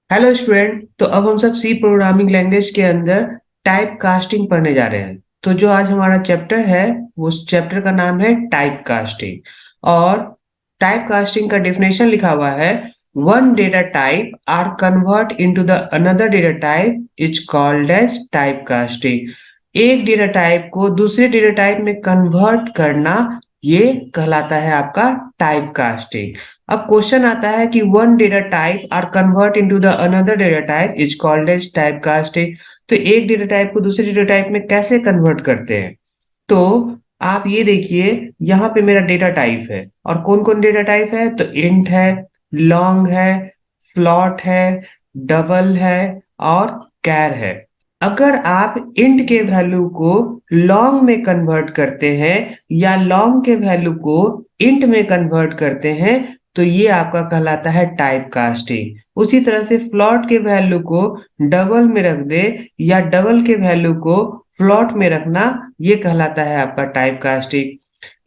Hello student. तो अब हम सब सी प्रोग्रामिंग लैंग्वेज के अंदर टाइप कास्टिंग पढ़ने जा रहे हैं। तो जो आज हमारा चैप्टर है वो उस चैप्टर का नाम है टाइप कास्टिंग। और टाइप कास्टिंग का डेफिनेशन लिखा हुआ है, one data type are convert into the another data type is called as type casting. एक डेटा टाइप को दूसरे डेटा टाइप में कन्वर्ट करना ये कहलाता है आपका टाइप कास्टिंग। अब क्वेश्चन आता है कि one data type are convert into the another data type is called as type casting. तो एक डेटा टाइप को दूसरे डेटा टाइप में कैसे कन्वर्ट करते हैं? तो आप ये देखिए, यहाँ पे मेरा डेटा टाइप है और कौन कौन डेटा टाइप है, तो इंट है, लॉन्ग है, फ्लॉट है, डबल है और कैर है। अगर आप इंट के वैल्यू को लॉन्ग में कन्वर्ट करते हैं या लॉन्ग के वैल्यू को इंट में कन्वर्ट करते हैं तो ये आपका कहलाता है टाइप कास्टिंग। उसी तरह से फ्लॉट के वैल्यू को डबल में रख दे या डबल के वैल्यू को फ्लॉट में रखना, ये कहलाता है आपका टाइप कास्टिंग।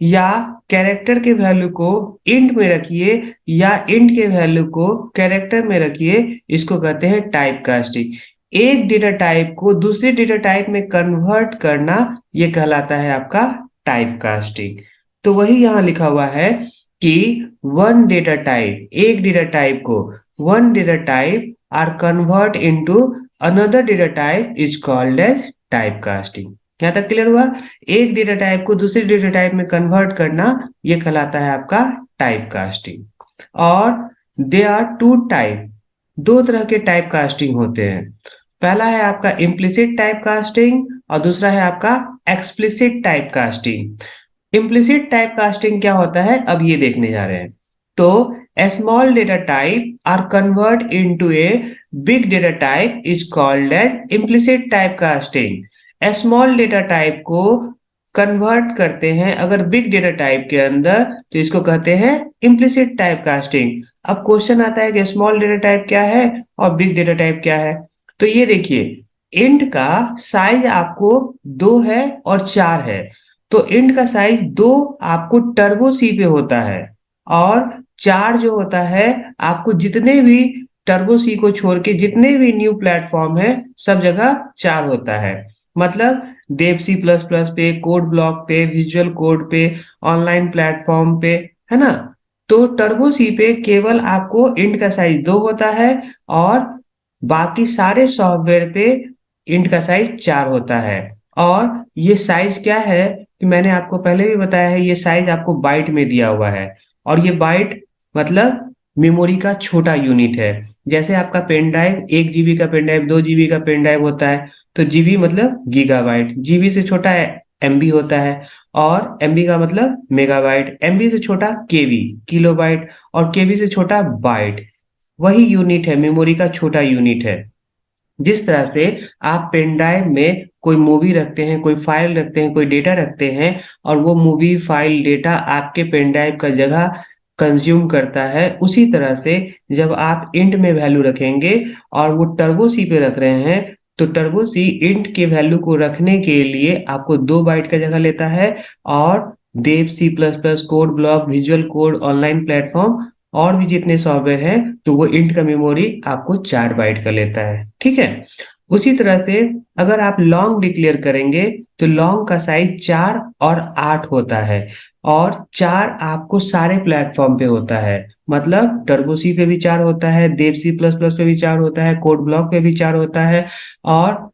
या कैरेक्टर के वैल्यू को इंट में रखिए या इंट के वैल्यू को कैरेक्टर में रखिए, इसको कहते हैं टाइप कास्टिंग। एक डेटा टाइप को दूसरे डेटा टाइप में कन्वर्ट करना, ये कहलाता है आपका टाइप कास्टिंग। तो वही यहाँ लिखा हुआ है कि वन डेटा टाइप, एक डेटा टाइप को one data type are convert into another data type is called as type casting. यहाँ तक क्लियर हुआ? एक डेटा टाइप को दूसरे डेटा टाइप में कन्वर्ट करना, ये कहलाता है आपका टाइप कास्टिंग। और दे आर टू टाइप, दो तरह के टाइप कास्टिंग होते हैं। पहला है आपका इम्प्लिसिट टाइप कास्टिंग और दूसरा है आपका explicit type casting. Implicit type casting क्या होता है, अब ये देखने जा रहे हैं। तो a small data type are convert into a big data type is called as implicit typecasting। a small data type को कन्वर्ट करते हैं अगर बिग डेटा टाइप के अंदर, तो इसको कहते हैं इम्प्लिसिट टाइप कास्टिंग। अब क्वेश्चन आता है कि स्मॉल डेटा टाइप क्या है और बिग डेटा टाइप क्या है। तो ये देखिए, इंट का साइज आपको 2 है और 4 है। तो इंट का साइज 2 आपको टर्बो सी पे होता है और 4 जो होता है आपको जितने भी टर्बो सी को छोड़ के जितने भी न्यू प्लेटफॉर्म है सब जगह 4 होता है। मतलब देव सी प्लस प्लस पे, कोड ब्लॉक पे, विजुअल कोड पे, ऑनलाइन प्लेटफॉर्म पे, है ना। तो टर्बो सी पे केवल आपको इंट का साइज 2 होता है और बाकी सारे सॉफ्टवेयर पे इंट का साइज 4 होता है। और ये साइज क्या है कि मैंने आपको पहले भी बताया है, ये साइज आपको बाइट में दिया हुआ है। और ये बाइट मतलब मेमोरी का छोटा यूनिट है। जैसे आपका पेन ड्राइव 1 जीबी का पेन ड्राइव, 2 जीबी का पेन ड्राइव होता है। तो जीबी मतलब गीगाबाइट, जीबी से छोटा है एमबी होता है। और एमबी का मतलब मेगाबाइट, एमबी से छोटा केबी किलोबाइट और केबी से छोटा बाइट। वही यूनिट है, मेमोरी का छोटा यूनिट है। जिस तरह से आप पेन ड्राइव में कोई मूवी रखते हैं, कोई फाइल रखते हैं, कोई डेटा रखते हैं और वो मूवी फाइल डेटा आपके पेन ड्राइव का जगह कंज्यूम करता है, उसी तरह से जब आप इंट में वैल्यू रखेंगे और वो टर्बो सी पे रख रहे हैं, तो टर्बो सी इंट के वैल्यू को रखने के लिए आपको 2 बाइट का जगह लेता है। और Dev C plus plus, code block, visual code, online platform और भी जितने सॉफ्टवेयर हैं, तो वो इंट का मेमोरी आपको 4 बाइट का लेता है। ठीक है। उसी तरह से अगर आप लॉन्ग डिक्लेयर करेंगे तो लॉन्ग का साइज 4 और 8 होता है। और 4 आपको सारे प्लेटफॉर्म पे होता है। मतलब टर्बो सी पे भी 4 होता है, देव सी प्लस प्लस पे भी 4 होता है, कोड ब्लॉक पे भी 4 होता है। और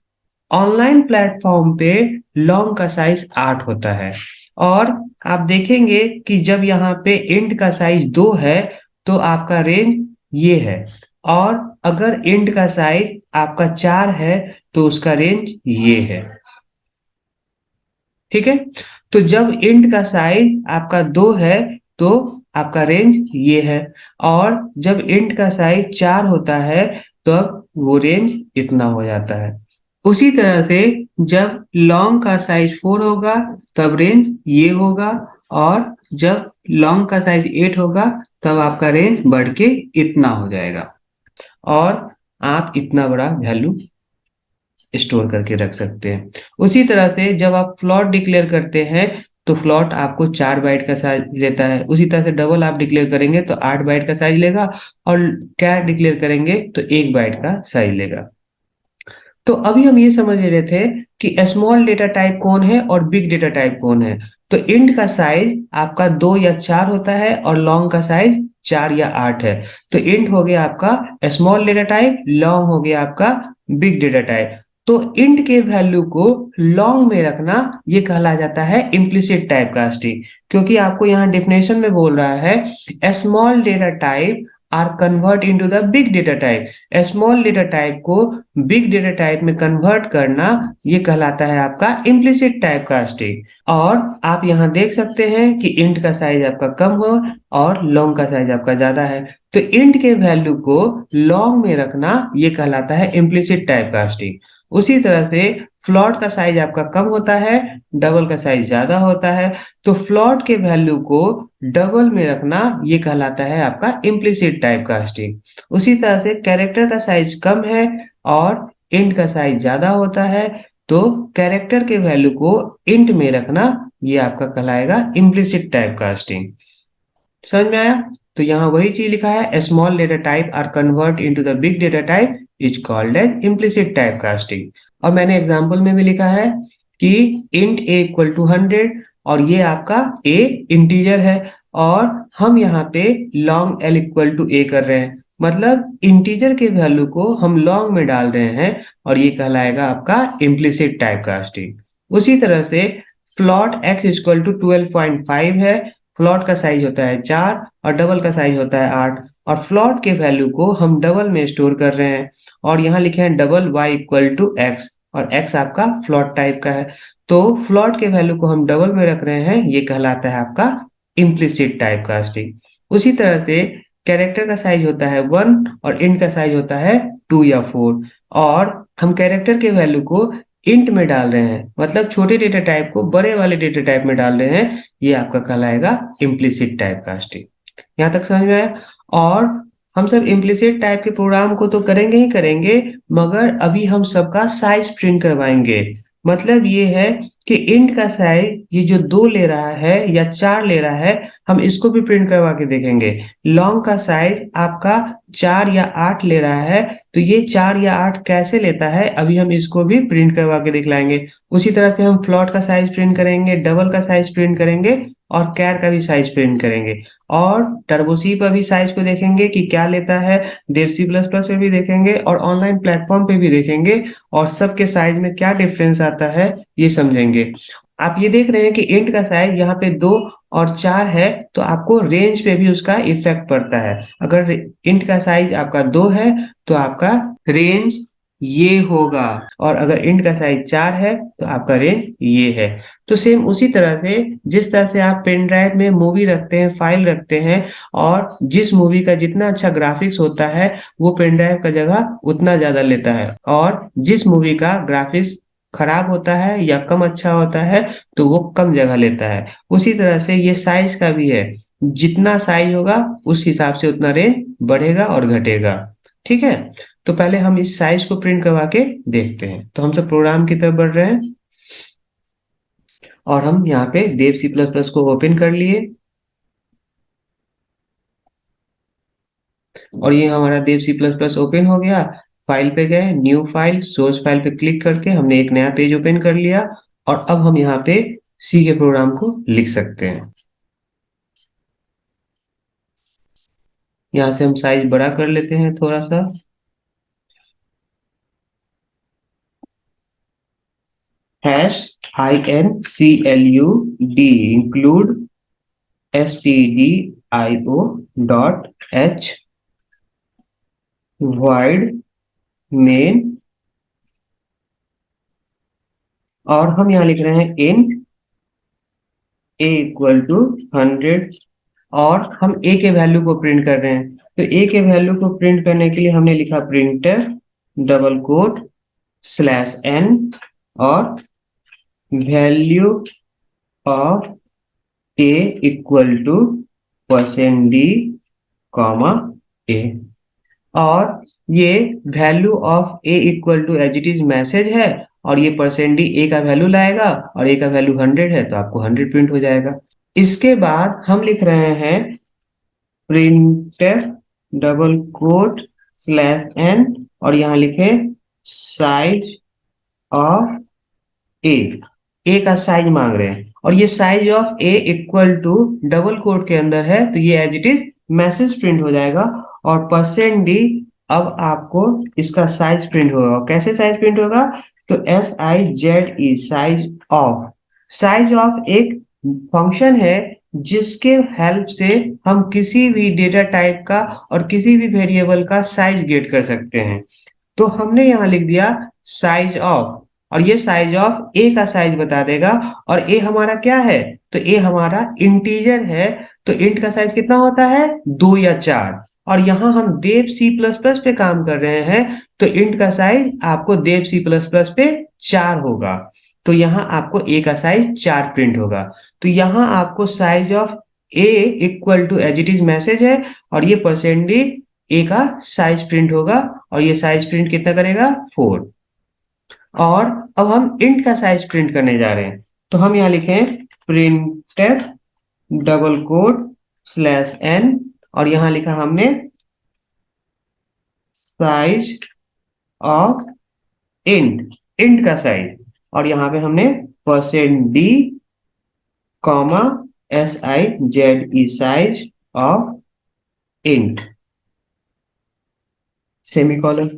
ऑनलाइन प्लेटफॉर्म पे लॉन्ग का साइज 8 होता है। और आप देखेंगे कि जब यहाँ पे इंट का साइज 2 है तो आपका रेंज ये है। और अगर इंट का साइज आपका 4 है तो उसका रेंज ये है। ठीक है। तो जब इंट का साइज आपका 2 है तो आपका रेंज ये है। और जब इंट का साइज 4 होता है तो वो रेंज इतना हो जाता है। उसी तरह से जब लॉन्ग का साइज 4 होगा तब रेंज ये होगा। और जब लॉन्ग का साइज 8 होगा तब आपका रेंज बढ़ के इतना हो जाएगा। और आप इतना बड़ा वैल्यू स्टोर करके रख सकते हैं। उसी तरह से जब आप फ्लोट डिक्लेयर करते हैं तो फ्लोट आपको 4 बाइट का साइज लेता है। उसी तरह से डबल आप डिक्लेयर करेंगे तो 8 बाइट का साइज लेगा और कैर डिक्लेयर करेंगे तो 1 बाइट का साइज लेगा। तो अभी हम ये समझ ले रहे थे कि स्मॉल डेटा टाइप कौन है और बिग डेटा टाइप कौन है। तो इंट का साइज आपका 2 या 4 होता है और लॉन्ग का साइज 4 या 8 है। तो इंट हो गया आपका स्मॉल डेटा टाइप, लॉन्ग हो गया आपका बिग डेटा टाइप। तो इंट के वैल्यू को लॉन्ग में रखना ये कहला जाता है इम्प्लिसिट टाइप कास्टिंग, क्योंकि आपको यहाँ डेफिनेशन में बोल रहा है small data type are convert into the big data type. Small data type को बिग डेटा टाइप में कन्वर्ट करना ये कहलाता है आपका इम्प्लिसिट टाइप कास्टिंग। और आप यहाँ देख सकते हैं कि इंट का साइज आपका कम हो और लॉन्ग का साइज आपका ज्यादा है। तो इंट के वैल्यू को लॉन्ग में रखना ये कहलाता है इम्प्लिसिट टाइप कास्टिंग। उसी तरह से फ्लोट का साइज आपका कम होता है, डबल का साइज ज्यादा होता है। तो फ्लोट के वैल्यू को डबल में रखना ये कहलाता है आपका इम्प्लिसिट टाइप कास्टिंग। उसी तरह से कैरेक्टर का साइज कम है और इंट का साइज ज्यादा होता है, तो कैरेक्टर के वैल्यू को इंट में रखना ये आपका कहलाएगा इम्प्लिसिट टाइप कास्टिंग। समझ में आया? तो यहाँ वही चीज लिखा है, small data type are convert into the big data type is called as implicit type casting. और मैंने एग्जांपल में भी लिखा है कि इंट ए इक्वल टू 100 और ये आपका ए इंटीजर है और हम यहाँ पे लॉन्ग एल इक्वल टू ए कर रहे हैं, मतलब इंटीजर के वैल्यू को हम लॉन्ग में डाल रहे हैं और ये कहलाएगा आपका इम्प्लिसिट टाइप कास्टिंग। उसी तरह से फ्लॉट एक्स इक्वल टू 12.5 है। फ्लॉट का साइज होता है 4 और डबल का साइज होता है 8 और फ्लॉट के वैल्यू को हम डबल में स्टोर कर रहे हैं और यहाँ लिखे हैं double y equal to x और x आपका फ्लॉट टाइप का है। तो फ्लॉट के वैल्यू को हम डबल में रख रहे हैं, ये कहलाता है आपका इम्प्लिसिट टाइप कास्टिंग। उसी तरह से कैरेक्टर का साइज होता है 1 और इंट का साइज होता है 2 या 4 और हम कैरेक्टर के वैल्यू को इंट में डाल रहे हैं, मतलब छोटे डेटा टाइप को बड़े वाले डेटा टाइप में डाल रहे हैं, ये आपका कहलाएगा इम्प्लिसिट टाइप कास्टिंग। यहाँ तक समझ में आया? और हम सब इम्प्लिसिट टाइप के प्रोग्राम को तो करेंगे ही करेंगे, मगर अभी हम सबका साइज प्रिंट करवाएंगे। मतलब ये है कि इंट का साइज ये जो 2 ले रहा है या 4 ले रहा है, हम इसको भी प्रिंट करवा के देखेंगे। लॉन्ग का साइज आपका 4 या 8 ले रहा है, तो ये 4 या 8 कैसे लेता है अभी हम इसको भी प्रिंट करवा के दिखलाएंगे। उसी तरह से हम फ्लोट का साइज प्रिंट करेंगे, डबल का साइज प्रिंट करेंगे और कैर का भी साइज प्रिंट करेंगे और टर्बोसी पर भी साइज को देखेंगे कि क्या लेता है, देव सी प्लस प्लस पे भी देखेंगे और ऑनलाइन प्लेटफॉर्म पे भी देखेंगे और सबके साइज में क्या डिफरेंस आता है ये समझेंगे। आप ये देख रहे हैं कि इंट का साइज यहाँ पे 2 और 4 है, तो आपको रेंज पे भी उसका इफेक्ट पड़ता है। अगर इंट का साइज आपका 2 है तो आपका रेंज ये होगा और अगर इंट का साइज 4 है तो आपका रेंज ये है। तो सेम उसी तरह से जिस तरह से आप पेन ड्राइव में मूवी रखते हैं, फाइल रखते हैं और जिस मूवी का जितना अच्छा ग्राफिक्स होता है वो पेन ड्राइव का जगह उतना ज्यादा लेता है और जिस मूवी का ग्राफिक्स खराब होता है या कम अच्छा होता है तो वो कम जगह लेता है। उसी तरह से ये साइज का भी है, जितना साइज होगा उस हिसाब से उतना रेंज बढ़ेगा और घटेगा। ठीक है? तो पहले हम इस साइज को प्रिंट करवा के देखते हैं। तो हम सब प्रोग्राम की तरफ बढ़ रहे हैं और हम यहाँ पे देव सी प्लस प्लस को ओपन कर लिए और ये हमारा देव सी प्लस प्लस ओपन हो गया। फाइल पे गए, न्यू फाइल, सोर्स फाइल पे क्लिक करके हमने एक नया पेज ओपन कर लिया और अब हम यहाँ पे सी के प्रोग्राम को लिख सकते हैं। यहाँ से हम साइज बड़ा कर लेते हैं थोड़ा सा। Hash include include stdio dot h void main और हम यहाँ लिख रहे हैं int a इक्वल टू 100 और हम a के वैल्यू को प्रिंट कर रहे हैं। तो a के वैल्यू को प्रिंट करने के लिए हमने लिखा printer double quote slash n और value of a equal to %d comma a और ये value of a equal to as it is message है और ये परसेंट डी ए का वैल्यू लाएगा और ए का वैल्यू 100 है तो आपको 100 प्रिंट हो जाएगा। इसके बाद हम लिख रहे हैं printf double quote slash N और यहाँ लिखे साइज ऑफ ए। ए का साइज मांग रहे हैं और ये size of A equal to double quote के अंदर है तो ये as it is message print हो जाएगा। और परसेंट डी अब आपको इसका साइज प्रिंट होगा। कैसे साइज प्रिंट होगा? तो SIZE साइज ऑफ एक फंक्शन है जिसके हेल्प से हम किसी भी डेटा टाइप का और किसी भी वेरिएबल का साइज गेट कर सकते हैं। तो हमने यहाँ लिख दिया साइज ऑफ और ये साइज ऑफ ए का साइज बता देगा। और ए हमारा क्या है? तो ए हमारा इंटीजर है। तो इंट का साइज कितना होता है? 2 या 4। और यहाँ हम देव सी प्लस प्लस पे काम कर रहे हैं तो इंट का साइज आपको देव सी प्लस प्लस पे 4 होगा। तो यहाँ आपको ए का साइज 4 प्रिंट होगा। तो यहाँ आपको size of A equal to as it is message है और ये परसेंट डी ए का साइज प्रिंट होगा और ये साइज प्रिंट कितना करेगा? 4। और अब हम इंट का साइज प्रिंट करने जा रहे हैं तो हम यहाँ लिखें printf double quote slash N और यहाँ लिखा हमने साइज ऑफ इंट का साइज और यहाँ पे हमने percent D comma SIZE size of int semicolon.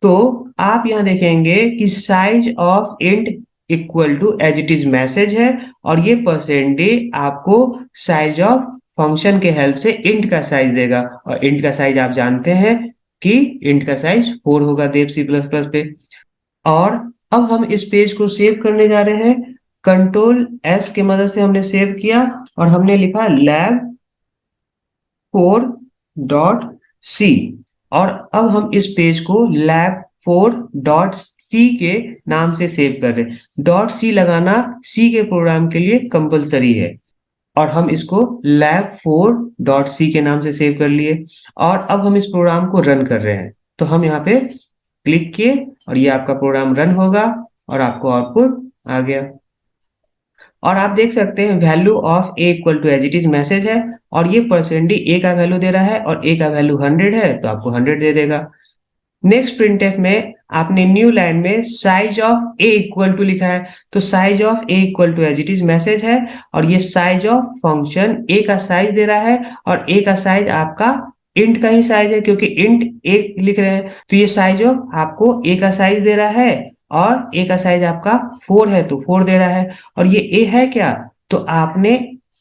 तो आप यहाँ देखेंगे कि size of int equal to as it is message है और ये परसेंट डी आपको साइज ऑफ फंक्शन के हेल्प से इंट का साइज देगा। और इंट का साइज आप जानते हैं कि इंट का साइज 4 होगा देव सी प्लस प्लस पे। और अब हम इस पेज को सेव करने जा रहे हैं। कंट्रोल S की मदद से हमने सेव किया और हमने लिखा lab4.c और अब हम इस पेज को lab4.c के नाम से सेव कर रहे हैं। डॉट सी लगाना सी के प्रोग्राम के लिए कंपलसरी है और हम इसको lab4.c के नाम से सेव कर लिए। और अब हम इस प्रोग्राम को रन कर रहे हैं तो हम यहाँ पे क्लिक किए और ये आपका प्रोग्राम रन होगा और आपको आउटपुट आ गया। और आप देख सकते हैं value of A equal to as it is message है और ये परसेंट डी ए का वैल्यू दे रहा है और ए का वैल्यू 100 है तो आपको 100 दे देगा। नेक्स्ट प्रिंटफ में आपने न्यू लाइन में size of A equal to लिखा है तो size of A equal to as it is message है और ये साइज ऑफ फंक्शन ए का साइज दे रहा है और ए का साइज आपका इंट का ही साइज है क्योंकि इंट ए लिख रहे हैं तो ये साइज ऑफ आपको ए का साइज दे रहा है और ए का साइज आपका 4 है तो 4 दे रहा है। और ये ए है क्या? तो आपने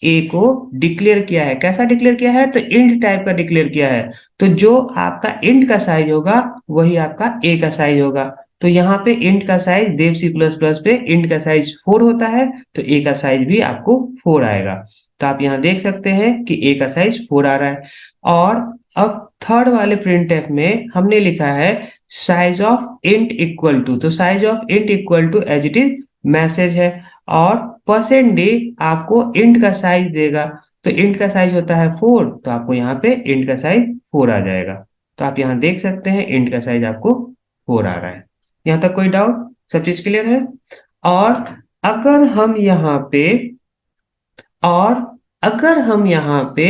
ए को डिक्लेयर किया है। कैसा डिक्लेयर किया है? तो इंट टाइप का डिक्लेयर किया है। तो जो आपका इंट का साइज होगा वही आपका ए का साइज होगा। तो यहाँ पे इंट का साइज देव सी प्लस प्लस पे इंट का साइज 4 होता है तो ए का साइज भी आपको 4 आएगा। तो आप यहाँ देख सकते हैं कि ए का साइज 4 आ रहा है। और अब थर्ड वाले प्रिंटफ में हमने लिखा है size of int equal to. तो size of int equal to as it is message है और परसेंट डी आपको इंट का साइज देगा। तो इंट का साइज होता है 4 तो आपको यहाँ पे इंट का साइज 4 आ जाएगा। तो आप यहाँ देख सकते हैं इंट का साइज आपको 4 आ रहा है। यहाँ तक कोई डाउट? सब चीज क्लियर है? और अगर हम यहाँ पे और अगर हम यहाँ पे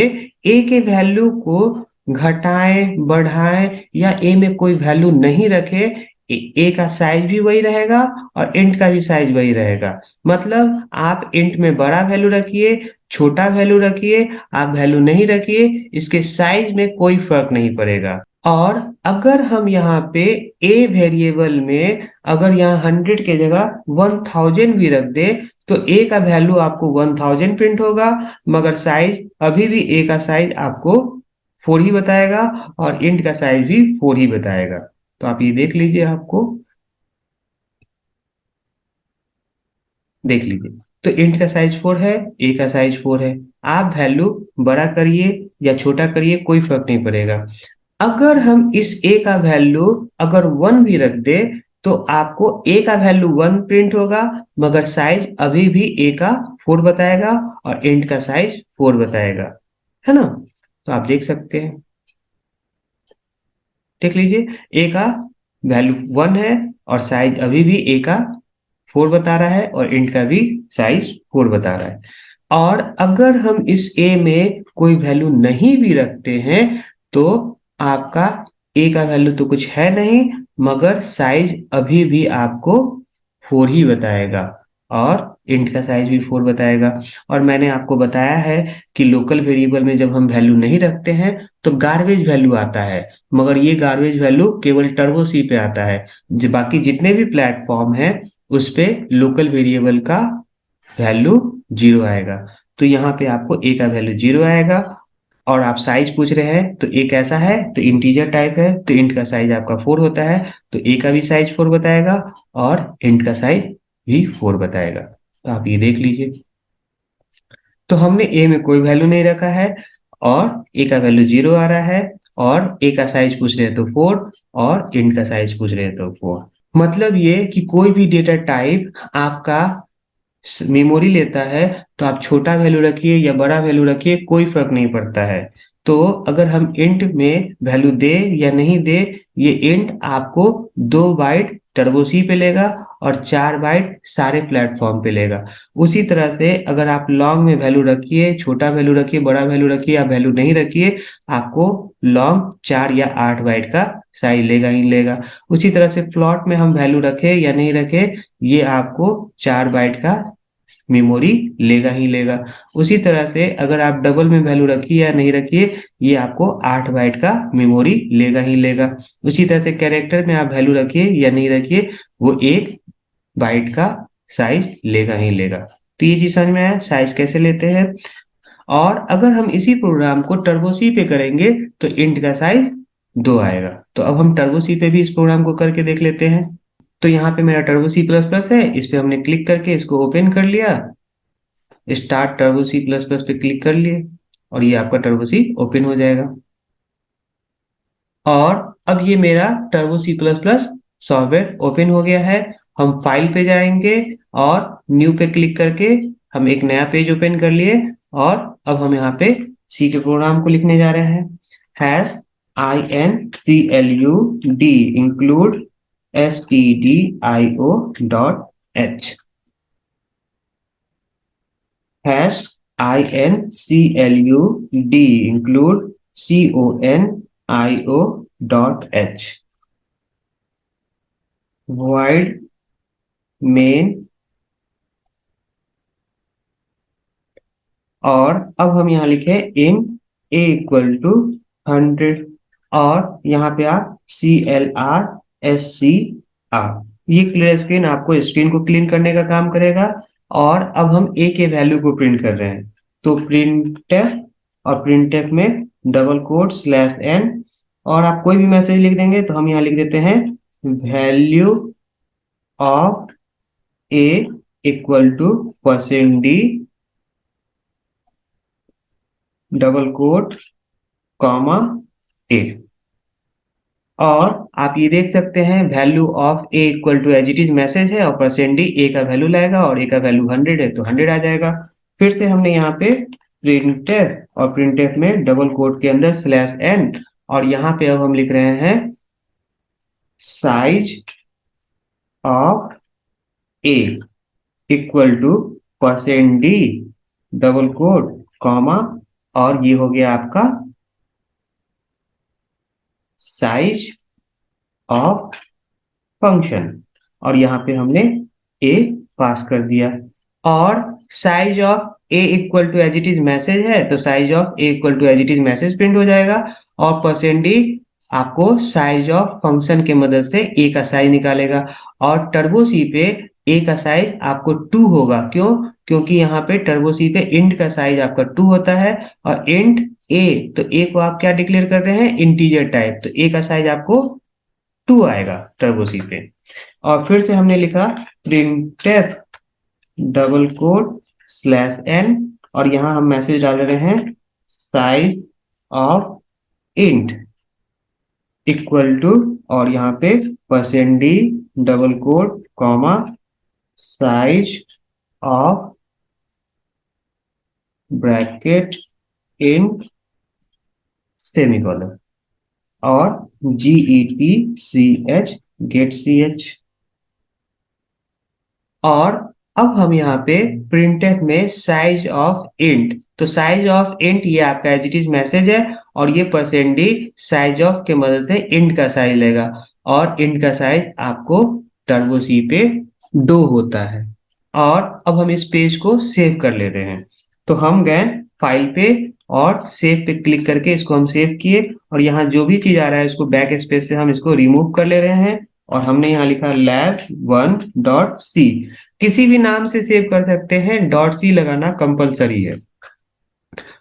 ए के वैल्यू को घटाएं बढ़ाएं या ए में कोई वैल्यू नहीं रखे ए का साइज भी वही रहेगा और इंट का भी साइज वही रहेगा। मतलब आप इंट में बड़ा वैल्यू रखिए छोटा वैल्यू रखिए आप वैल्यू नहीं रखिए इसके साइज में कोई फर्क नहीं पड़ेगा। और अगर हम यहाँ पे ए वेरिएबल में अगर यहाँ 100 के जगह 1000 भी रख दे तो ए का वैल्यू आपको 1000 प्रिंट होगा मगर साइज अभी भी ए का साइज आपको 4 ही बताएगा और इंट का साइज भी 4 ही बताएगा। तो आप ये देख लीजिए आपको देख लीजिए। तो इंट का साइज 4 है ए का साइज 4 है। आप वैल्यू बड़ा करिए या छोटा करिए कोई फर्क नहीं पड़ेगा। अगर हम इस ए का वैल्यू अगर 1 भी रख दे तो आपको ए का वैल्यू 1 प्रिंट होगा मगर साइज अभी भी ए का 4 बताएगा और इंट का साइज 4 बताएगा। है ना? तो आप देख सकते हैं देख लीजिए ए का वैल्यू 1 है और साइज अभी भी ए का 4 बता रहा है और इंट का भी साइज 4 बता रहा है। और अगर हम इस ए में कोई वैल्यू नहीं भी रखते हैं तो आपका ए का वैल्यू तो कुछ है नहीं, मगर साइज अभी भी आपको 4 ही बताएगा और इंट का साइज भी 4 बताएगा। और मैंने आपको बताया है कि लोकल वेरिएबल में जब हम वैल्यू नहीं रखते हैं तो गार्बेज वैल्यू आता है, मगर ये गार्बेज वैल्यू केवल टर्बो सी पे आता है। बाकी जितने भी प्लेटफॉर्म है उस पे लोकल वेरिएबल का वैल्यू 0 आएगा। तो यहाँ पे आपको ए का वैल्यू 0 आएगा। और आप साइज पूछ रहे हैं तो ए कैसा है, तो इंटीजर टाइप है तो इंट का साइज आपका 4 होता है, तो ए का भी साइज 4 बताएगा और इंट का साइज भी 4 बताएगा। तो आप ये देख लीजिए। तो हमने ए में कोई वैल्यू नहीं रखा है और ए का वैल्यू 0 आ रहा है, और ए का साइज पूछ रहे हैं तो 4 और इंट का साइज पूछ रहे हैं तो 4। मतलब ये कि कोई भी डेटा टाइप आपका मेमोरी लेता है तो आप छोटा वैल्यू रखिए या बड़ा वैल्यू रखिए, कोई फर्क नहीं पड़ता है। तो अगर हम इंट में वैल्यू दे या नहीं दे, ये इंट आपको 2 बाइट टर्बो सी पे लेगा और 4 बाइट सारे प्लेटफॉर्म पे लेगा। उसी तरह से अगर आप लॉन्ग में वैल्यू रखिए, छोटा वैल्यू रखिए, बड़ा वैल्यू रखिए या वैल्यू नहीं रखिए, आपको लॉन्ग 4 या 8 बाइट का साइज लेगा ही लेगा। उसी तरह से प्लॉट में हम वैल्यू रखे या नहीं रखे, ये आपको 4 बाइट का मेमोरी लेगा ही लेगा। उसी तरह से अगर आप डबल में वैल्यू रखिए या नहीं रखिए, ये आपको 8 बाइट का मेमोरी लेगा ही लेगा। उसी तरह से कैरेक्टर में आप वैल्यू रखिए या नहीं रखिए, वो 1 बाइट का साइज लेगा ही लेगा। तो ये चीज समझ में आया साइज कैसे लेते हैं। और अगर हम इसी प्रोग्राम को टर्बो सी पे करेंगे तो इंट का साइज 2 आएगा। तो अब हम टर्बो सी पे भी इस प्रोग्राम को करके देख लेते हैं। तो यहाँ पे मेरा टर्बो सी प्लस प्लस है, इस पे हमने क्लिक करके इसको ओपन कर लिया, start turbo C plus plus पे क्लिक कर लिए और ये आपका टर्बो सी ओपन हो जाएगा। और अब ये मेरा turbo C plus plus software open हो गया है। हम फाइल पे जाएंगे और न्यू पे क्लिक करके हम एक नया पेज ओपन कर लिए। और अब हम यहाँ पे सी के प्रोग्राम को लिखने जा रहे हैं। Hash include include stdio.h, hash include include conio.h, void main। और अब हम यहाँ लिखे इन a इक्वल टू 100, और यहाँ पे आप CLR SCR, ये क्लियर स्क्रीन आपको स्क्रीन को क्लीन करने का काम करेगा। और अब हम a के वैल्यू को प्रिंट कर रहे हैं, तो प्रिंटफ, और प्रिंटफ में डबल कोट स्लैश n, और आप कोई भी मैसेज लिख देंगे तो हम यहाँ लिख देते हैं value of a equal to %d double quote comma A. और आप ये देख सकते हैं value of A equal to as it is message है और परसेंट डी ए का वैल्यू लाएगा और ए का वैल्यू 100 है तो 100 आ जाएगा। फिर से हमने यहाँ पे प्रिंटफ, और प्रिंटफ में डबल कोट के अंदर स्लैश एन, और यहाँ पे अब हम लिख रहे हैं size of A equal to %d double quote comma, और ये हो गया आपका साइज ऑफ फंक्शन, और यहाँ पे हमने ए पास कर दिया। और size of A equal to as it is message है तो size of A equal to as it is message print हो जाएगा। और परसेंट डी आपको साइज ऑफ फंक्शन के मदद से ए का साइज निकालेगा। और टर्बो सी पे ए का साइज आपको 2 होगा, क्यों? क्योंकि यहाँ पे टर्बो सी पे इंट का साइज आपका 2 होता है, और इंट ए, तो ए को आप क्या डिक्लेयर कर रहे हैं, इंटीजर टाइप, तो ए का साइज आपको 2 आएगा टर्बो सी पे। और फिर से हमने लिखा printf double quote slash N, और यहाँ हम मैसेज डाल रहे हैं size of int equal to, और यहाँ पे %d double quote comma size of bracket in semicolon, और GET CH गेट CH। और अब हम यहाँ पे प्रिंटफ में साइज ऑफ इंट, तो साइज ऑफ इंट ये आपका एज इट इज मैसेज है, और ये परसेंट डी साइज ऑफ के मदद से इंट का साइज लेगा, और इंट का साइज आपको टर्बो सी पे 2 होता है। और अब हम इस पेज को सेव कर लेते हैं। तो हम गए फाइल पे और सेव पे क्लिक करके इसको हम सेव किए, और यहाँ जो भी चीज आ रहा है इसको बैक स्पेस से हम इसको रिमूव कर ले रहे हैं, और हमने यहाँ लिखा lab1.c। किसी भी नाम से सेव कर सकते हैं, डॉट सी लगाना कंपलसरी है।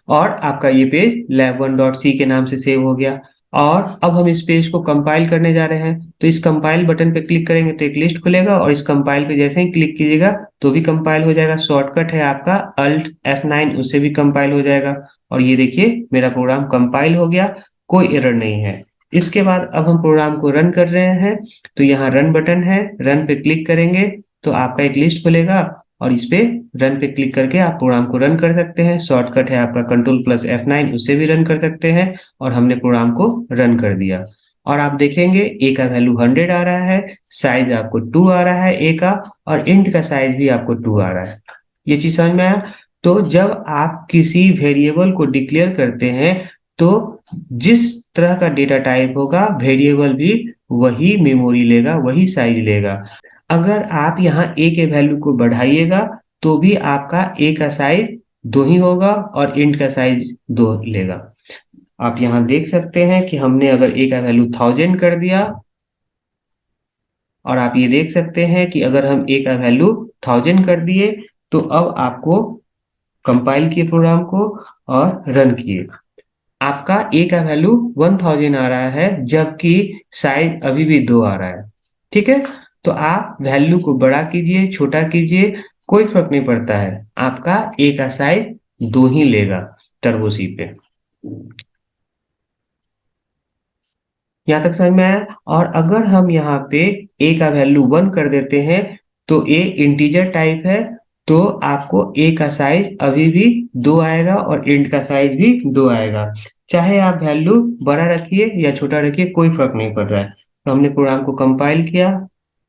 और आपका ये पेज lab1.c के नाम से सेव हो गया। और अब हम इस पेज को कंपाइल करने जा रहे हैं, तो इस कंपाइल बटन पे क्लिक करेंगे तो एक लिस्ट खुलेगा, और इस कंपाइल पे जैसे ही क्लिक कीजिएगा तो भी कंपाइल हो जाएगा। शॉर्टकट है आपका Alt F9, उससे भी कंपाइल हो जाएगा। और ये देखिए मेरा प्रोग्राम कंपाइल हो गया, कोई एरर नहीं है। इसके बाद अब हम प्रोग्राम को रन कर रहे हैं, तो यहाँ रन बटन है, रन पे क्लिक करेंगे तो आपका एक लिस्ट खुलेगा, और इस पे रन पे क्लिक करके आप प्रोग्राम को रन कर सकते हैं। शॉर्टकट है आपका Ctrl+F9, उससे भी रन कर सकते हैं। और हमने प्रोग्राम को रन कर दिया, और आप देखेंगे ए का वैल्यू 100 आ रहा है, साइज आपको 2 आ रहा है ए का, और इंट का साइज भी आपको 2 आ रहा है। ये चीज समझ में आया? तो जब आप किसी वेरिएबल को डिक्लेयर करते हैं, तो जिस तरह का डेटा टाइप होगा वेरिएबल भी वही मेमोरी लेगा, वही साइज लेगा। अगर आप यहाँ ए के वैल्यू को बढ़ाइएगा तो भी आपका ए का साइज 2 ही होगा, और इंट का साइज 2 लेगा। आप यहाँ देख सकते हैं कि हमने अगर ए का वैल्यू 1000 कर दिया, और आप ये देख सकते हैं कि अगर हम ए का वैल्यू 1000 कर दिए, तो अब आपको कंपाइल किए प्रोग्राम को और रन किए, आपका ए का वैल्यू 1000 आ रहा है, जबकि साइज अभी भी 2 आ रहा है। ठीक है, तो आप वैल्यू को बड़ा कीजिए, छोटा कीजिए, कोई फर्क नहीं पड़ता है, आपका ए का साइज 2 ही लेगा टर्बो सी पे। यहाँ तक समझ में आया? और अगर हम यहाँ पे ए का वैल्यू 1 कर देते हैं, तो ए इंटीजर टाइप है, तो आपको ए का साइज अभी भी 2 आएगा, और इंट का साइज भी 2 आएगा। चाहे आप वैल्यू बड़ा रखिए या छोटा रखिए, कोई फर्क नहीं पड़ रहा है। तो हमने प्रोग्राम को कंपाइल किया,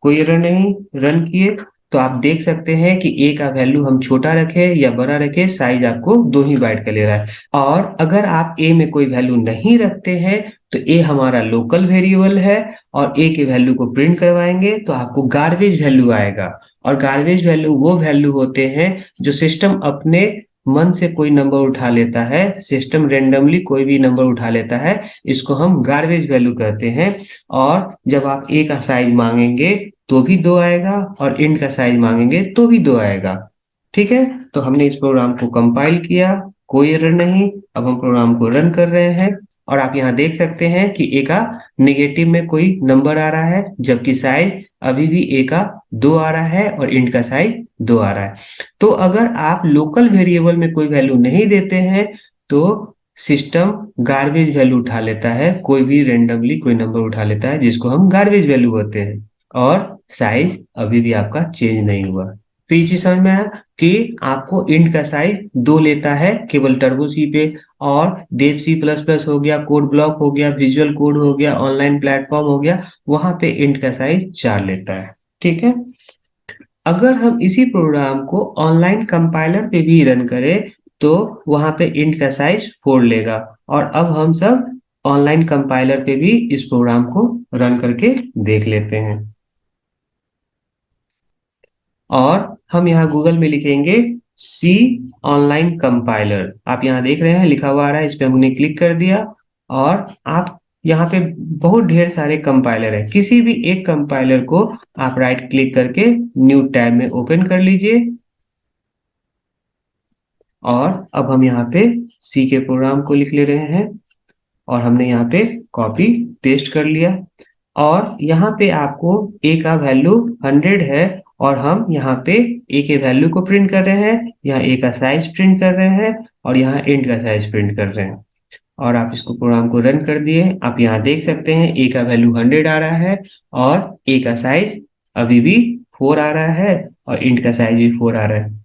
कोई एरर नहीं, रन किए, तो आप देख सकते हैं कि ए का वैल्यू हम छोटा रखे या बड़ा रखे, साइज आपको 2 ही बाइट का ले रहा है। और अगर आप ए में कोई वैल्यू नहीं रखते हैं, तो ए हमारा लोकल वेरिएबल है, और ए के वैल्यू को प्रिंट करवाएंगे तो आपको गार्बेज वैल्यू आएगा। और गार्बेज वैल्यू वो वैल्यू होते हैं जो सिस्टम अपने मन से कोई नंबर उठा लेता है, सिस्टम रेंडमली कोई भी नंबर उठा लेता है, इसको हम गार्बेज वैल्यू कहते हैं। और जब आप ए का साइज मांगेंगे तो भी 2 आएगा, और इंट का साइज मांगेंगे तो भी 2 आएगा। ठीक है, तो हमने इस प्रोग्राम को कंपाइल किया, कोई एरर नहीं। अब हम प्रोग्राम को रन कर रहे हैं, और आप यहाँ देख सकते हैं कि ए का नेगेटिव में कोई नंबर आ रहा है, जबकि साइज अभी भी ए का 2 आ रहा है, और इंट का साइज 2 आ रहा है। तो अगर आप लोकल वेरिएबल में कोई वैल्यू नहीं देते हैं, तो सिस्टम गार्बेज वैल्यू उठा लेता है, कोई भी रेंडमली कोई नंबर उठा लेता है, जिसको हम गार्बेज वैल्यू बोलते हैं। और साइज अभी भी आपका चेंज नहीं हुआ। तो ये चीज समझ में आया कि आपको इंट का साइज 2 लेता है केवल टर्बो सी पे, और देव सी प्लस प्लस हो गया, कोड ब्लॉक हो गया, विजुअल कोड हो गया, ऑनलाइन प्लेटफॉर्म हो गया, वहां पे इंट का साइज 4 लेता है। ठीक है, अगर हम इसी प्रोग्राम को ऑनलाइन कंपाइलर पे भी रन करें, तो वहां पे इंट का साइज 4 लेगा। और अब हम सब ऑनलाइन कंपाइलर पे भी इस प्रोग्राम को रन करके देख लेते हैं। और हम यहाँ गूगल में लिखेंगे सी ऑनलाइन कंपाइलर, आप यहाँ देख रहे हैं लिखा हुआ आ रहा है, इस पे हमने क्लिक कर दिया, और आप यहाँ पे बहुत ढेर सारे कंपाइलर है, किसी भी एक कंपाइलर को आप राइट क्लिक करके न्यू टैब में ओपन कर लीजिए। और अब हम यहाँ पे सी के प्रोग्राम को लिख ले रहे हैं, और हमने यहाँ पे कॉपी पेस्ट कर लिया। और यहाँ पे आपको ए का वैल्यू 100 है, और हम यहाँ पे ए के वैल्यू को प्रिंट कर रहे हैं, यहाँ ए का साइज प्रिंट कर रहे हैं, और यहाँ इंट का साइज प्रिंट कर रहे हैं। और आप इसको प्रोग्राम को रन कर दिए, आप यहाँ देख सकते हैं ए का वैल्यू 100 आ रहा है, और ए का साइज अभी भी 4 आ रहा है, और इंट का साइज भी 4 आ रहा है।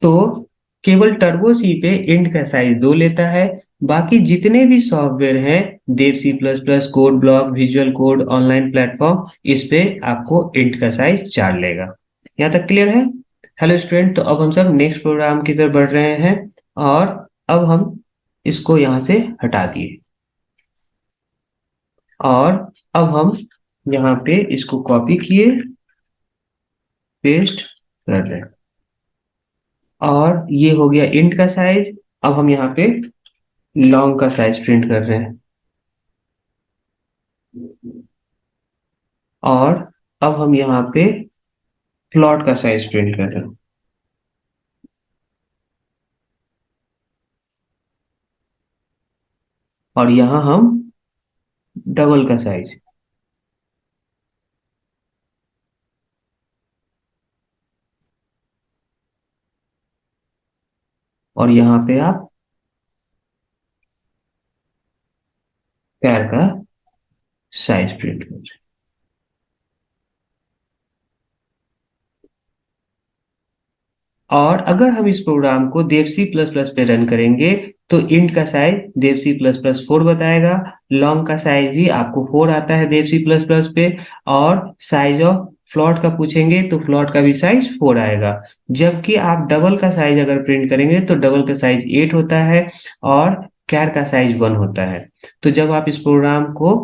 तो केवल टर्बो सी पे इंट का साइज 2 लेता है, बाकी जितने भी सॉफ्टवेयर हैं, Dev C plus plus, code block, visual code, online platform, इस पे आपको इंट का साइज 4 लेगा। यहाँ तक क्लियर है? हेलो स्टूडेंट, तो अब हम सब नेक्स्ट प्रोग्राम की तरफ बढ़ रहे हैं। और अब हम इसको यहाँ से हटा दिए, और अब हम यहाँ पे इसको कॉपी किए, पेस्ट कर रहे हैं, और ये हो गया इंट का साइज। अब हम यहाँ पे लॉन्ग का साइज प्रिंट कर रहे हैं, और अब हम यहाँ पे प्लॉट का साइज प्रिंट कर रहे हैं, और यहाँ हम डबल का साइज, और यहाँ पे आप पैर का साइज प्रिंट कर रहे हैं। और अगर हम इस प्रोग्राम को देव सी प्लस प्लस पे रन करेंगे, तो इंट का साइज देव सी प्लस प्लस 4 बताएगा, लॉन्ग का साइज भी आपको 4 आता है देव सी प्लस प्लस पे, और साइज ऑफ फ्लॉट का पूछेंगे तो फ्लॉट का भी साइज 4 आएगा। जबकि आप डबल का साइज अगर प्रिंट करेंगे तो डबल का साइज 8 होता है, और कैर का साइज 1 होता है। तो जब आप इस प्रोग्राम को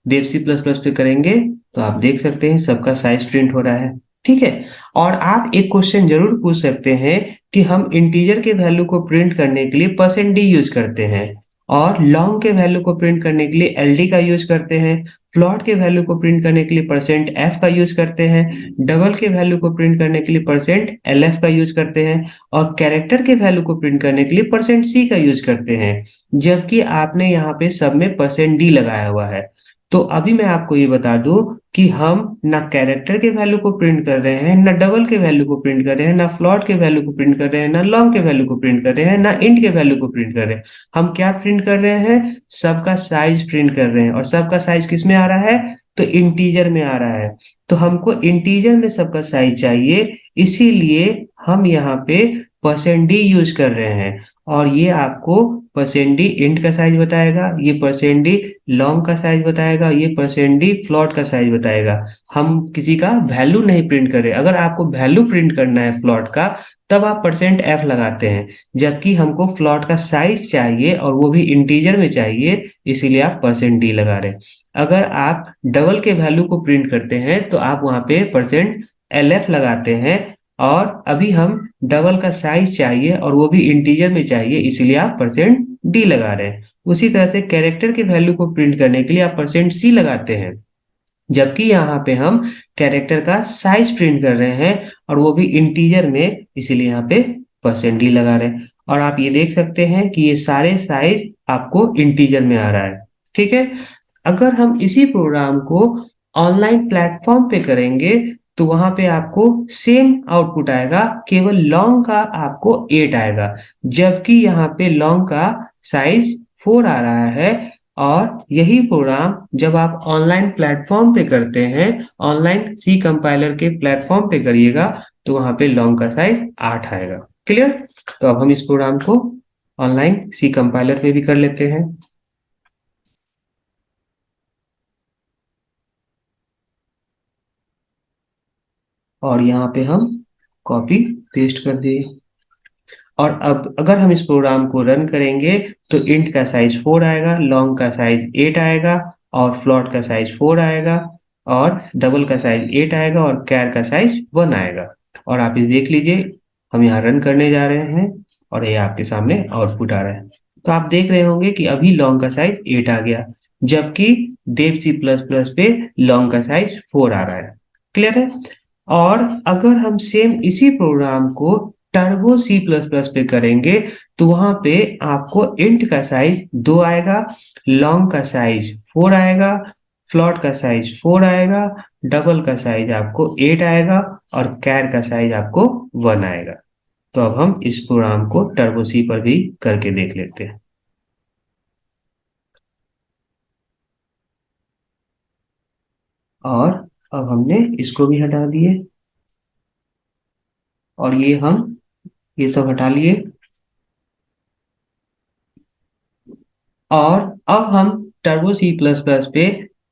देव सी प्लस प्लस पे करेंगे, तो आप देख सकते हैं सबका साइज प्रिंट हो रहा है। ठीक है। और आप एक क्वेश्चन जरूर पूछ सकते हैं कि हम इंटीजर के वैल्यू को प्रिंट करने के लिए परसेंट डी यूज करते हैं, और लॉन्ग के वैल्यू को प्रिंट करने के लिए एल डी का यूज करते हैं, फ्लॉट के वैल्यू को प्रिंट करने के लिए परसेंट एफ का यूज करते हैं, डबल के वैल्यू को प्रिंट करने के लिए परसेंट एल एफ का यूज करते हैं, और कैरेक्टर के वैल्यू को प्रिंट करने के लिए परसेंट सी का यूज करते हैं। जबकि आपने यहाँ पे सब में परसेंट डी लगाया हुआ है। तो अभी मैं आपको ये बता दूं कि हम ना कैरेक्टर के वैल्यू को प्रिंट कर रहे हैं, ना डबल के वैल्यू को प्रिंट कर रहे हैं, ना फ्लॉट के वैल्यू को प्रिंट कर रहे हैं, ना लॉन्ग के वैल्यू को प्रिंट कर रहे हैं, ना इंट के वैल्यू को प्रिंट कर रहे हैं। हम क्या प्रिंट कर रहे हैं? सबका साइज प्रिंट कर रहे हैं। और सबका साइज किस में आ रहा है? तो इंटीजर में आ रहा है। तो हमको इंटीजर में सबका साइज चाहिए, इसीलिए हम यहाँ पे परसेंट डी यूज कर रहे हैं। और ये आपको परसेंट डी इंट का साइज बताएगा, ये परसेंट डी लॉन्ग का साइज बताएगा, ये परसेंट डी फ्लॉट का साइज बताएगा। हम किसी का वैल्यू नहीं प्रिंट कर रहे। अगर आपको वैल्यू प्रिंट करना है फ्लॉट का, तब आप परसेंट एफ लगाते हैं। जबकि हमको फ्लॉट का साइज चाहिए, और वो भी इंटीजर में चाहिए, इसीलिए आप परसेंट डी लगा रहे हैं। अगर आप डबल के वैल्यू को प्रिंट करते हैं, तो आप वहां पे परसेंट एल एफ लगाते हैं। और अभी हम डबल का साइज चाहिए, और वो भी इंटीजर में चाहिए, इसीलिए आप परसेंट डी लगा रहे हैं। उसी तरह से कैरेक्टर के वैल्यू को प्रिंट करने के लिए आप परसेंट सी लगाते हैं। जबकि यहाँ पे हम कैरेक्टर का साइज प्रिंट कर रहे हैं, और वो भी इंटीजर में, इसीलिए यहाँ पे परसेंट डी लगा रहे हैं। और आप ये देख सकते हैं कि ये सारे साइज आपको इंटीजर में आ रहा है। ठीक है। अगर हम इसी प्रोग्राम को ऑनलाइन प्लेटफॉर्म पे करेंगे, तो वहां पे आपको सेम आउटपुट आएगा, केवल लॉन्ग का आपको 8 आएगा। जबकि यहाँ पे लॉन्ग का साइज 4 आ रहा है। और यही प्रोग्राम जब आप ऑनलाइन प्लेटफॉर्म पे करते हैं, ऑनलाइन सी कंपाइलर के प्लेटफॉर्म पे करिएगा, तो वहां पे लॉन्ग का साइज 8 आएगा। क्लियर? तो अब हम इस प्रोग्राम को ऑनलाइन सी कंपाइलर पे भी कर लेते हैं, और यहाँ पे हम कॉपी पेस्ट कर दिए। और अब अगर हम इस प्रोग्राम को रन करेंगे, तो इंट का साइज 4 आएगा, लॉन्ग का साइज 8 आएगा, और फ्लॉट का साइज 4 आएगा, और डबल का साइज 8 आएगा, और कैर का साइज 1 आएगा। और आप इस देख लीजिए, हम यहाँ रन करने जा रहे हैं, और ये आपके सामने आउटपुट आ रहा है। तो आप देख रहे होंगे कि अभी लॉन्ग का साइज 8 आ गया, जबकि देव सी प्लस प्लस पे लॉन्ग का साइज 4 आ रहा है। क्लियर है? और अगर हम सेम इसी प्रोग्राम को टर्बो सी प्लस प्लस पे करेंगे, तो वहां पे आपको इंट का साइज 2 आएगा, लॉन्ग का साइज 4 आएगा, फ्लॉट का साइज 4 आएगा, डबल का साइज आपको 8 आएगा, और कैर का साइज आपको 1 आएगा। तो अब हम इस प्रोग्राम को टर्बो सी पर भी करके देख लेते हैं। और अब हमने इसको भी हटा दिए, और ये सब हटा लिए। और अब हम टर्बो सी प्लस प्लस पे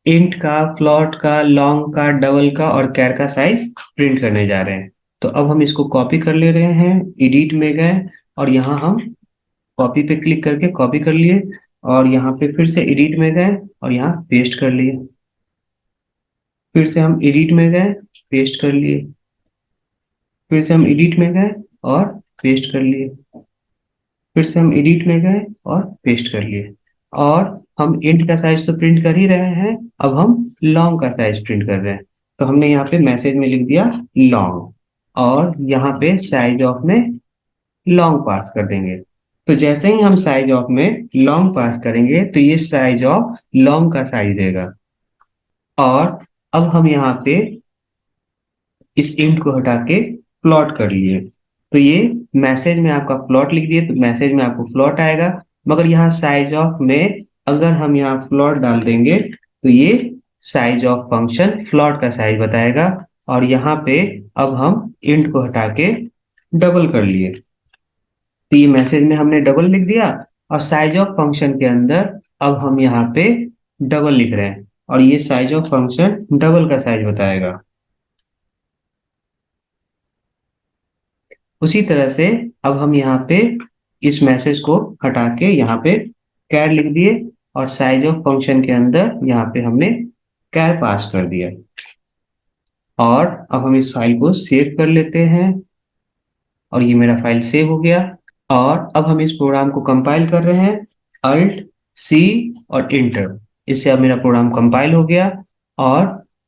इंट का, फ्लोट का, लॉन्ग का, डबल का और कैर का साइज प्रिंट करने जा रहे हैं। तो अब हम इसको कॉपी कर ले रहे हैं, एडिट में गए और यहाँ हम कॉपी पे क्लिक करके कॉपी कर लिए और यहाँ पे फिर से एडिट में गए और यहाँ पेस्ट कर लिए। फिर से हम एडिट में गए, पेस्ट कर लिए। फिर से हम एडिट में गए और पेस्ट कर लिए। फिर से हम एडिट में गए और पेस्ट कर लिए। और हम इंट का साइज तो प्रिंट कर ही रहे हैं, अब हम लॉन्ग का साइज प्रिंट कर रहे हैं। तो हमने यहाँ पे मैसेज में लिख दिया लॉन्ग और यहाँ पे साइज ऑफ में लॉन्ग पास कर देंगे। तो जैसे ही हम साइज ऑफ में लॉन्ग पास करेंगे तो ये साइज ऑफ लॉन्ग का साइज देगा। और अब हम यहाँ पे इस इंट को हटा के प्लॉट कर लिए। तो ये मैसेज में आपका प्लॉट लिख दिए तो मैसेज में आपको प्लॉट आएगा। मगर यहाँ साइज ऑफ में अगर हम यहाँ प्लॉट डाल देंगे तो ये साइज ऑफ फंक्शन प्लॉट का साइज बताएगा। और यहाँ पे अब हम इंट को हटा के डबल कर लिए। तो ये मैसेज में हमने डबल लिख दिया और साइज ऑफ फंक्शन के अंदर अब हम यहाँ पे डबल लिख रहे हैं और ये साइज ऑफ फंक्शन डबल का साइज बताएगा। उसी तरह से अब हम यहाँ पे इस मैसेज को हटा के यहाँ पे कैर लिख दिए और साइज ऑफ फंक्शन के अंदर यहाँ पे हमने कैर पास कर दिया। और अब हम इस फाइल को सेव कर लेते हैं और ये मेरा फाइल सेव हो गया। और अब हम इस प्रोग्राम को कंपाइल कर रहे हैं, अल्ट सी और इंटर। इससे अब मेरा प्रोग्राम कंपाइल हो गया और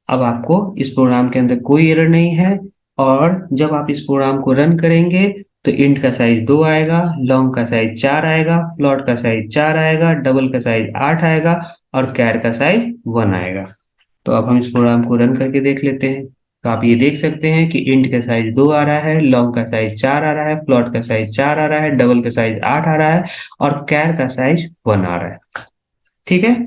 अब आपको इस प्रोग्राम के अंदर कोई एरर नहीं है। और जब आप इस प्रोग्राम को रन करेंगे तो इंट का साइज 2 आएगा, लॉन्ग का साइज 4 आएगा, फ्लोट का साइज 4 आएगा, डबल का साइज 8 आएगा और कैर का साइज 1 आएगा। तो अब हम इस प्रोग्राम को रन करके देख लेते हैं। तो आप ये देख सकते हैं कि इंट का साइज 2 आ रहा है, लॉन्ग का साइज 4 आ रहा है, फ्लोट का साइज 4 आ रहा है, डबल का साइज 8 आ रहा है और कैर का साइज 1 आ रहा है। ठीक है,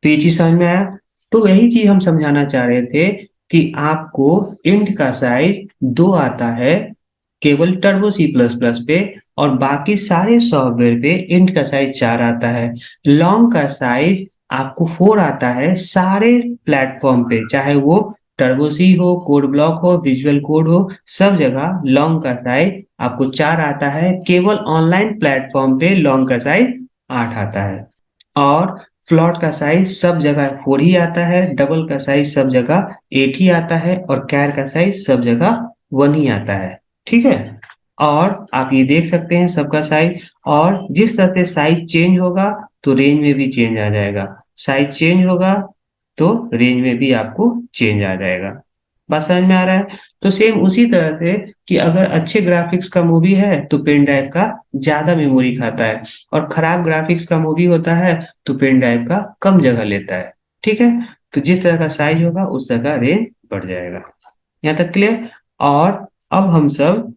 तो ये चीज समझ में आया। तो वही चीज हम समझाना चाह रहे थे कि आपको इंट का साइज 2 आता है केवल टर्बो सी प्लस प्लस पे और बाकी सारे सॉफ्टवेयर पे इंट का साइज 4 आता है। लॉन्ग का साइज आपको 4 आता है सारे प्लेटफॉर्म पे, चाहे वो टर्बो सी हो, कोड ब्लॉक हो, विजुअल कोड हो, सब जगह लॉन्ग का साइज आपको 4 आता है। केवल ऑनलाइन प्लेटफॉर्म पे लॉन्ग का साइज 8 आता है। और फ्लॉट का साइज सब जगह 4 ही आता है, डबल का साइज सब जगह 8 ही आता है और कैर का साइज सब जगह 1 ही आता है। ठीक है, और आप ये देख सकते हैं सबका साइज। और जिस तरह से साइज चेंज होगा तो रेंज में भी चेंज आ जाएगा, साइज चेंज होगा तो रेंज में भी आपको चेंज आ जाएगा। बात समझ में आ रहा है। तो सेम उसी तरह से कि अगर अच्छे ग्राफिक्स का मूवी है तो पेन ड्राइव का ज्यादा मेमोरी खाता है और खराब ग्राफिक्स का मूवी होता है तो पेन ड्राइव का कम जगह लेता है। ठीक है, तो जिस तरह का साइज होगा उस तरह का रेंज बढ़ जाएगा। यहाँ तक क्लियर। और अब हम सब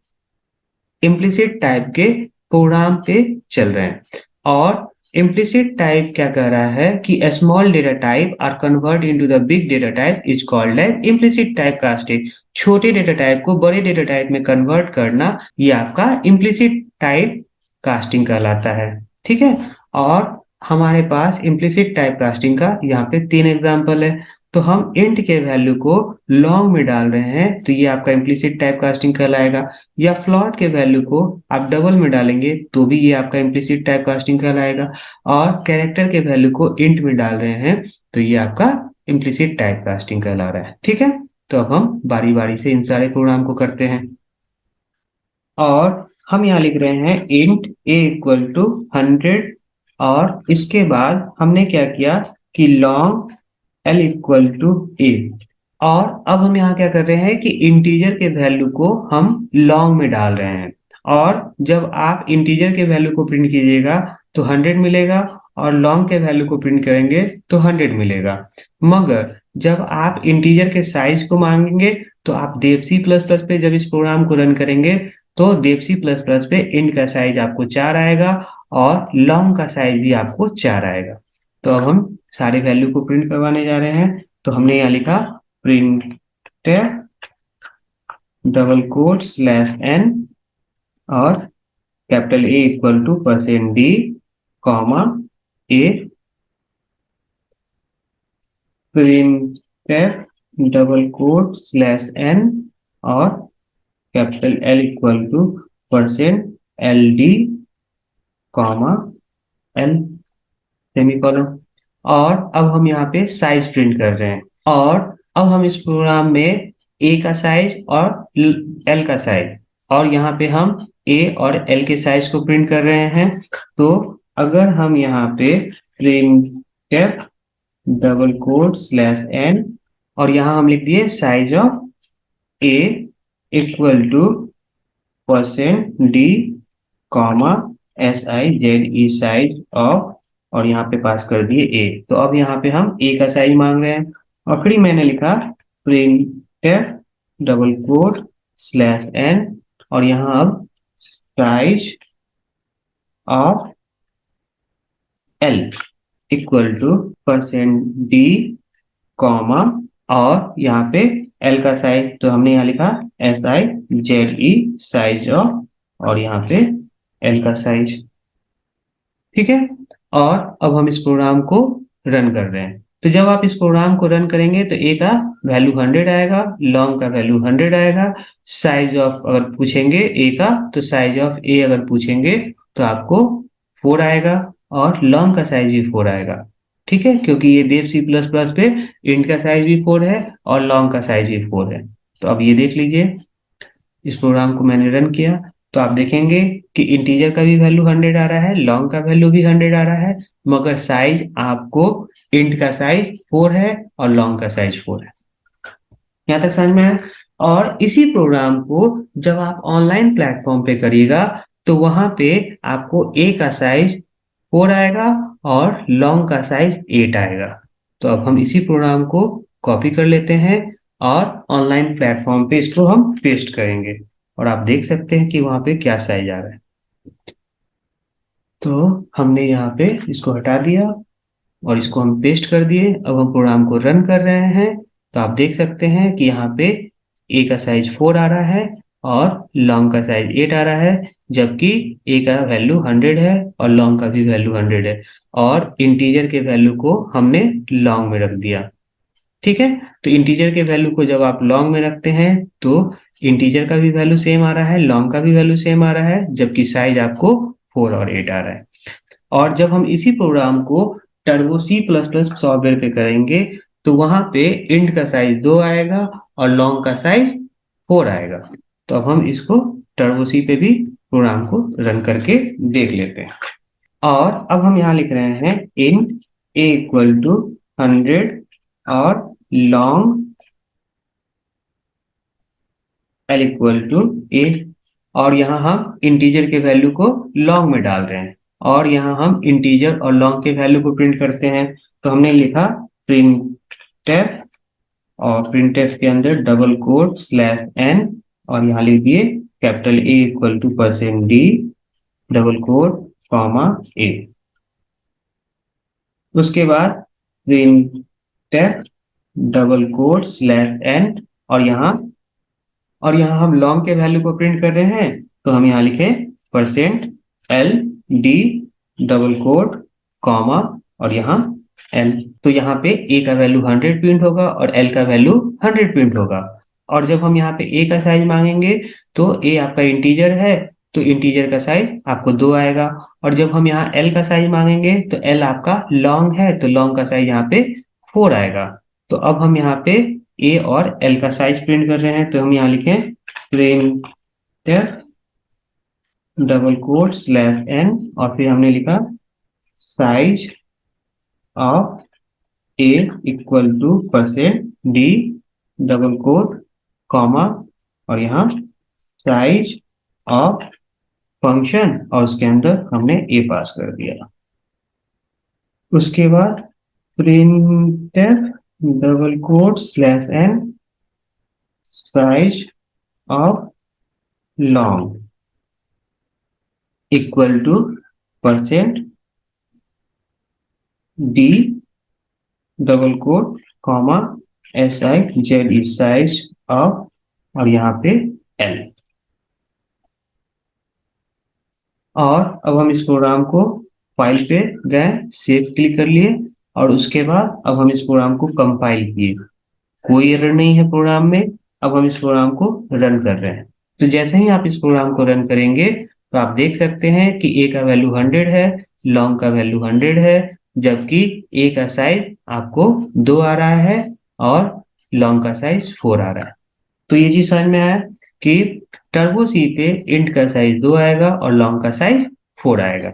इम्प्लिसिट टाइप के प्रोग्राम पे चल रहे हैं। और इम्प्लिसिट टाइप क्या कह रहा है कि a small data type are convert into the big data type is called as implicit type casting। छोटे डेटा टाइप को बड़े डेटा टाइप में कन्वर्ट करना ये आपका इम्प्लिसिट टाइप कास्टिंग कहलाता है। ठीक है, और हमारे पास इम्प्लिसिट टाइप कास्टिंग का यहाँ पे 3 एग्जाम्पल है। तो हम इंट के वैल्यू को लॉन्ग में डाल रहे हैं तो ये आपका इम्प्लिसिट टाइप कास्टिंग कहलाएगा, या फ्लोट के वैल्यू को आप डबल में डालेंगे तो भी ये आपका इम्प्लिसिट टाइप कास्टिंग कहलाएगा। और कैरेक्टर के वैल्यू को इंट में डाल रहे हैं तो ये आपका इम्प्लिसिट टाइप कास्टिंग कहला रहा है। ठीक है, तो अब हम बारी बारी से इन सारे प्रोग्राम को करते हैं। और हम यहाँ लिख रहे हैं इंट a इक्वल टू 100 और इसके बाद हमने क्या किया कि long l equal to a। और अब हम यहाँ क्या कर रहे हैं कि इंटीजर के वैल्यू को हम लॉन्ग में डाल रहे हैं। और जब आप इंटीजर के वैल्यू को प्रिंट कीजिएगा तो 100 मिलेगा और लॉन्ग के वैल्यू को प्रिंट करेंगे तो 100 मिलेगा। मगर जब आप इंटीजर के साइज को मांगेंगे तो आप देवसी प्लस प्लस पे जब इस प्रोग्राम को रन करेंगे तो देवसी प्लस प्लस पे इंट का साइज आपको 4 आएगा और लॉन्ग का साइज भी आपको 4 आएगा। तो अब हम सारे वैल्यू को प्रिंट करवाने जा रहे हैं। तो हमने यहाँ लिखा print double quote slash n और capital A equal to %d comma a printf double quote slash N और capital L equal to percent L D comma L semicolon. और अब हम यहाँ पे साइज प्रिंट कर रहे हैं। और अब हम इस प्रोग्राम में ए का साइज और एल का साइज और यहाँ पे हम ए और एल के साइज को प्रिंट कर रहे हैं। तो अगर हम यहाँ पे printf double quote slash N और यहाँ हम लिख दिए size of A equal to percent D comma SIZE size of और यहाँ पे पास कर दिए ए। तो अब यहाँ पे हम ए का साइज मांग रहे हैं और फिर मैंने लिखा printf double quote slash N और यहाँ अब size of l equal to percent D comma और यहाँ पे एल का साइज तो हमने यहाँ लिखा SIZE साइज ऑफ और यहाँ पे एल का साइज। ठीक है। और अब हम इस प्रोग्राम को रन कर रहे हैं। तो जब आप इस प्रोग्राम को रन करेंगे तो ए का वैल्यू 100 आएगा, लॉन्ग का वैल्यू 100 आएगा। साइज ऑफ अगर पूछेंगे ए का तो साइज ऑफ ए अगर पूछेंगे तो आपको 4 आएगा और लॉन्ग का साइज भी 4 आएगा। ठीक है, क्योंकि ये देव सी प्लस प्लस पे इंट का साइज भी 4 है और लॉन्ग का साइज भी 4 है। तो अब ये देख लीजिए, इस प्रोग्राम को मैंने रन किया तो आप देखेंगे कि इंटीजर का भी वैल्यू 100 आ रहा है, लॉन्ग का वैल्यू भी 100 आ रहा है, मगर साइज आपको इंट का साइज 4 है और लॉन्ग का साइज 4 है। यहाँ तक समझ में आया। और इसी प्रोग्राम को जब आप ऑनलाइन प्लेटफॉर्म पे करिएगा तो वहां पे आपको ए का साइज 4 आएगा और लॉन्ग का साइज 8 आएगा। तो अब हम इसी प्रोग्राम को कॉपी कर लेते हैं और ऑनलाइन प्लेटफॉर्म पे इसको हम पेस्ट करेंगे और आप देख सकते हैं कि वहां पे क्या साइज आ रहा है। तो हमने यहाँ पे इसको हटा दिया और इसको हम पेस्ट कर दिए। अब हम प्रोग्राम को रन कर रहे हैं तो आप देख सकते हैं कि यहाँ पे ए का साइज 4 आ रहा है और लॉन्ग का साइज 8 आ रहा है, जबकि ए का वैल्यू 100 है और लॉन्ग का भी वैल्यू 100 है और इंटीजर के वैल्यू को हमने लॉन्ग में रख दिया। ठीक है, तो इंटीजर के वैल्यू को जब आप लॉन्ग में रखते हैं तो इंटीजर का भी वैल्यू सेम आ रहा है, लॉन्ग का भी वैल्यू सेम आ रहा है, जबकि साइज आपको 4 और 8 आ रहा है। और जब हम इसी प्रोग्राम को Turbo C plus plus software पे करेंगे तो वहां पे इंट का साइज 2 आएगा और लॉन्ग का साइज 4 आएगा। तो अब हम इसको टर्बो सी पे भी प्रोग्राम को रन करके देख लेते हैं। और अब हम यहाँ लिख रहे हैं इन ए इक्वल टू 100 और लॉन्ग एल इक्वल टू 8 और यहाँ हम इंटीजर के वैल्यू को लॉन्ग में डाल रहे हैं और यहाँ हम इंटीजर और लॉन्ग के वैल्यू को प्रिंट करते हैं। तो हमने लिखा प्रिंटफ और प्रिंटफ के अंदर डबल कोट स्लैश एन और यहाँ लिख दिए capital A equal to percent D double quote comma A. उसके बाद printf double quote slash N और यहाँ हम लॉन्ग के वैल्यू को प्रिंट कर रहे हैं तो हम यहाँ लिखे percent L D double quote comma और यहाँ एल। तो यहाँ पे ए का वैल्यू 100 प्रिंट होगा और एल का वैल्यू 100 प्रिंट होगा। और जब हम यहाँ पे ए का साइज मांगेंगे तो ए आपका इंटीजर है तो इंटीजर का साइज आपको 2 आएगा और जब हम यहाँ एल का साइज मांगेंगे तो एल आपका लॉन्ग है तो लॉन्ग का साइज यहाँ पे 4 आएगा। तो अब हम यहाँ पे ए और एल का साइज प्रिंट कर रहे हैं तो हम यहाँ लिखें printf double quote slash N और फिर हमने लिखा size of A equal to percent D double quote comma और यहाँ साइज ऑफ फंक्शन और उसके अंदर हमने ए पास कर दिया। उसके बाद printf double quote slash n size of long equal to percent D double quote comma SIZE size of और यहाँ पे एल। और अब हम इस प्रोग्राम को फाइल पे गए, सेव क्लिक कर लिए और उसके बाद अब हम इस प्रोग्राम को कंपाइल किए, कोई एरर नहीं है प्रोग्राम में। अब हम इस प्रोग्राम को रन कर रहे हैं। तो जैसे ही आप इस प्रोग्राम को रन करेंगे तो आप देख सकते हैं कि ए का वैल्यू 100 है, लॉन्ग का वैल्यू 100 है, जबकि ए का साइज आपको 2 आ रहा है और लॉन्ग का साइज 4 आ रहा है। तो ये चीज समझ में आया कि टर्बो सी पे इंट का साइज 2 आएगा और लॉन्ग का साइज 4 आएगा।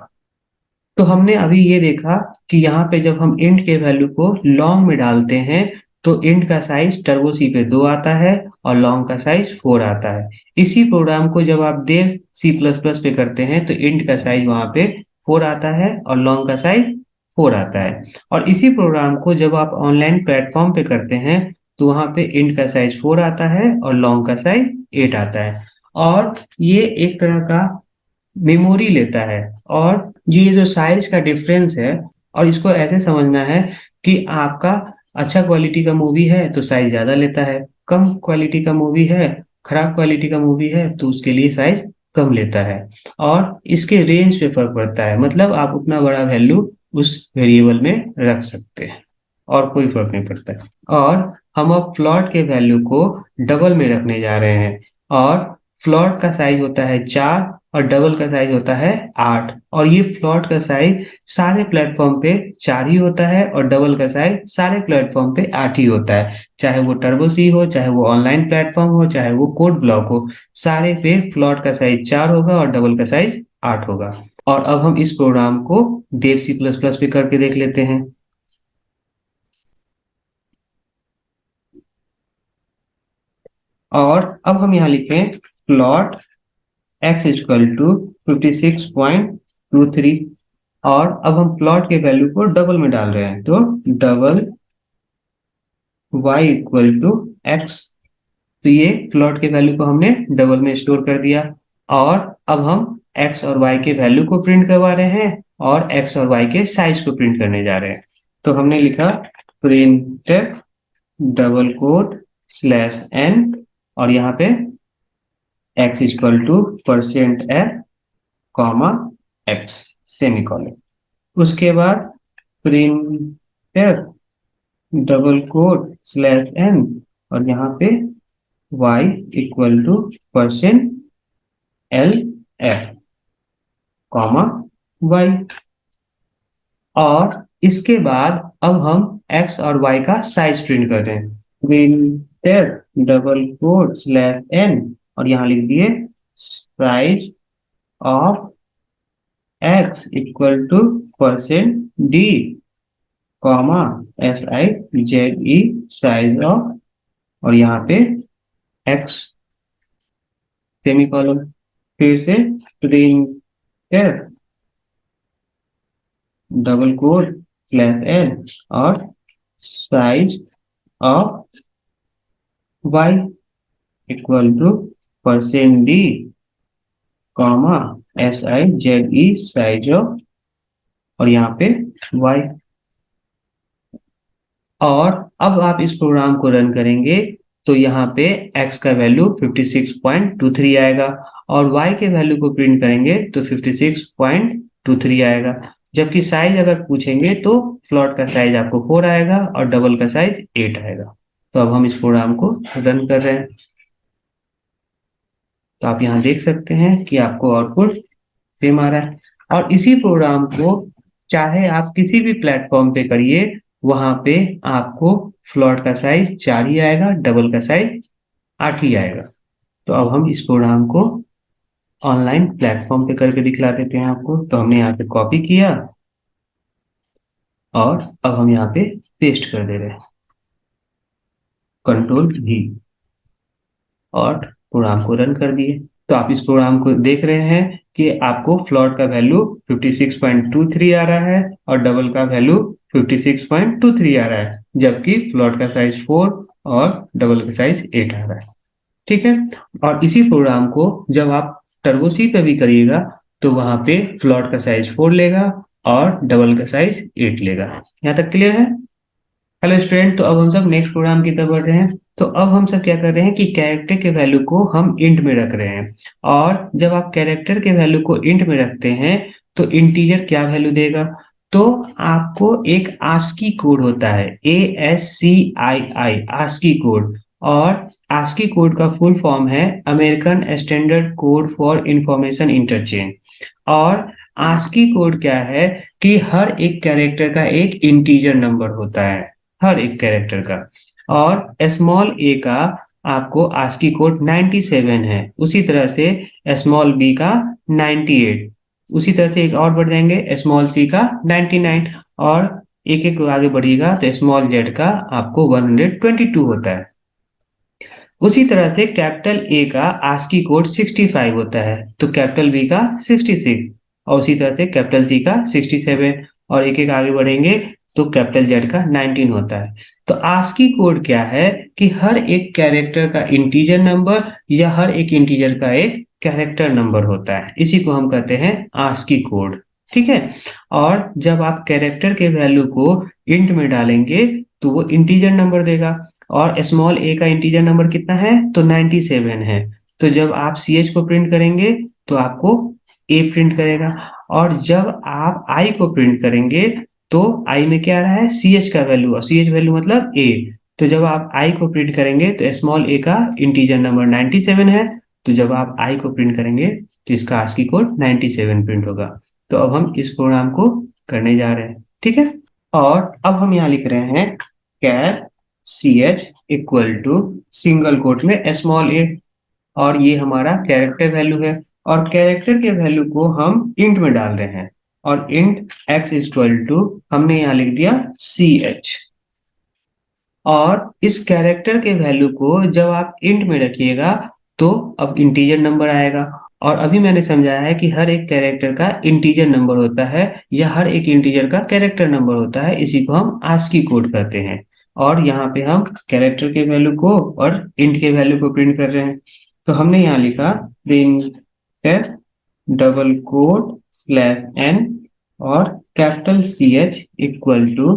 तो हमने अभी ये देखा कि यहाँ पे जब हम इंट के वैल्यू को लॉन्ग में डालते हैं तो इंट का साइज टर्बो सी पे 2 आता है और लॉन्ग का साइज 4 आता है। इसी प्रोग्राम को जब आप देव सी प्लस प्लस पे करते हैं तो इंट का साइज वहां पे 4 आता है और लॉन्ग का साइज 4 आता है। और इसी प्रोग्राम को जब आप ऑनलाइन प्लेटफॉर्म पे करते हैं तो वहां पे इंट का साइज 4 आता है और लॉन्ग का साइज 8 आता है। और ये एक तरह का मेमोरी लेता है। और ये जो साइज का डिफरेंस है, और इसको ऐसे समझना है कि आपका अच्छा क्वालिटी का मूवी है तो साइज ज्यादा लेता है, कम क्वालिटी का मूवी है, खराब क्वालिटी का मूवी है तो उसके लिए साइज कम लेता है। और इसके रेंज पे फर्क पड़ता है, मतलब आप उतना बड़ा वैल्यू उस वेरिएबल में रख सकते हैं और कोई फर्क नहीं पड़ता है। और हम अब फ्लॉट के वैल्यू को डबल में रखने जा रहे हैं। और फ्लॉट का साइज होता है 4 और डबल का साइज होता है 8। और ये फ्लॉट का साइज सारे प्लेटफॉर्म पे 4 ही होता है और डबल का साइज सारे प्लेटफॉर्म पे 8 ही होता है। चाहे वो टर्बो सी हो, चाहे वो ऑनलाइन प्लेटफॉर्म हो, चाहे वो कोड ब्लॉक हो, सारे पे फ्लॉट का साइज 4 होगा और डबल का साइज 8 होगा। और अब हम इस प्रोग्राम को देव सी प्लस प्लस पे करके देख लेते हैं। और अब हम यहाँ लिखें प्लॉट x इक्वल टू 56.23। और अब हम प्लॉट के वैल्यू को डबल में डाल रहे हैं, तो double y equal to x। तो ये प्लॉट के वैल्यू को हमने डबल में स्टोर कर दिया। और अब हम x और y के वैल्यू को प्रिंट करवा रहे हैं और x और y के साइज को प्रिंट करने जा रहे हैं। तो हमने लिखा print double quote slash n और यहाँ पे x equal to %f comma x semicolon. उसके बाद print double quote slash n और यहाँ पे y equal to %lf comma y। और इसके बाद अब हम x और y का साइज प्रिंट करते हैं। Print double quote slash n और यहाँ लिख दिए size of x equal to %d comma size size of और यहाँ पे x सेमीकोलन। फिर से print double quote slash n और size of y equal to %d comma size size of और यहाँ पे y। और अब आप इस प्रोग्राम को रन करेंगे तो यहाँ पे x का वैल्यू 56.23 आएगा और y के वैल्यू को प्रिंट करेंगे तो 56.23 आएगा। जबकि साइज अगर पूछेंगे तो फ्लॉट का साइज आपको 4 आएगा और डबल का साइज 8 आएगा। तो अब हम इस प्रोग्राम को रन कर रहे हैं। तो आप यहाँ देख सकते हैं कि आपको आउटपुट सेम आ रहा है। और इसी प्रोग्राम को चाहे आप किसी भी प्लेटफॉर्म पे करिए, वहां पे आपको फ्लॉट का साइज 4 ही आएगा, डबल का साइज 8 ही आएगा। तो अब हम इस प्रोग्राम को ऑनलाइन प्लेटफॉर्म पे करके दिखला देते हैं आपको। तो हमने यहाँ पे कॉपी किया और अब हम यहाँ पे पेस्ट कर दे रहे हैं, कंट्रोल V, और प्रोग्राम को रन कर दिए। तो आप इस प्रोग्राम को देख रहे हैं कि आपको फ्लॉट का वैल्यू 56.23 आ रहा है और डबल का वैल्यू 56.23 आ रहा है, जबकि फ्लॉट का साइज 4 और डबल का साइज 8 आ रहा है। ठीक है। और इसी प्रोग्राम को जब आप टर्बो सी पे भी करिएगा तो वहां पे फ्लॉट का साइज 4 लेगा और डबल का साइज 8 लेगा। यहाँ तक क्लियर है? हेलो स्टूडेंट, तो अब हम सब नेक्स्ट प्रोग्राम की तरफ बढ़ रहे हैं। तो अब हम सब क्या कर रहे हैं कि कैरेक्टर के वैल्यू को हम इंट में रख रहे हैं। और जब आप कैरेक्टर के वैल्यू को इंट में रखते हैं तो इंटीजर क्या वैल्यू देगा? तो आपको एक आस्की कोड होता है, ASCII, आस्की कोड। और आस्की कोड का फुल फॉर्म है American standard code for information interchange. और आस्की कोड क्या है कि हर एक कैरेक्टर का एक इंटीजर नंबर होता है, हर एक कैरेक्टर का। और स्मॉल ए का आपको आस्की कोड 97 है, उसी तरह से स्मॉल बी का 98, उसी तरह से एक और बढ़ जाएंगे स्मॉल सी का 99, और एक एक आगे बढ़िएगा तो स्मॉल जेड का आपको 122 होता है। उसी तरह से कैपिटल ए का आस्की कोड 65 होता है, तो कैपिटल बी का 66, और उसी तरह से कैपिटल सी का 67, और एक एक आगे बढ़ेंगे तो कैपिटल जेड का 19 होता है। तो आस्की कोड क्या है कि हर एक कैरेक्टर का इंटीजर नंबर या हर एक इंटीजर का एक कैरेक्टर नंबर होता है, इसी को हम कहते हैं आस्की कोड। ठीक है। और जब आप कैरेक्टर के वैल्यू को इंट में डालेंगे तो वो इंटीजर नंबर देगा, और स्मॉल ए का इंटीजर नंबर कितना है तो 97 है। तो जब आप सी एच को प्रिंट करेंगे तो आपको ए प्रिंट करेगा, और जब आप आई को प्रिंट करेंगे तो आई में क्या आ रहा है सी एच का वैल्यू, और सी एच वैल्यू मतलब ए। तो जब आप आई को प्रिंट करेंगे तो स्मॉल ए का इंटीजर नंबर 97 है, तो जब आप आई को प्रिंट करेंगे तो इसका आस्की कोड 97 प्रिंट होगा। तो अब हम इस प्रोग्राम को करने जा रहे हैं, ठीक है। और अब हम यहाँ लिख रहे हैं char C H equal to single quote में स्मॉल ए, और ये हमारा कैरेक्टर वैल्यू है, और कैरेक्टर के वैल्यू को हम इंट में डाल रहे हैं, और इंट एक्स इक्वल टू हमने यहाँ लिख दिया सी एच। और इस कैरेक्टर के वैल्यू को जब आप इंट में रखिएगा तो अब इंटीजर नंबर आएगा। और अभी मैंने समझाया है कि हर एक कैरेक्टर का इंटीजर नंबर होता है या हर एक इंटीजर का कैरेक्टर नंबर होता है, इसी को हम आस्की कोड कहते हैं। और यहाँ पे हम कैरेक्टर के वैल्यू को और इंट के वैल्यू को प्रिंट कर रहे हैं। तो हमने यहाँ लिखा print double code slash N और capital C H equal to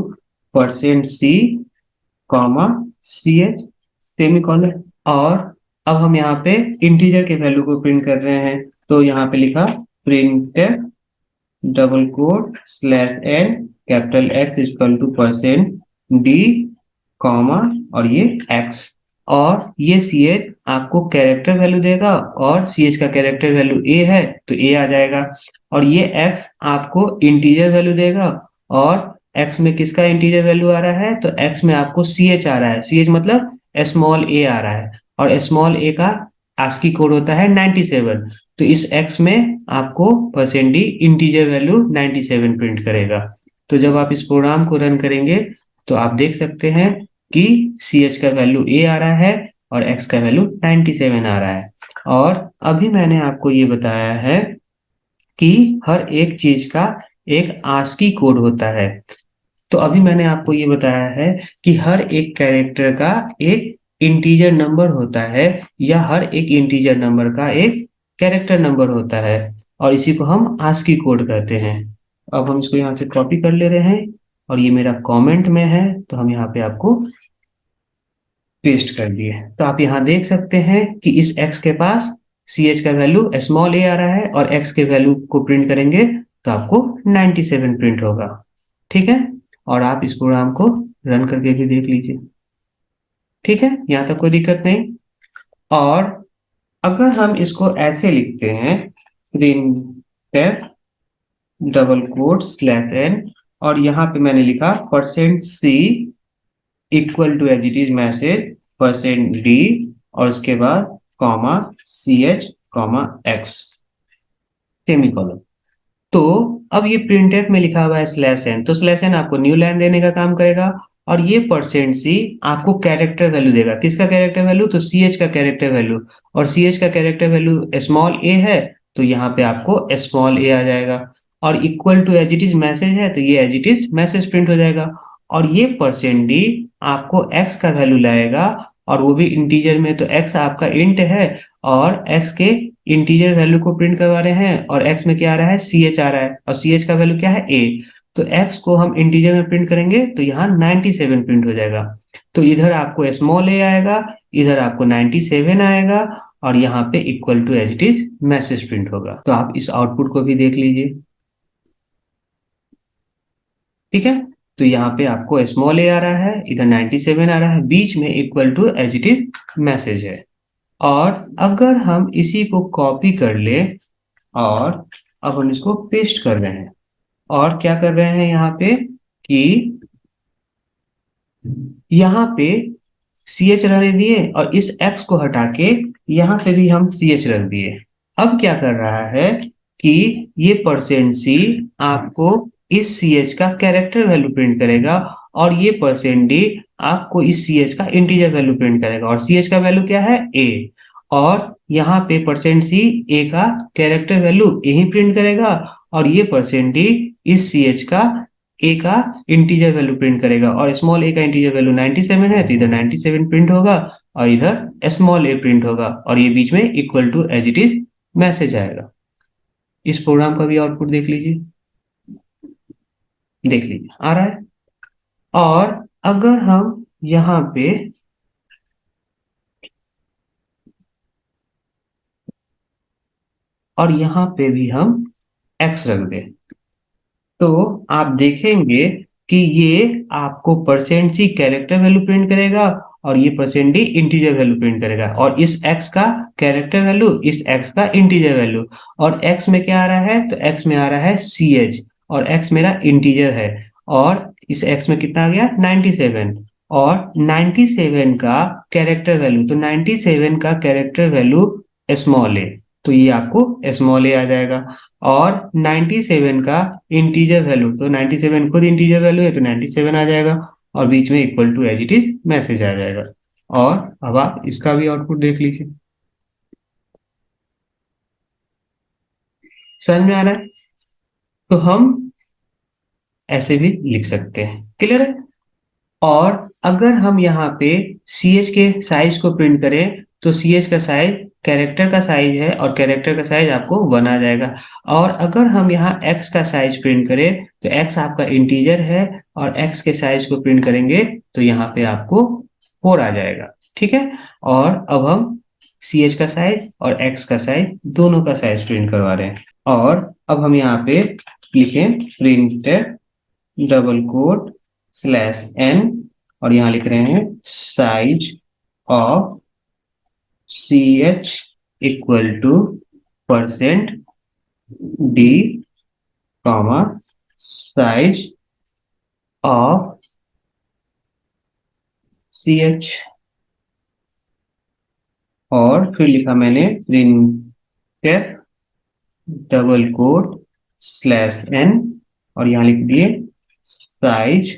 percent C comma C H semicolon. और अब हम यहाँ पे इंटीजर के वैल्यू को प्रिंट कर रहे हैं, तो यहाँ पे लिखा print double code slash n capital X equal to percent D comma और ये एक्स। और ये सी एच आपको कैरेक्टर वैल्यू देगा, और सी एच का कैरेक्टर वैल्यू ए है तो ए आ जाएगा। और ये एक्स आपको इंटीजर वैल्यू देगा, और एक्स में किसका इंटीजर वैल्यू आ रहा है तो एक्स में आपको सी एच आ रहा है, सी एच मतलब स्मॉल ए आ रहा है, और स्मॉल ए का आस्की कोड होता है 97। तो इस एक्स में आपको percent d integer value 97 print करेगा। तो जब आप इस प्रोग्राम को रन करेंगे तो आप देख सकते हैं कि सी एच का वैल्यू ए आ रहा है और एक्स का वैल्यू 97 आ रहा है। और अभी मैंने आपको ये बताया है कि हर एक चीज का एक आस्की कोड होता है। तो अभी मैंने आपको ये बताया है कि हर एक कैरेक्टर का एक इंटीजर नंबर होता है या हर एक इंटीजर नंबर का एक कैरेक्टर नंबर होता है, और इसी को हम आस्की कोड कहते हैं। अब हम इसको यहाँ से कॉपी कर ले रहे हैं, और ये मेरा कमेंट में है तो हम यहाँ पे आपको पेस्ट कर दिए। तो आप यहाँ देख सकते हैं कि इस x के पास सी एच का वैल्यू स्मॉल ए आ रहा है, और x के वैल्यू को प्रिंट करेंगे तो आपको 97 प्रिंट होगा। ठीक है। और आप इस प्रोग्राम को रन करके भी देख लीजिए। ठीक है, यहाँ तक कोई दिक्कत नहीं। और अगर हम इसको ऐसे लिखते हैं print double quote slash N, और यहाँ पे मैंने लिखा percent c equal to as it is message percent d, और उसके बाद कॉमा सी एच कॉमा एक्स सेमीकोलन। तो अब ये प्रिंटफ में लिखा हुआ है स्लैश एन, तो स्लैश एन आपको न्यू लाइन देने का काम करेगा, और ये परसेंट सी आपको कैरेक्टर वैल्यू देगा। किसका कैरेक्टर वैल्यू तो सी एच का कैरेक्टर वैल्यू, और सी एच का कैरेक्टर वैल्यू स्मॉल ए है तो यहाँ पे आपको स्मॉल ए आ जाएगा। और equal to as it is message है तो ये as it is message print हो जाएगा। और ये परसेंट डी आपको एक्स का वैल्यू लाएगा, और वो भी इंटीजर में, तो एक्स आपका इंट है और एक्स के इंटीजर वैल्यू को प्रिंट करवा रहे हैं, और एक्स में क्या आ रहा है सी एच आ रहा है, और सी एच का वैल्यू क्या है ए। तो एक्स को हम इंटीजर में प्रिंट करेंगे तो यहाँ 97 प्रिंट हो जाएगा। तो इधर आपको स्मॉल ए आएगा, इधर आपको 97 आएगा, और यहाँ पे equal to as it is message print होगा। तो आप इस आउटपुट को भी देख लीजिए। ठीक है। तो यहाँ पे आपको स्मॉल ए आ रहा है, इधर 97 आ रहा है, बीच में equal to as it is message है। और अगर हम इसी को कॉपी कर ले और अब हम इसको पेस्ट कर रहे हैं और क्या कर रहे हैं यहाँ पे कि यहाँ पे सी एच रहने दिए और इस एक्स को हटा के यहाँ पे भी हम सी एच रख दिए। अब क्या कर रहा है कि ये परसेंट सी आपको इस सी एच का कैरेक्टर वैल्यू प्रिंट करेगा और ये परसेंट डी आपको इस सी एच का इंटीजर वैल्यू प्रिंट करेगा और सी एच का वैल्यू क्या है ए। और यहाँ पे परसेंट सी ए का कैरेक्टर वैल्यू ए ही प्रिंट करेगा और ये परसेंट डी इस सी एच का ए का इंटीजर वैल्यू प्रिंट करेगा और स्मॉल ए का इंटीजर वैल्यू 97 है तो इधर 97 प्रिंट होगा और इधर स्मॉल ए प्रिंट होगा और ये बीच में equal to as it is message आएगा। इस प्रोग्राम का भी आउटपुट देख लीजिए, देख लीजिए आ रहा है। और अगर हम यहाँ पे और यहाँ पे भी हम एक्स रख दें तो आप देखेंगे कि ये आपको percent c character value print करेगा और ये percent d integer value print करेगा और इस x का कैरेक्टर वैल्यू इस x का इंटीजर वैल्यू। और x में क्या आ रहा है तो x में आ रहा है सी एच और x मेरा इंटीजर है और इस x में कितना आ गया 97 और 97 का कैरेक्टर वैल्यू तो 97 का कैरेक्टर वैल्यू स्मॉल ए तो ये आपको स्मॉल ए आ जाएगा। और 97 का इंटीजर वैल्यू तो 97 खुद इंटीजर वैल्यू है तो 97 आ जाएगा और बीच में equal to as it is message आ जाएगा। और अब आप इसका भी आउटपुट देख लीजिए, समझ में आ रहा है। तो हम ऐसे भी लिख सकते हैं, क्लियर है। और अगर हम यहाँ पे सी एच के साइज को प्रिंट करें तो सी एच का साइज कैरेक्टर का साइज है और कैरेक्टर का साइज आपको 1 आ जाएगा। और अगर हम यहाँ एक्स का साइज प्रिंट करें तो एक्स आपका इंटीजर है और एक्स के साइज को प्रिंट करेंगे तो यहाँ पे आपको 4 आ जाएगा, ठीक है। और अब हम सी एच का साइज और एक्स का साइज दोनों का साइज प्रिंट करवा रहे हैं। और अब हम यहाँ पे लिखें print double quote slash N और यहाँ लिख रहे हैं size of c H equal to percent D comma size of c H और फिर लिखा मैंने print double quote slash N और यहाँ लिख दिए size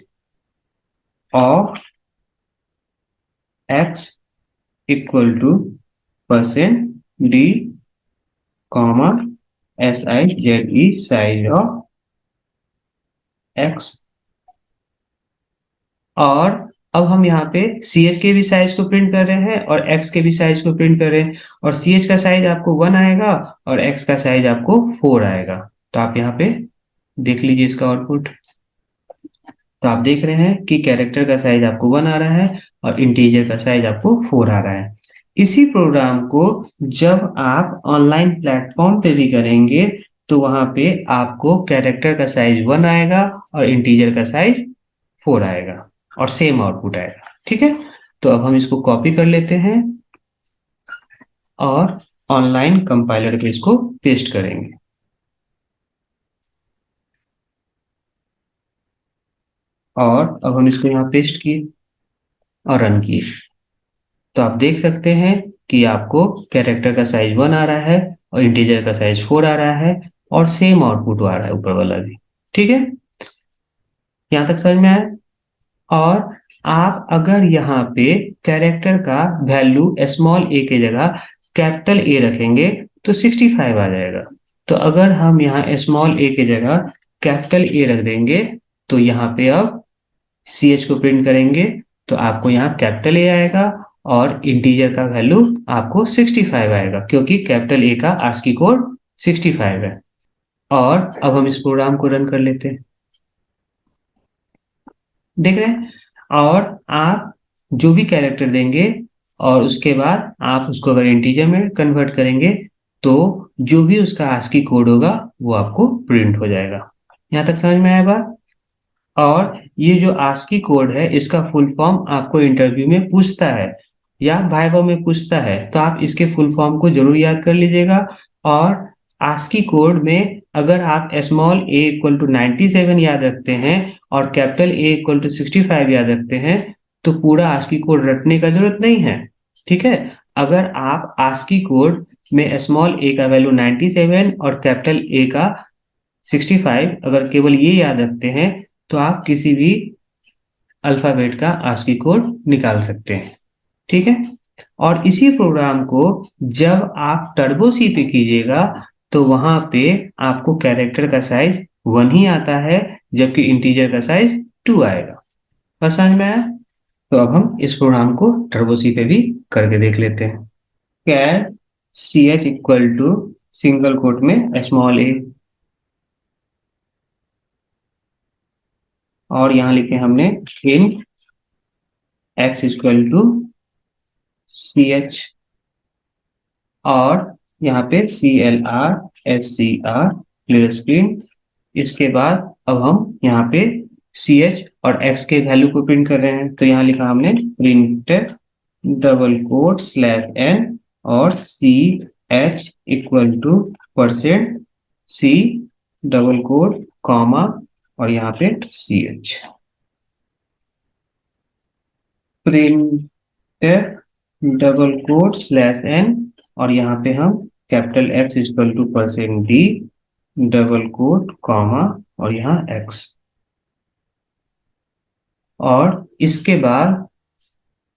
of x equal to percent D comma s i z e size of x. और अब हम यहाँ पे सी एच के भी साइज को प्रिंट कर रहे हैं और एक्स के भी साइज को प्रिंट कर रहे हैं और सी एच का साइज आपको 1 आएगा और एक्स का साइज आपको 4 आएगा। तो आप यहाँ पे देख लीजिए इसका आउटपुट। तो आप देख रहे हैं कि कैरेक्टर का साइज आपको 1 आ रहा है और इंटीजर का साइज आपको 4 आ रहा है। इसी प्रोग्राम को जब आप ऑनलाइन प्लेटफॉर्म पे भी करेंगे तो वहां पे आपको कैरेक्टर का साइज 1 आएगा और इंटीजर का साइज 4 आएगा और सेम आउटपुट आएगा, ठीक है। तो अब हम इसको कॉपी कर लेते हैं और ऑनलाइन कंपाइलर पे इसको पेस्ट करेंगे। और अब हम इसको यहाँ पेस्ट किए और रन किए तो आप देख सकते हैं कि आपको कैरेक्टर का साइज 1 आ रहा है और इंटीजर का साइज 4 आ रहा है और सेम आउटपुट आ रहा है ऊपर वाला भी, ठीक है। यहाँ तक समझ में आया। और आप अगर यहाँ पे कैरेक्टर का वैल्यू स्मॉल ए के जगह कैपिटल ए रखेंगे तो 65 आ जाएगा। तो अगर हम यहाँ स्मॉल ए के जगह कैपिटल ए रख देंगे तो यहाँ पे अब सी एच को प्रिंट करेंगे तो आपको यहाँ कैपिटल ए आएगा और इंटीजर का वैल्यू आपको 65 आएगा क्योंकि कैपिटल ए का आस्की कोड 65 है। और अब हम इस प्रोग्राम को रन कर लेते हैं, देख रहे हैं। और आप जो भी कैरेक्टर देंगे और उसके बाद आप उसको अगर इंटीजर में कन्वर्ट करेंगे तो जो भी उसका आस्की कोड होगा वो आपको प्रिंट हो जाएगा। यहाँ तक समझ में आया बात। और ये जो आस्की कोड है इसका फुल फॉर्म आपको इंटरव्यू में पूछता है या वाइवा में पूछता है, तो आप इसके फुल फॉर्म को जरूर याद कर लीजिएगा। और आस्की कोड में अगर आप स्मॉल a इक्वल टू 97 याद रखते हैं और कैपिटल A इक्वल टू 65 याद रखते हैं, तो पूरा आस्की कोड रटने का जरूरत नहीं है। ठीक है, अगर आप आस्की कोड में स्मॉल a का वैल्यू 97 और कैपिटल A का 65 अगर केवल ये याद रखते हैं, तो आप किसी भी अल्फाबेट का आस्की कोड निकाल सकते हैं। ठीक है, और इसी प्रोग्राम को जब आप टर्बो सी पे कीजिएगा तो वहां पे आपको कैरेक्टर का साइज 1 ही आता है, जबकि इंटीजर का साइज 2 आएगा। बस समझ में आया? तो अब हम इस प्रोग्राम को टर्बो सी पे भी करके देख लेते हैं। Char C H equal to single quote में स्मॉल ए, और यहाँ लिखे हमने int X equal to C H, और यहाँ पे CLR HCR क्लियर स्क्रीन। इसके बाद अब हम यहाँ पे CH और X के वैल्यू को प्रिंट कर रहे हैं, तो यहाँ लिखा हमने प्रिंट डबल कोट /n और CH equal to %C double quote comma और यहाँ पे CH। Print double quote /n और यहाँ पे हम capital X equal to %D double quote comma और यहाँ X। और इसके बाद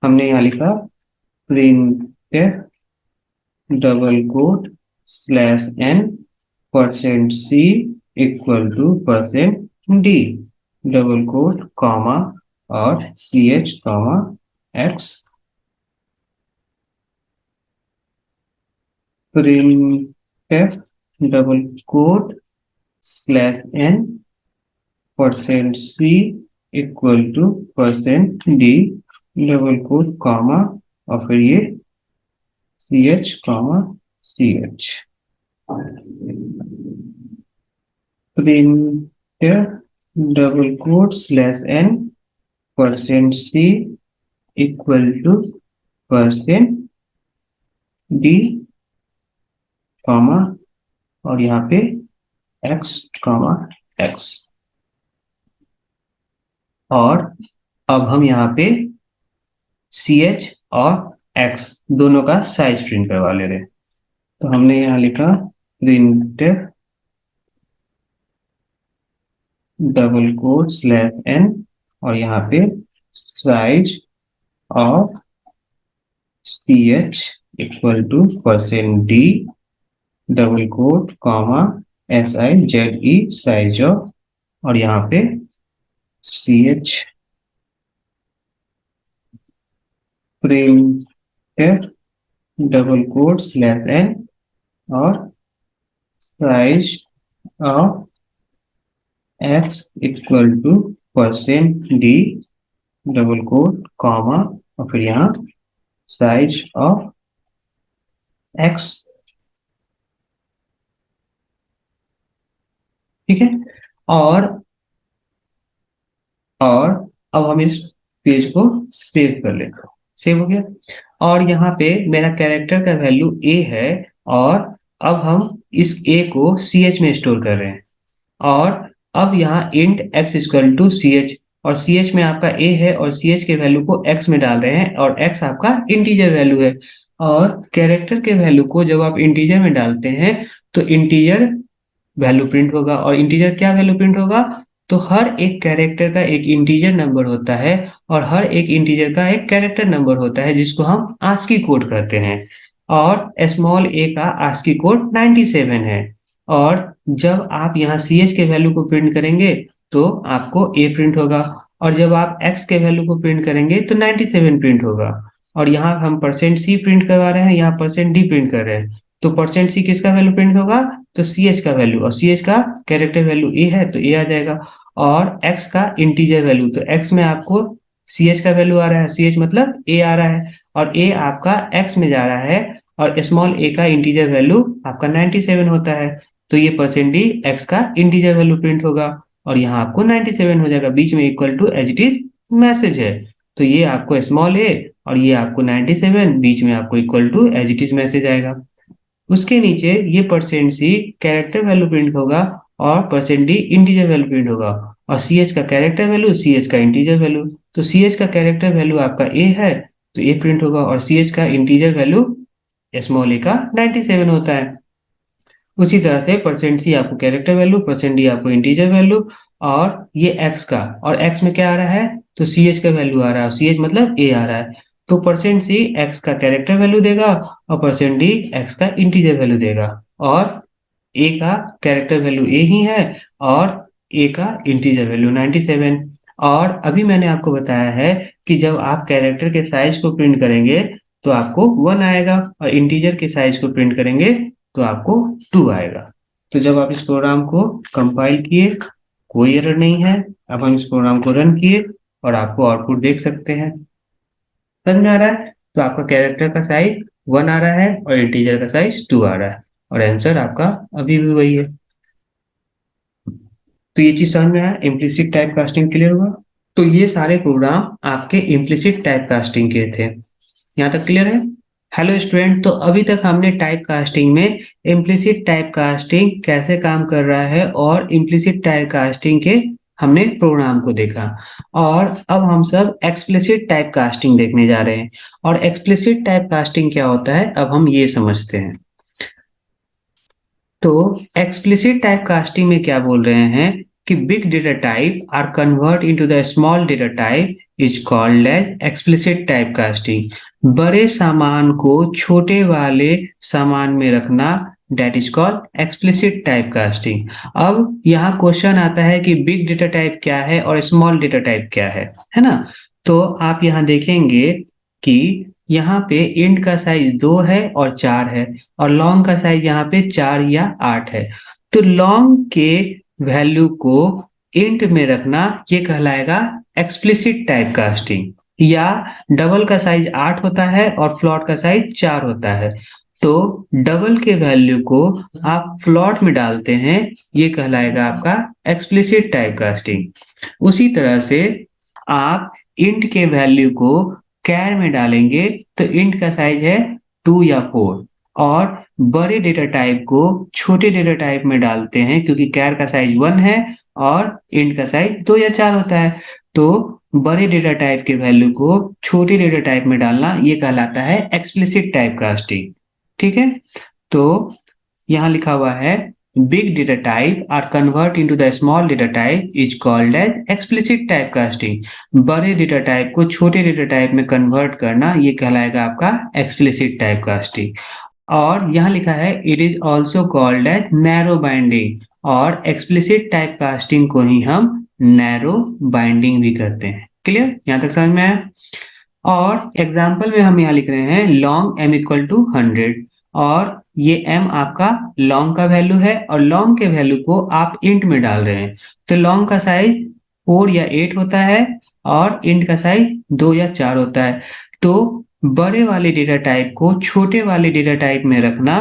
हमने यहाँ लिखा print double quote /n %C equal to %D double quote comma और CH comma X। Print double quote /n %C equal to %D double quote comma और फिर ये CH comma CH। Print double quote /n %C equal to %D comma और यहाँ पे X comma X। और अब हम यहाँ पे CH और X दोनों का साइज प्रिंट करवा ले रहे हैं, तो हमने यहाँ लिखा प्रिंट डबल कोट /n और यहाँ पे size of CH equal to %D double quote comma SIZE size of और यहाँ पे CH। Print double quote /n और size of X equal to %D double quote comma और फिर यहाँ साइज ऑफ X। ठीक है, और अब हम इस पेज को सेव कर लेते हैं। सेव हो गया, और यहाँ पे मेरा कैरेक्टर का वैल्यू A है, और अब हम इस A को CH में स्टोर कर रहे हैं। और अब यहाँ int x equal to CH, और CH में आपका A है और CH के वैल्यू को X में डाल रहे हैं, और X आपका इंटीजर वैल्यू है। और कैरेक्टर के वैल्यू को जब आप इंटीजर में डालते हैं तो इंटीजर वैल्यू प्रिंट होगा, और इंटीजर क्या वैल्यू प्रिंट होगा, तो हर एक कैरेक्टर का एक इंटीजर नंबर होता है और हर एक इंटीजर का एक कैरेक्टर नंबर होता है, जिसको हम आस्की कोड कहते हैं। और स्मॉल a का आस्की कोड 97 है, और जब आप यहाँ CH के वैल्यू को प्रिंट करेंगे तो आपको A प्रिंट होगा, और जब आप X के वैल्यू को प्रिंट करेंगे तो 97 प्रिंट होगा। और यहाँ हम %C प्रिंट करवा रहे हैं, यहाँ %D प्रिंट कर रहे हैं, तो %C किसका वैल्यू प्रिंट होगा, तो CH का वैल्यू, और CH का कैरेक्टर वैल्यू A है तो A आ जाएगा। और X का इंटीजर वैल्यू, तो X में आपको CH का वैल्यू आ रहा है, CH मतलब A आ रहा है, और A आपका X में जा रहा है, और स्मॉल a का इंटीजर वैल्यू आपका 97 होता है, तो ये %D X का इंटीजर वैल्यू प्रिंट होगा। और यहाँ आपको 97 हो जाएगा, बीच में equal to as it is message है, तो ये आपको स्मॉल ए और ये आपको 97, बीच में आपको equal to as it is message आएगा। उसके नीचे ये percent c character value print होगा और percent d integer value print होगा, और सी एच का कैरेक्टर वैल्यू, सी एच का इंटीजर वैल्यू। तो सी एच का कैरेक्टर वैल्यू आपका ए है तो ए प्रिंट होगा, और सी एच का इंटीजर वैल्यू स्मॉल ए का 97 होता है। उसी तरह से परसेंट सी आपको कैरेक्टर वैल्यू, परसेंट डी आपको इंटीजर वैल्यू, और ये एक्स का, और एक्स में क्या आ रहा है, तो सी एच का वैल्यू आ रहा है, सी एच मतलब ए आ रहा है, तो परसेंट सी एक्स का कैरेक्टर वैल्यू देगा और परसेंट डी एक्स का इंटीजर वैल्यू देगा, और ए का कैरेक्टर वैल्यू ए ही है और ए का इंटीजर वैल्यू 97। और अभी मैंने आपको बताया है कि जब आप कैरेक्टर के साइज को प्रिंट करेंगे तो आपको 1 आएगा, और इंटीजर के साइज को प्रिंट करेंगे तो आपको 2 आएगा। तो जब आप इस प्रोग्राम को कंपाइल किए, कोई एरर नहीं है। अब हम इस प्रोग्राम को रन किए और आपको आउटपुट देख सकते हैं। समझ में आ रहा है? तो आपका कैरेक्टर का साइज 1 आ रहा है और इंटीजर का साइज 2 आ रहा है, और आंसर आपका अभी भी वही है। तो ये चीज समझ में आया, इम्प्लिसिट टाइप कास्टिंग क्लियर हुआ। तो ये सारे प्रोग्राम आपके इम्प्लिसिट टाइप कास्टिंग के थे। यहाँ तक क्लियर है? हेलो स्टूडेंट, तो अभी तक हमने टाइप कास्टिंग में इम्प्लिसिट टाइप कास्टिंग कैसे काम कर रहा है और इम्प्लिसिट टाइप कास्टिंग के हमने प्रोग्राम को देखा, और अब हम सब एक्सप्लिसिट टाइप कास्टिंग देखने जा रहे हैं। और एक्सप्लिसिट टाइप कास्टिंग क्या होता है अब हम ये समझते हैं। तो एक्सप्लिसिट टाइप कास्टिंग में क्या बोल रहे हैं कि big data type are convert into the small data type is called as explicit type casting. बड़े सामान को छोटे वाले सामान में रखना, that is called explicit type casting. अब यहाँ क्वेश्चन आता है कि बिग डेटा टाइप क्या है और स्मॉल डेटा टाइप क्या है ना? तो आप यहाँ देखेंगे कि यहाँ पे इंट का साइज 2 है और 4 है, और लॉन्ग का साइज यहाँ पे 4 या 8 है। तो लॉन्ग के वैल्यू को इंट में रखना ये कहलाएगा एक्सप्लिसिट टाइप कास्टिंग। या डबल का साइज 8 होता है और फ्लोट का साइज 4 होता है, तो डबल के वैल्यू को आप फ्लोट में डालते हैं, ये कहलाएगा आपका एक्सप्लिसिट टाइप कास्टिंग। उसी तरह से आप इंट के वैल्यू को कैर में डालेंगे तो इंट का साइज है 2 या 4, और बड़े डेटा टाइप को छोटे डेटा टाइप में डालते हैं क्योंकि कैर का साइज 1 है और इंट का साइज 2 या 4 होता है। तो बड़े डेटा टाइप के वैल्यू को छोटे डेटा टाइप में डालना ये कहलाता है एक्सप्लिसिट टाइप कास्टिंग। ठीक है? तो यहाँ लिखा हुआ है big data type are convert into the small data type is called as explicit type casting. बड़े डेटा टाइप को छोटे डेटा टाइप में कन्वर्ट करना ये कहलाएगा आपका एक्सप्लिसिट टाइप कास्टिंग। और यहाँ लिखा है it is also called as narrow binding, और एक्सप्लिसिट टाइप कास्टिंग को ही हम नैरो बाइंडिंग भी करते हैं। क्लियर? यहाँ तक समझ में आया? और एग्जाम्पल में हम यहाँ लिख रहे हैं लॉन्ग m इक्वल टू 100, और ये m आपका लॉन्ग का वैल्यू है और लॉन्ग के वैल्यू को आप इंट में डाल रहे हैं। तो लॉन्ग का साइज 4 या 8 होता है और इंट का साइज 2 या 4 होता है। तो बड़े वाले डेटा टाइप को छोटे वाले डेटा टाइप में रखना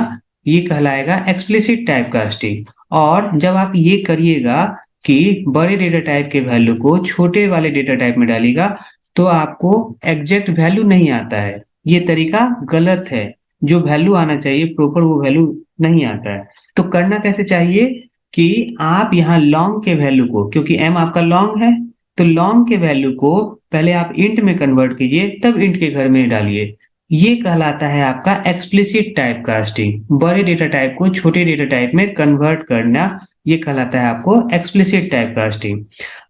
ये कहलाएगा एक्सप्लिसिट टाइप कास्टिंग। और जब आप ये करिएगा कि बड़े डेटा टाइप के वैल्यू को छोटे वाले डेटा टाइप में डालिएगा तो आपको एग्जैक्ट वैल्यू नहीं आता है, ये तरीका गलत है। जो वैल्यू आना चाहिए प्रॉपर वो वैल्यू नहीं आता है। तो करना कैसे चाहिए कि आप यहाँ लॉन्ग के वैल्यू को, क्योंकि m आपका लॉन्ग है, तो लॉन्ग के वैल्यू को पहले आप इंट में कन्वर्ट कीजिए तब इंट के घर में डालिए। ये कहलाता है आपका एक्सप्लिसिट टाइप कास्टिंग। बड़े डेटा टाइप को छोटे डेटा टाइप में कन्वर्ट करना ये कहलाता है आपको एक्सप्लिसिट टाइप कास्टिंग।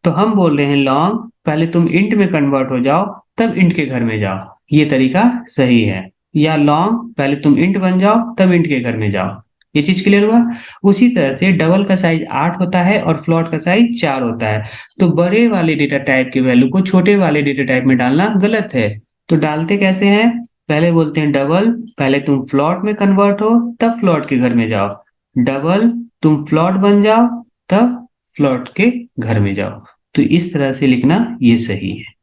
तो हम बोल रहे हैं लॉन्ग पहले तुम इंट में कन्वर्ट हो जाओ तब इंट के घर में जाओ, ये तरीका सही है। या लॉन्ग पहले तुम इंट बन जाओ तब इंट के घर में जाओ। ये चीज क्लियर हुआ? उसी तरह से डबल का साइज 8 होता है और फ्लोट का साइज 4 होता है, तो बड़े वाले डेटा टाइप की वैल्यू को छोटे वाले डेटा टाइप में डालना गलत है। तो डालते कैसे हैं? पहले बोलते हैं डबल, पहले तुम फ्लोट में कन्वर्ट हो तब फ्लोट के घर में जाओ, डबल तुम फ्लोट बन जाओ तब फ्लोट के घर में जाओ। तो इस तरह से लिखना ये सही है।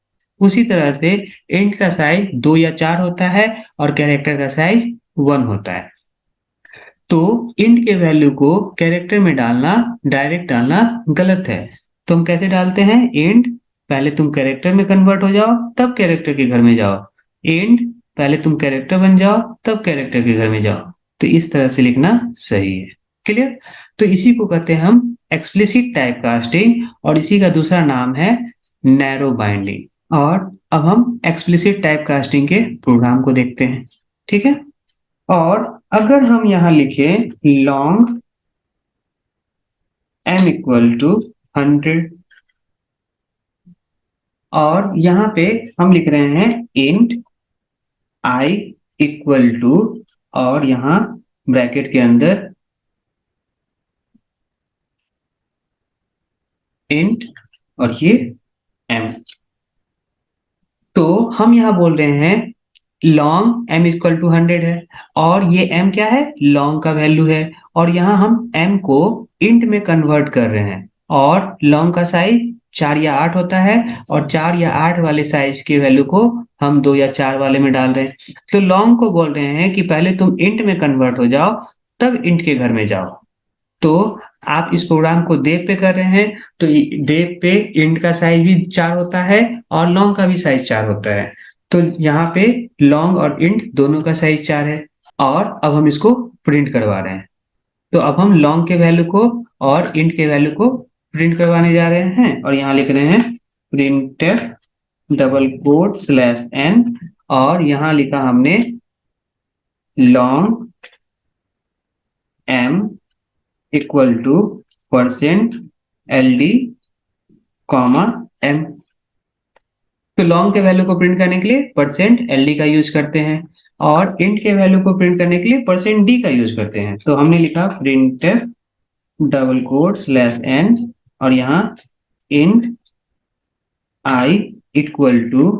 उसी तरह से इंट का साइज 2 या 4 होता है और कैरेक्टर का साइज 1 होता है। तो इंट के वैल्यू को कैरेक्टर में डालना, डायरेक्ट डालना गलत है। तो हम कैसे डालते हैं? इंट पहले तुम कैरेक्टर में कन्वर्ट हो जाओ तब कैरेक्टर के घर में जाओ, इंट पहले तुम कैरेक्टर बन जाओ तब कैरेक्टर के घर में जाओ। तो इस तरह से लिखना सही है। क्लियर? तो इसी को कहते हैं हम एक्सप्लिसिट टाइप कास्टिंग, और इसी का दूसरा नाम है नैरो बाइंडिंग। और अब हम एक्सप्लिसिट टाइप कास्टिंग के प्रोग्राम को देखते हैं। ठीक है? और अगर हम यहां लिखें लॉन्ग m इक्वल टू 100, और यहां पे हम लिख रहे हैं इंट i इक्वल टू, और यहां ब्रैकेट के अंदर इंट और ये m, तो हम यहां बोल रहे हैं लॉन्ग m इक्वल टू 100 है, और ये m क्या है? लॉन्ग का वैल्यू है, और यहां हम m को इंट में कन्वर्ट कर रहे हैं, और लॉन्ग का साइज 4 या 8 होता है, और 4 या 8 वाले साइज के वैल्यू को हम 2 या 4 वाले में डाल रहे हैं। तो लॉन्ग को बोल रहे हैं कि पहले तुम इंट में कन्वर्ट हो जाओ तब इंट के घर में जाओ। तो आप इस प्रोग्राम को देव पे कर रहे हैं, तो देव पे इंट का साइज भी 4 होता है और लॉन्ग का भी साइज 4 होता है। तो यहाँ पे लॉन्ग और इंट दोनों का साइज 4 है, और अब हम इसको प्रिंट करवा रहे हैं। तो अब हम लॉन्ग के वैल्यू को और इंट के वैल्यू को प्रिंट करवाने जा रहे हैं, और यहाँ लिख रहे हैं print double quote slash N, और यहाँ लिखा हमने long m equal to percent L D comma m. तो लॉन्ग के वैल्यू को प्रिंट करने के लिए परसेंट एल डी का यूज करते हैं, और इंट के वैल्यू को प्रिंट करने के लिए परसेंट डी का यूज करते हैं। तो हमने लिखा print double quote slash N, और यहाँ int I equal to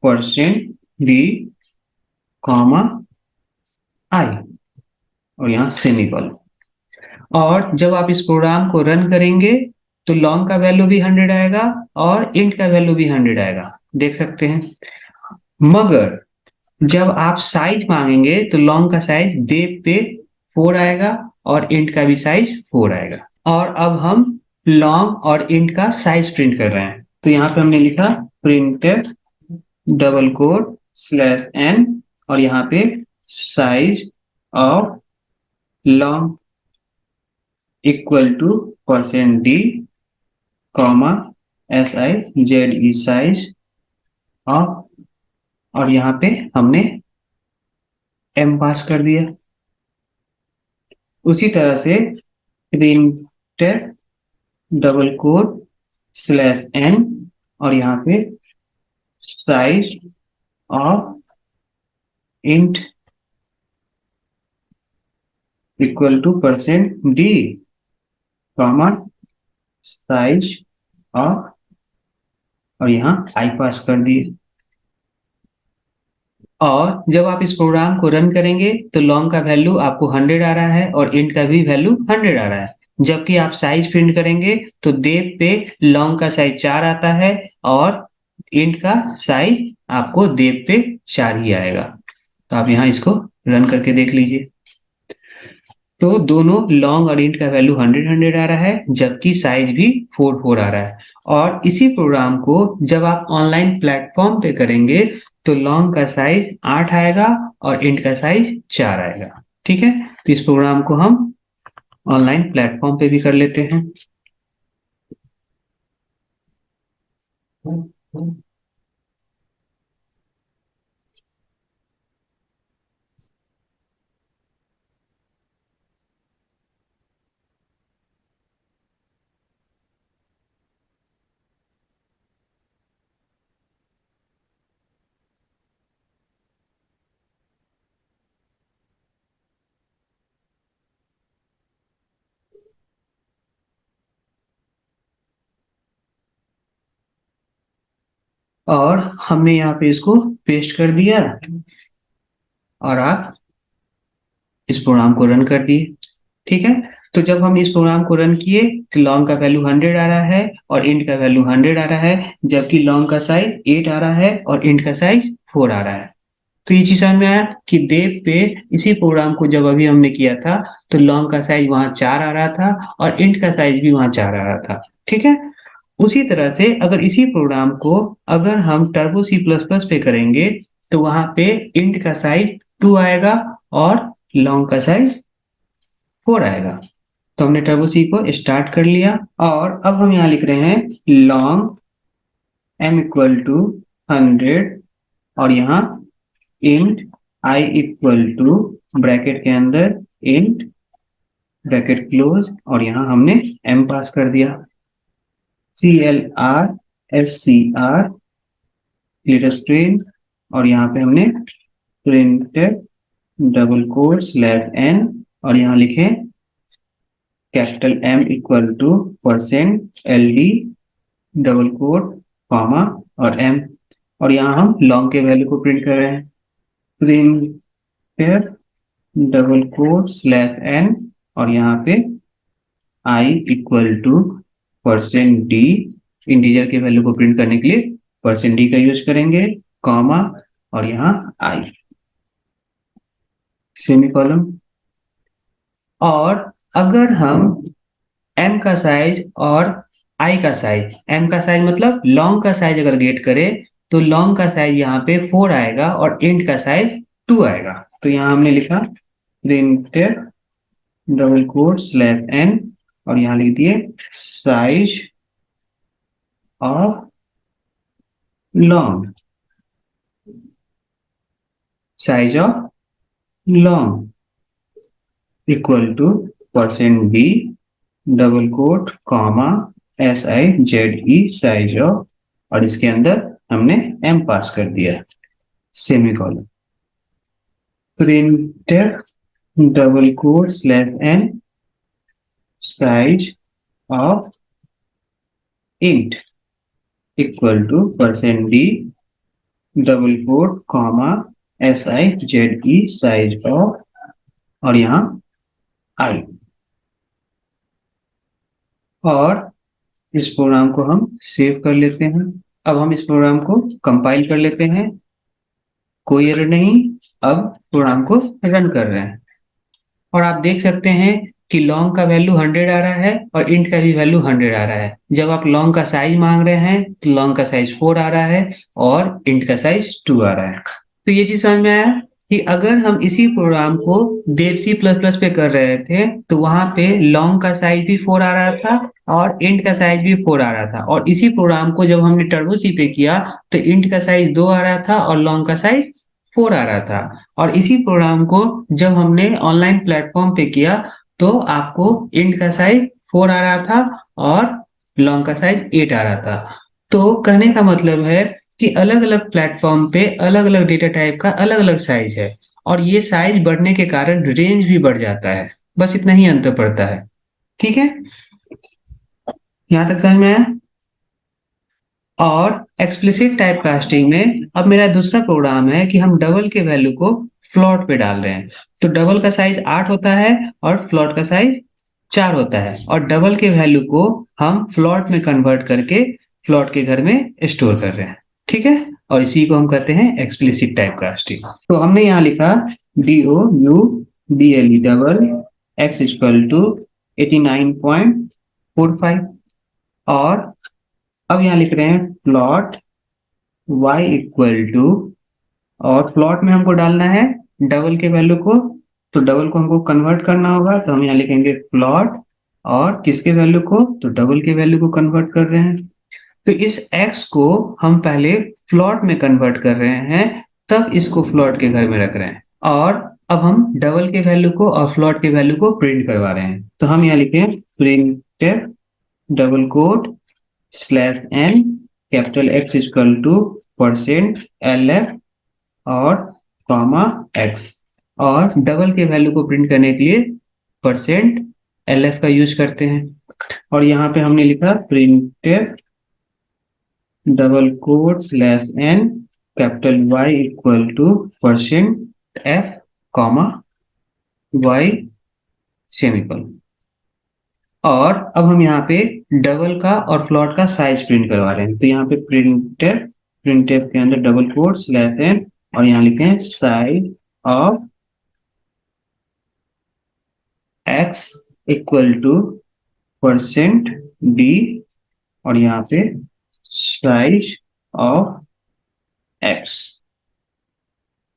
percent D comma I, और यहाँ सेमीकोलन। और जब आप इस प्रोग्राम को रन करेंगे तो लॉन्ग का वैल्यू भी 100 आएगा और इंट का वैल्यू भी 100 आएगा, देख सकते हैं। मगर जब आप साइज मांगेंगे तो लॉन्ग का साइज देव पे 4 आएगा और इंट का भी साइज 4 आएगा। और अब हम लॉन्ग और इंट का साइज प्रिंट कर रहे हैं, तो यहाँ पे हमने लिखा print double quote slash N, और यहाँ पे size of long equal to percent D comma s i z e size of, और यहाँ पे हमने एम पास कर दिया। उसी तरह से print double quote slash N, और यहाँ पे size of int equal to percent D comma size of, और यहाँ आई पास कर दिए। और जब आप इस प्रोग्राम को रन करेंगे तो लॉन्ग का वैल्यू आपको 100 आ रहा है और इंट का भी वैल्यू 100 आ रहा है। जबकि आप साइज प्रिंट करेंगे तो देव पे लॉन्ग का साइज 4 आता है और इंट का साइज आपको देव पे 4 ही आएगा। तो आप यहाँ इसको रन करके देख लीजिए। तो दोनों लॉन्ग और इंट का वैल्यू 100 आ रहा है, जबकि साइज भी 4 आ रहा है। और इसी प्रोग्राम को जब आप ऑनलाइन प्लेटफॉर्म पे करेंगे तो लॉन्ग का साइज 8 आएगा और इंट का साइज 4 आएगा। ठीक है? तो इस प्रोग्राम को हम ऑनलाइन प्लेटफॉर्म पे भी कर लेते हैं। और हमने यहाँ पे इसको पेस्ट कर दिया, और आप इस प्रोग्राम को रन कर दिए। ठीक है? तो जब हम इस प्रोग्राम को रन किए तो लॉन्ग का वैल्यू 100 आ रहा है और इंट का वैल्यू 100 आ रहा है, जबकि लॉन्ग का साइज 8 आ रहा है और इंट का साइज 4 आ रहा है। तो ये चीज समझ में आया कि देव पे इसी प्रोग्राम को जब अभी हमने किया था तो लॉन्ग का साइज वहां 4 आ रहा था और इंट का साइज भी वहां 4 आ रहा था। ठीक है? उसी तरह से अगर इसी प्रोग्राम को अगर हम टर्बो सी प्लस प्लस पे करेंगे तो वहां पे इंट का साइज 2 आएगा और लॉन्ग का साइज 4 आएगा। तो हमने टर्बो सी को स्टार्ट कर लिया और अब हम यहाँ लिख रहे हैं लॉन्ग m इक्वल टू 100 और यहाँ int i equal to bracket के अंदर इंट ब्रैकेट क्लोज और यहाँ हमने m पास कर दिया CLR SCR क्लियर स्क्रीन और यहाँ पे हमने printed double quote slash n और यहाँ लिखे capital M equal to %LD double quote comma और M और यहाँ हम लॉन्ग के वैल्यू को प्रिंट कर रहे हैं printed double quote slash n और यहाँ पे I equal to %D integer के वैल्यू को प्रिंट करने के लिए %D का यूज करेंगे कॉमा और यहाँ I सेमीकोलन। और अगर हम m का साइज और i का साइज, m का साइज मतलब लॉन्ग का साइज अगर गेट करें तो लॉन्ग का साइज यहाँ पे 4 आएगा और इंट का साइज 2 आएगा। तो यहाँ हमने लिखा printed double quote slash n और यहाँ लिख दिए size of long size of long equal to %D double quote comma SIZE size of और इसके अंदर हमने m पास कर दिया semicolon printed double quote slash n size of int equal to %D double quote comma SIZE size of और यहाँ I और इस प्रोग्राम को हम सेव कर लेते हैं। अब हम इस प्रोग्राम को कंपाइल कर लेते हैं, कोई एरर नहीं। अब प्रोग्राम को रन कर रहे हैं और आप देख सकते हैं कि लॉन्ग का वैल्यू 100 आ रहा है और इंट का भी वैल्यू 100 आ रहा है। जब आप लॉन्ग का साइज मांग रहे हैं तो लॉन्ग का साइज 4 आ रहा है और इंट का साइज 2 आ रहा है। तो ये चीज समझ में आया कि अगर हम इसी प्रोग्राम को देव सी प्लस प्लस पे कर रहे थे तो वहां पे लॉन्ग का साइज भी 4 आ रहा था और इंट का साइज भी 4 आ रहा था और इसी प्रोग्राम को जब हमने टर्बो सी पे किया तो इंट का साइज 2 आ रहा था और लॉन्ग का साइज 4 आ रहा था। और इसी प्रोग्राम को जब हमने ऑनलाइन प्लेटफॉर्म पे किया तो आपको इंट का साइज 4 आ रहा था और लॉन्ग का साइज 8 आ रहा था। तो कहने का मतलब है कि अलग अलग प्लेटफॉर्म पे अलग अलग डेटा टाइप का अलग अलग साइज है और ये साइज बढ़ने के कारण रेंज भी बढ़ जाता है। बस इतना ही अंतर पड़ता है। ठीक है, यहां तक समझ में आया। और एक्सप्लिसिट टाइप कास्टिंग में अब मेरा दूसरा प्रोग्राम है कि हम डबल के वैल्यू को फ्लोट पे डाल रहे हैं। तो डबल का साइज 8 होता है और फ्लोट का साइज 4 होता है और डबल के वैल्यू को हम फ्लोट में कन्वर्ट करके फ्लोट के घर में स्टोर कर रहे हैं। ठीक है, और इसी को हम कहते हैं एक्सप्लिसिट टाइप कास्टिंग। तो हमने यहाँ लिखा DOUBLE double x equal to 89.45 और अब यहाँ लिख रहे हैं प्लॉट y इक्वल टू और प्लॉट में हमको डालना है डबल के वैल्यू को, तो डबल को हमको कन्वर्ट करना होगा तो हम यहाँ लिखेंगे प्लॉट और किसके वैल्यू को, तो डबल के वैल्यू को कन्वर्ट कर रहे हैं। तो इस x को हम पहले फ्लोट में कन्वर्ट कर रहे हैं तब इसको फ्लोट के घर में रख रहे हैं और अब हम डबल के वैल्यू को और फ्लोट के वैल्यू को प्रिंट करवा रहे हैं। तो हम यहाँ लिखें printed double quote slash n capital X equal to %LF और कॉमा x और डबल के वैल्यू को प्रिंट करने के लिए %LF का यूज करते हैं और यहाँ पे हमने लिखा printed double quote slash n capital Y equal to %F comma Y semicolon. और अब हम यहाँ पे डबल का और फ्लोट का साइज प्रिंट करवा रहे हैं। तो यहाँ पे प्रिंटेड के अंदर डबल कोट स्लैश n और यहाँ लिखे हैं size of x equal to %D और यहाँ पे साइज ऑफ एक्स,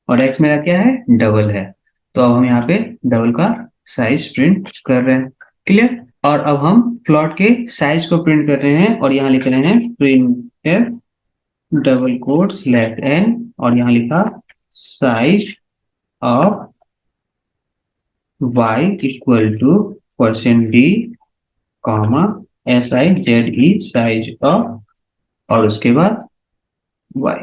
और एक्स मेरा क्या है, डबल है। तो अब हम यहाँ पे डबल का साइज प्रिंट कर रहे हैं। क्लियर। और अब हम फ्लोट के साइज को प्रिंट कर रहे हैं, और यहाँ लिख रहे हैं print double quote slash N, और यहाँ लिखा size of y equal to percent D comma SIZE size of, और उसके बाद y।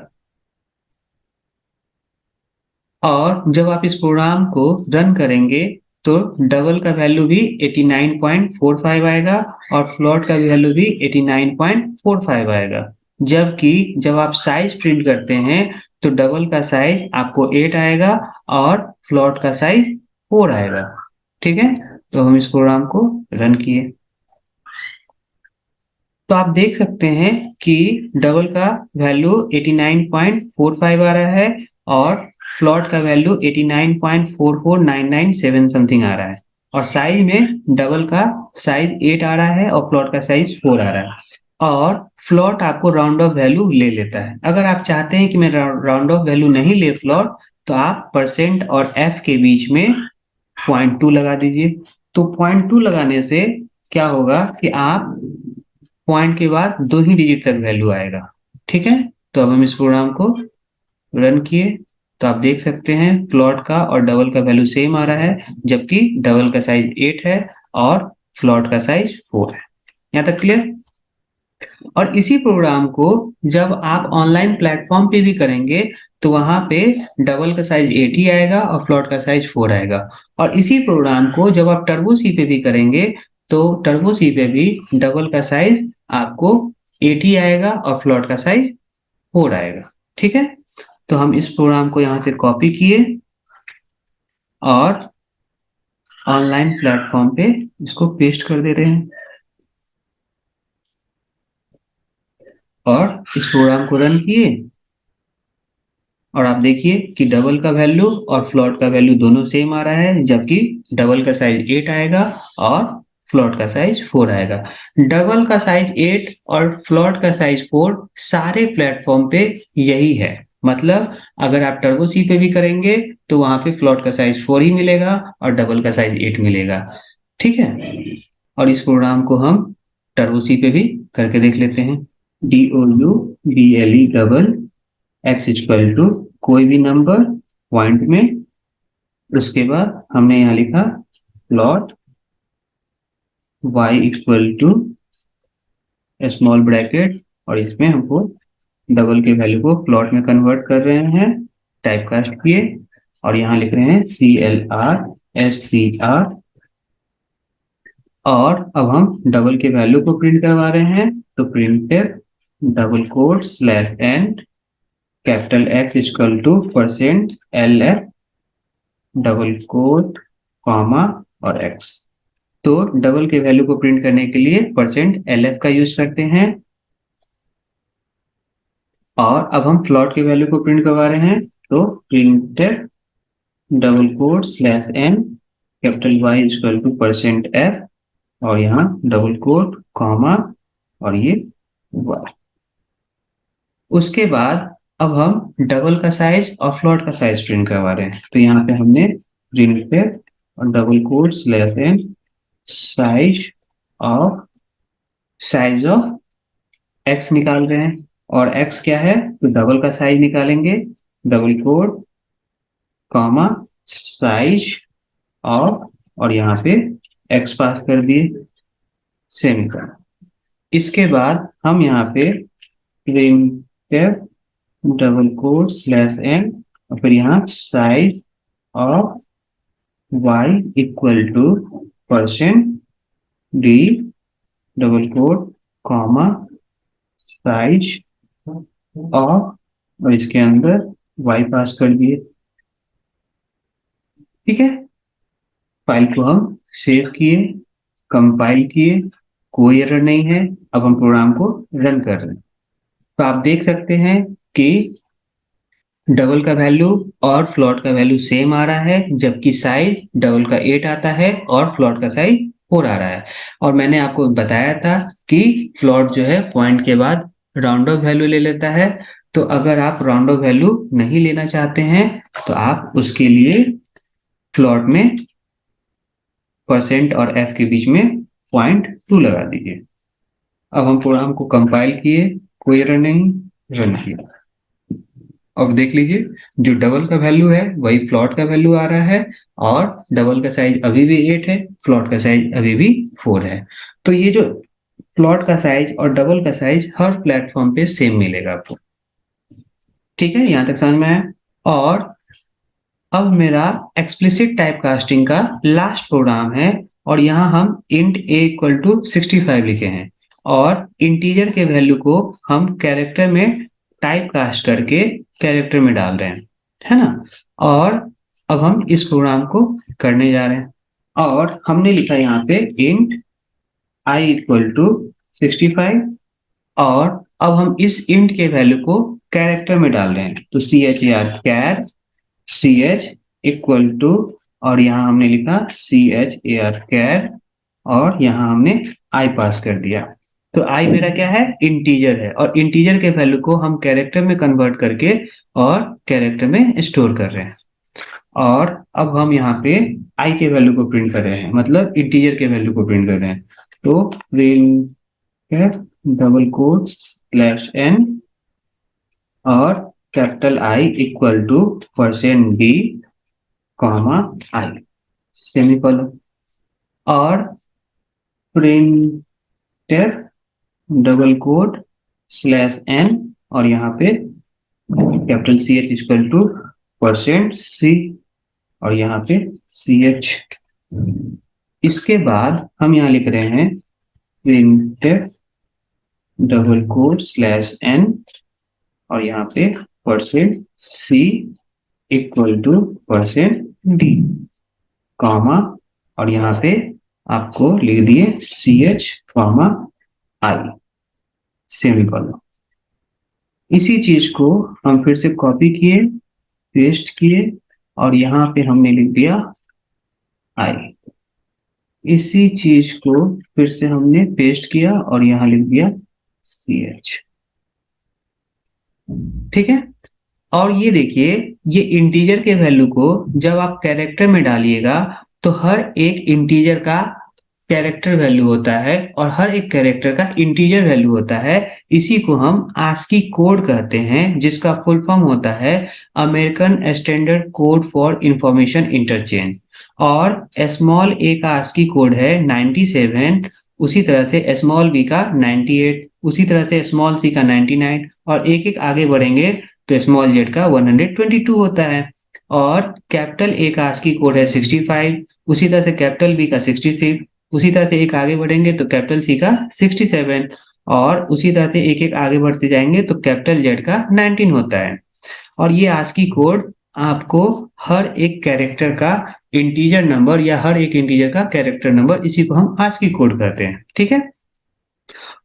और जब आप इस प्रोग्राम को रन करेंगे तो डबल का वैल्यू भी 89.45 आएगा, और फ्लोट का वैल्यू भी 89.45 आएगा। जबकि जब आप साइज प्रिंट करते हैं तो डबल का साइज आपको 8 आएगा और फ्लोट का साइज 4 आएगा। ठीक है, तो हम इस प्रोग्राम को रन किए तो आप देख सकते हैं कि डबल का वैल्यू 89.45 आ रहा है और फ्लोट का वैल्यू 89.44997 समथिंग आ रहा है, और साइज में डबल का साइज 8 आ रहा है और फ्लोट का साइज 4 आ रहा है। और फ्लोट आपको राउंड ऑफ वैल्यू ले लेता है। अगर आप चाहते हैं कि मैं राउंड ऑफ वैल्यू नहीं ले फ्लोट, तो आप परसेंट और एफ के बीच में 0.2 लगा दीजिए। तो 0.2 लगाने से क्या होगा कि आप पॉइंट के बाद 2 ही डिजिट तक वैल्यू आएगा। ठीक है, तो अब हम इस प्रोग्राम को रन किए तो आप देख सकते हैं फ्लोट का और डबल का वैल्यू सेम आ रहा है, जबकि डबल का साइज 8 है और फ्लोट का साइज 4 है। यहाँ तक क्लियर। और इसी प्रोग्राम को जब आप ऑनलाइन प्लेटफॉर्म पे भी करेंगे तो वहां पे डबल का साइज 8 ही आएगा और फ्लोट का साइज 4 आएगा। और इसी प्रोग्राम को जब आप टर्बो सी पे भी करेंगे तो टर्बो सी पे भी डबल का साइज आपको 8 ही आएगा और फ्लोट का साइज 4 आएगा। ठीक है, तो हम इस प्रोग्राम को यहाँ से कॉपी किए और ऑनलाइन प्लेटफॉर्म पे इसको पेस्ट कर दे रहे हैं, और इस प्रोग्राम को रन किए और आप देखिए कि डबल का वैल्यू और फ्लोट का वैल्यू दोनों सेम आ रहा है, जबकि डबल का साइज 8 आएगा और फ्लोट का साइज 4 आएगा। डबल का साइज 8 और फ्लोट का साइज 4 सारे प्लेटफॉर्म पे यही है। मतलब अगर आप टर्बो सी पे भी करेंगे तो वहां पे फ्लोट का साइज 4 ही मिलेगा और डबल का साइज 8 मिलेगा। ठीक है, और इस प्रोग्राम को हम टर्बो सी पे भी करके देख लेते हैं। DOUBLE double x equal to कोई भी नंबर पॉइंट में, उसके बाद हमने यहाँ लिखा float y equal to small bracket, और इसमें हमको डबल के वैल्यू को प्लॉट में कन्वर्ट कर रहे हैं, टाइप कास्ट किए और यहाँ लिख रहे हैं CLR SCR। और अब हम डबल के वैल्यू को प्रिंट करवा रहे हैं, तो print double quote slash n capital X equal to percent LF double quote comma और x। तो डबल के वैल्यू को प्रिंट करने के लिए परसेंट LF का यूज करते हैं, और अब हम फ्लोट के वैल्यू को प्रिंट करवा रहे हैं, तो print double quote slash n capital Y equal to percent F, और यहाँ डबल कोट कॉमा और ये y। उसके बाद अब हम डबल का साइज और फ्लोट का साइज प्रिंट करवा रहे हैं, तो यहाँ पे हमने प्रिंट और double quote slash n size of x निकाल रहे हैं, और x क्या है, तो डबल का साइज निकालेंगे, double quote comma size of, और यहाँ पे x पास कर दिए सेमीकोलन। इसके बाद हम यहाँ पे print double quote slash N और फिर यहाँ size of y equal to percent D double quote comma size of, और इसके अंदर y पास कर दिए। ठीक है, फाइल को हम सेव किए, कंपाइल किए, कोई एरर नहीं है। अब हम प्रोग्राम को रन कर रहे हैं, तो आप देख सकते हैं कि डबल का वैल्यू और फ्लोट का वैल्यू सेम आ रहा है, जबकि साइज डबल का 8 आता है और फ्लोट का साइज 4 आ रहा है। और मैंने आपको बताया था कि फ्लोट जो है पॉइंट के बाद राउंड ऑफ वैल्यू ले लेता है। तो अगर आप राउंड ऑफ वैल्यू नहीं लेना चाहते हैं तो आप उसके लिए फ्लोट में परसेंट और एफ के बीच में 0.2 लगा दीजिए। अब हम प्रोग्राम को कंपाइल किए, कोई एरर नहीं, रन किया। अब देख लीजिए, जो डबल का वैल्यू है वही फ्लोट का वैल्यू आ रहा है, और डबल का साइज अभी भी 8 है, फ्लोट का साइज अभी भी 4 है। तो ये जो फ्लोट का साइज और डबल का साइज हर प्लेटफॉर्म पे सेम मिलेगा आपको। ठीक है, यहां तक समझ में आया। और अब मेरा एक्सप्लिसिट टाइप कास्टिंग का लास्ट प्रोग्राम है, और यहाँ हम इंट a इक्वल टू 65 लिखे हैं, और इंटीजर के वैल्यू को हम कैरेक्टर में टाइप कास्ट करके कैरेक्टर में डाल रहे हैं, है ना। और अब हम इस प्रोग्राम को करने जा रहे हैं, और हमने लिखा यहाँ पे इंट i इक्वल टू 65, और अब हम इस इंट के वैल्यू को कैरेक्टर में डाल रहे हैं। तो char c H equal to, और यहाँ हमने लिखा CHAR कैर, और यहाँ हमने आई पास कर दिया। तो आई मेरा क्या है, इंटीजर है, और इंटीजर के वैल्यू को हम कैरेक्टर में कन्वर्ट करके और कैरेक्टर में स्टोर कर रहे हैं। और अब हम यहाँ पे आई के वैल्यू को प्रिंट कर रहे हैं, मतलब इंटीजर के वैल्यू को प्रिंट कर रहे हैं। तो print double quote slash N और capital I equal to %d comma I semicolon, और printer double quote slash N, और यहाँ पे capital CH equal to %C, और यहाँ पे CH। इसके बाद हम यहाँ लिख रहे हैं printer double quote slash N, और यहाँ पे %C equal to %D comma, और यहाँ पे आपको लिख दिए CH कॉमा आई सेमीकोलन। इसी चीज को हम फिर से कॉपी किए, पेस्ट किए, और यहाँ पे हमने लिख दिया आई। इसी चीज को फिर से हमने पेस्ट किया और यहाँ लिख दिया CH। ठीक है, और ये देखिए, ये इंटीजर के वैल्यू को जब आप कैरेक्टर में डालिएगा तो हर एक इंटीजर का कैरेक्टर वैल्यू होता है, और हर एक कैरेक्टर का इंटीजर वैल्यू होता है। इसी को हम आस्की कोड कहते हैं, जिसका फुल फॉर्म होता है American standard code for information interchange. और स्मॉल ए का आस्की कोड है 97, उसी तरह से स्मॉल बी का 98, उसी तरह से स्मॉल सी का 99, और एक एक आगे बढ़ेंगे तो स्मॉल जेड का 122 होता है। और कैपिटल ए का आस्की कोड है 65, उसी तरह से कैपिटल बी का 66, उसी तरह से एक आगे बढ़ेंगे तो कैपिटल सी का 67, और उसी तरह से एक एक आगे बढ़ते जाएंगे तो कैपिटल जेड का 19 होता है। और ये आस्की कोड आपको हर एक कैरेक्टर का इंटीजर नंबर, या हर एक इंटीजर का कैरेक्टर नंबर, इसी को हम आस्की कोड कहते हैं। ठीक है,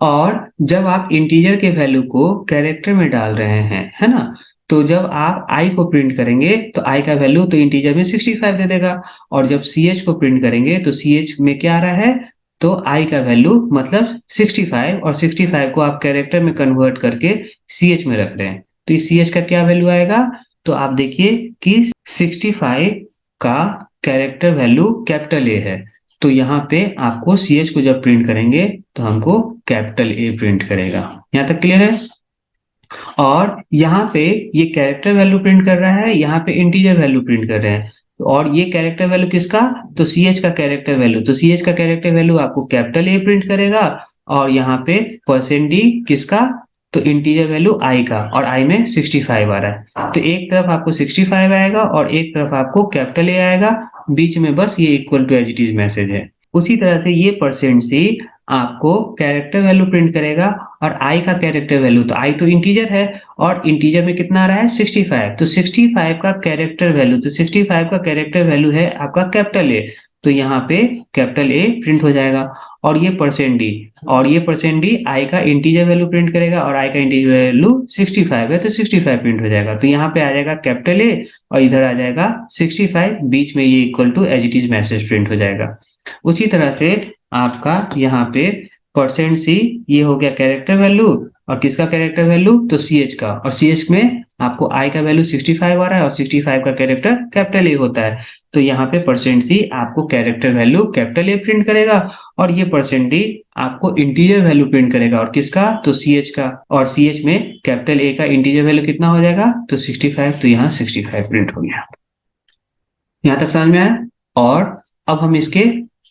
और जब आप इंटीजर के वैल्यू को कैरेक्टर में डाल रहे हैं, है ना, तो जब आप i को प्रिंट करेंगे तो i का वैल्यू तो इंटीजर में 65 दे देगा, और जब ch को प्रिंट करेंगे तो ch में क्या आ रहा है, तो i का वैल्यू मतलब 65, और 65 को आप कैरेक्टर में कन्वर्ट करके ch में रख रहे हैं, तो इस ch का क्या वैल्यू आएगा, तो आप देखिए कि 65 का कैरेक्टर वैल्यू कैपिटल ए है, तो यहाँ पे आपको CH को जब प्रिंट करेंगे तो हमको कैपिटल ए प्रिंट करेगा। यहाँ तक क्लियर है। और यहाँ पे ये कैरेक्टर वैल्यू प्रिंट कर रहा है, यहाँ पे इंटीजर वैल्यू प्रिंट कर रहे हैं। और ये कैरेक्टर वैल्यू किसका, तो CH का कैरेक्टर वैल्यू, तो CH का कैरेक्टर वैल्यू आपको कैपिटल ए प्रिंट करेगा, और यहाँ पे %d किसका, तो इंटीजर वैल्यू आई का, और आई में 65 आ रहा है, तो एक तरफ आपको 65 आएगा और एक तरफ आपको कैपिटल ए आएगा, बीच में बस ये equal to as it is message है। उसी तरह से ये %c आपको कैरेक्टर वैल्यू प्रिंट करेगा, और i का कैरेक्टर वैल्यू, तो i तो इंटीजर है, और इंटीजर में कितना आ रहा है 65, तो 65 का कैरेक्टर वैल्यू, तो 65 का कैरेक्टर वैल्यू है आपका कैपिटल ए, तो यहाँ पे कैपिटल ए प्रिंट हो जाएगा। और ये %d, और ये %d i का इंटीजर वैल्यू प्रिंट करेगा, और i का इंटीजर वैल्यू 65 है तो 65 प्रिंट हो जाएगा, तो यहाँ पे आ जाएगा कैपिटल ए और इधर आ जाएगा 65, बीच में ये equal to as it is message print हो जाएगा। उसी तरह से आपका यहाँ पे %c ये हो गया कैरेक्टर वैल्यू, और किसका कैरेक्टर वैल्यू, तो ch का, और ch में आपको i का वैल्यू 65 आ रहा है और 65 का कैरेक्टर कैपिटल A होता है। तो यहाँ पे %c आपको character value capital A print करेगा, और ये %d आपको इंटीजर वैल्यू प्रिंट करेगा, और किसका, तो ch का, और ch में कैपिटल A का इंटीजर वैल्यू कितना हो जाएगा, तो 65, तो यहाँ 65 प्रिंट हो गया। यहाँ तक समझ में आया। और अब हम इसके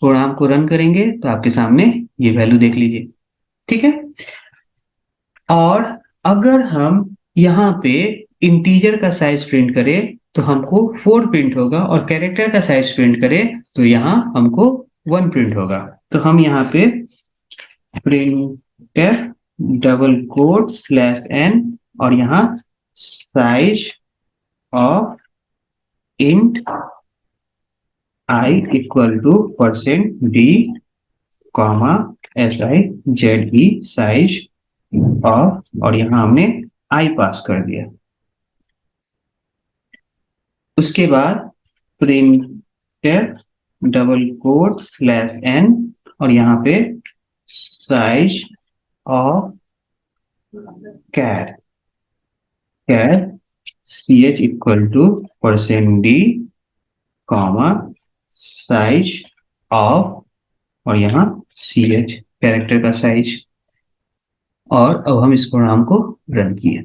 प्रोग्राम को रन करेंगे तो आपके सामने ये वैल्यू देख लीजिए, ठीक है। और अगर हम यहाँ पे इंटीजर का साइज प्रिंट करें तो हमको 4 प्रिंट होगा, और कैरेक्टर का साइज प्रिंट करें तो यहाँ हमको 1 प्रिंट होगा। तो हम यहाँ पे प्रिंट डबल कोट /n और यहाँ size of int i equal to %d comma size size of, और यहाँ हमने i पास कर दिया। उसके बाद प्रिंट डबल कोट /n और यहाँ पे size of char ch equal to %d comma size of, और यहाँ ch कैरेक्टर का साइज। और अब हम इस प्रोग्राम को रन किए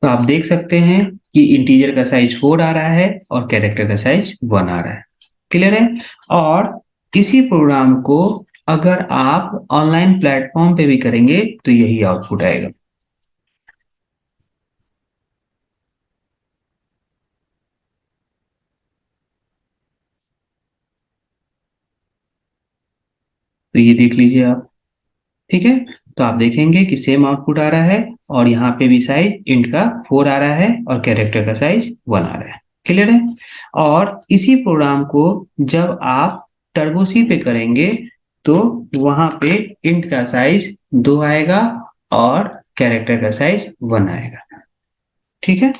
तो आप देख सकते हैं कि इंटीजर का साइज 4 आ रहा है और कैरेक्टर का साइज 1 आ रहा है। क्लियर है। और इसी प्रोग्राम को अगर आप ऑनलाइन प्लेटफॉर्म पे भी करेंगे तो यही आउटपुट आएगा। तो ये देख लीजिए आप, ठीक है। तो आप देखेंगे कि सेम आउटपुट आ रहा है, और यहाँ पे भी साइज इंट का 4 आ रहा है और कैरेक्टर का साइज 1 आ रहा है। क्लियर है। और इसी प्रोग्राम को जब आप टर्बो सी पे करेंगे तो वहां पे इंट का साइज 2 आएगा और कैरेक्टर का साइज 1 आएगा, ठीक है।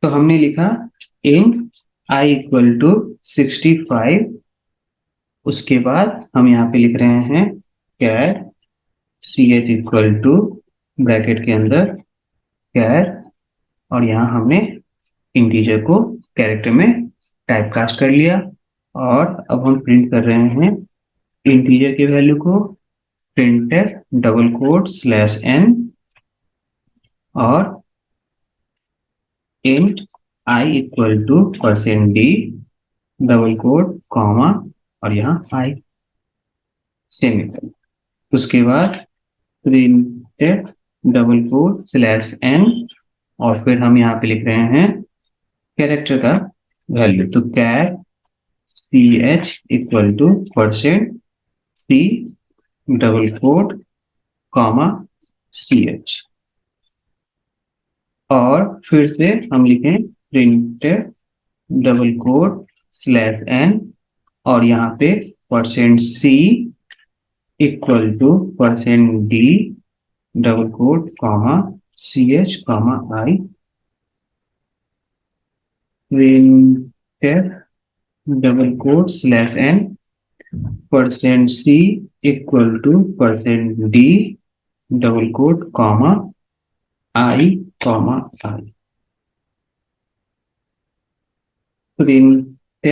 तो हमने लिखा इंट i इक्वल टू 65, उसके बाद हम यहाँ पे लिख रहे हैं कैर ch इक्वल टू ब्रैकेट के अंदर कैर, और यहाँ हमने इंटीजर को कैरेक्टर में टाइप कास्ट कर लिया। और अब हम प्रिंट कर रहे हैं इंटीजर के वैल्यू को प्रिंट डबल कोट /n और int i equal to %d double quote comma और यहाँ i सेमीकोलन। उसके बाद प्रिंट डबल कोट /n और फिर हम यहाँ पे लिख रहे हैं कैरेक्टर का वैल्यू, तो char ch equal to %c double quote comma ch, और फिर से हम लिखें प्रिंट डबल कोट /n और यहाँ पे %c equal to %d double quote comma ch comma i, print double quote /n %c equal to %d double quote comma i comma i, print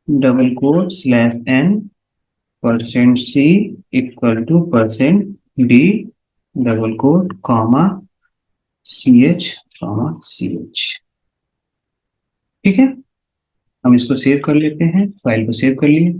double quote /n %c equal to %d double quote comma ch comma ch, ठीक है। हम इसको save कर लेते हैं, file को save कर लिए।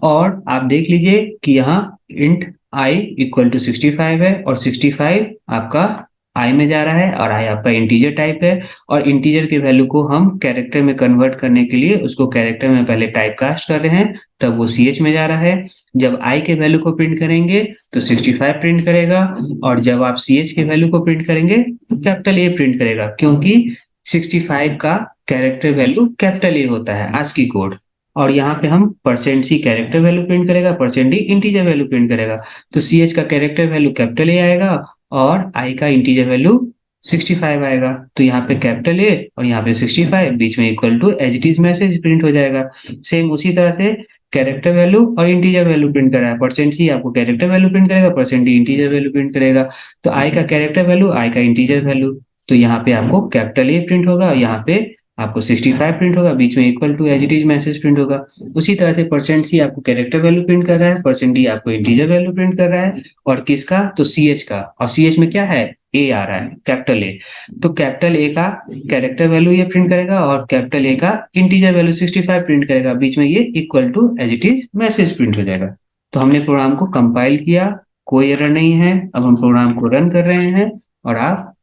और आप देख लीजिए कि यहाँ इंट i इक्वल टू 65 है, और 65 आपका i में जा रहा है, और i आपका इंटीजर टाइप है, और इंटीजर के वैल्यू को हम कैरेक्टर में कन्वर्ट करने के लिए उसको कैरेक्टर में पहले टाइप कास्ट कर रहे हैं, तब वो ch में जा रहा है। जब i के वैल्यू को प्रिंट करेंगे तो 65 प्रिंट करेगा, और जब आप ch के वैल्यू को प्रिंट करेंगे तो कैपिटल A प्रिंट करेगा, क्योंकि 65 का कैरेक्टर वैल्यू कैपिटल A होता है ASCII कोड। और यहाँ पे हम %c कैरेक्टर वैल्यू प्रिंट करेगा, %d इंटीजर वैल्यू प्रिंट करेगा। तो ch का कैरेक्टर वैल्यू कैपिटल A आएगा और आई का इंटीजर वैल्यू 65 आएगा। तो यहाँ पे कैपिटल ए और यहाँ पे 65 बीच में equal to as it is message print हो जाएगा। सेम उसी तरह से कैरेक्टर वैल्यू और इंटीजर वैल्यू प्रिंट करा है। परसेंट सी आपको कैरेक्टर वैल्यू प्रिंट करेगा, percent d integer value print करेगा। तो आई का कैरेक्टर वैल्यू, आई का इंटीजर वैल्यू, तो यहाँ पे आपको कैपिटल ए प्रिंट होगा और यहाँ पे आपको 65 प्रिंट होगा, बीच में equal to as it is message print होगा। उसी तरह से परसेंट सी आपको कैरेक्टर वैल्यू प्रिंट कर रहा है, परसेंट डी आपको इंटीजर वैल्यू प्रिंट कर रहा है। और किसका? तो सी एच का। और सी एच में क्या है? ए आ रहा है, कैपिटल ए। तो कैपिटल ए का कैरेक्टर वैल्यू ये प्रिंट करेगा और कैपिटल ए का इंटीजर वैल्यू 65 प्रिंट करेगा, बीच में ये equal to as it is message print हो जाएगा। तो हमने प्रोग्राम को कंपाइल किया, कोई एरर नहीं है। अब हम प्रोग्राम को रन कर रहे हैं और आप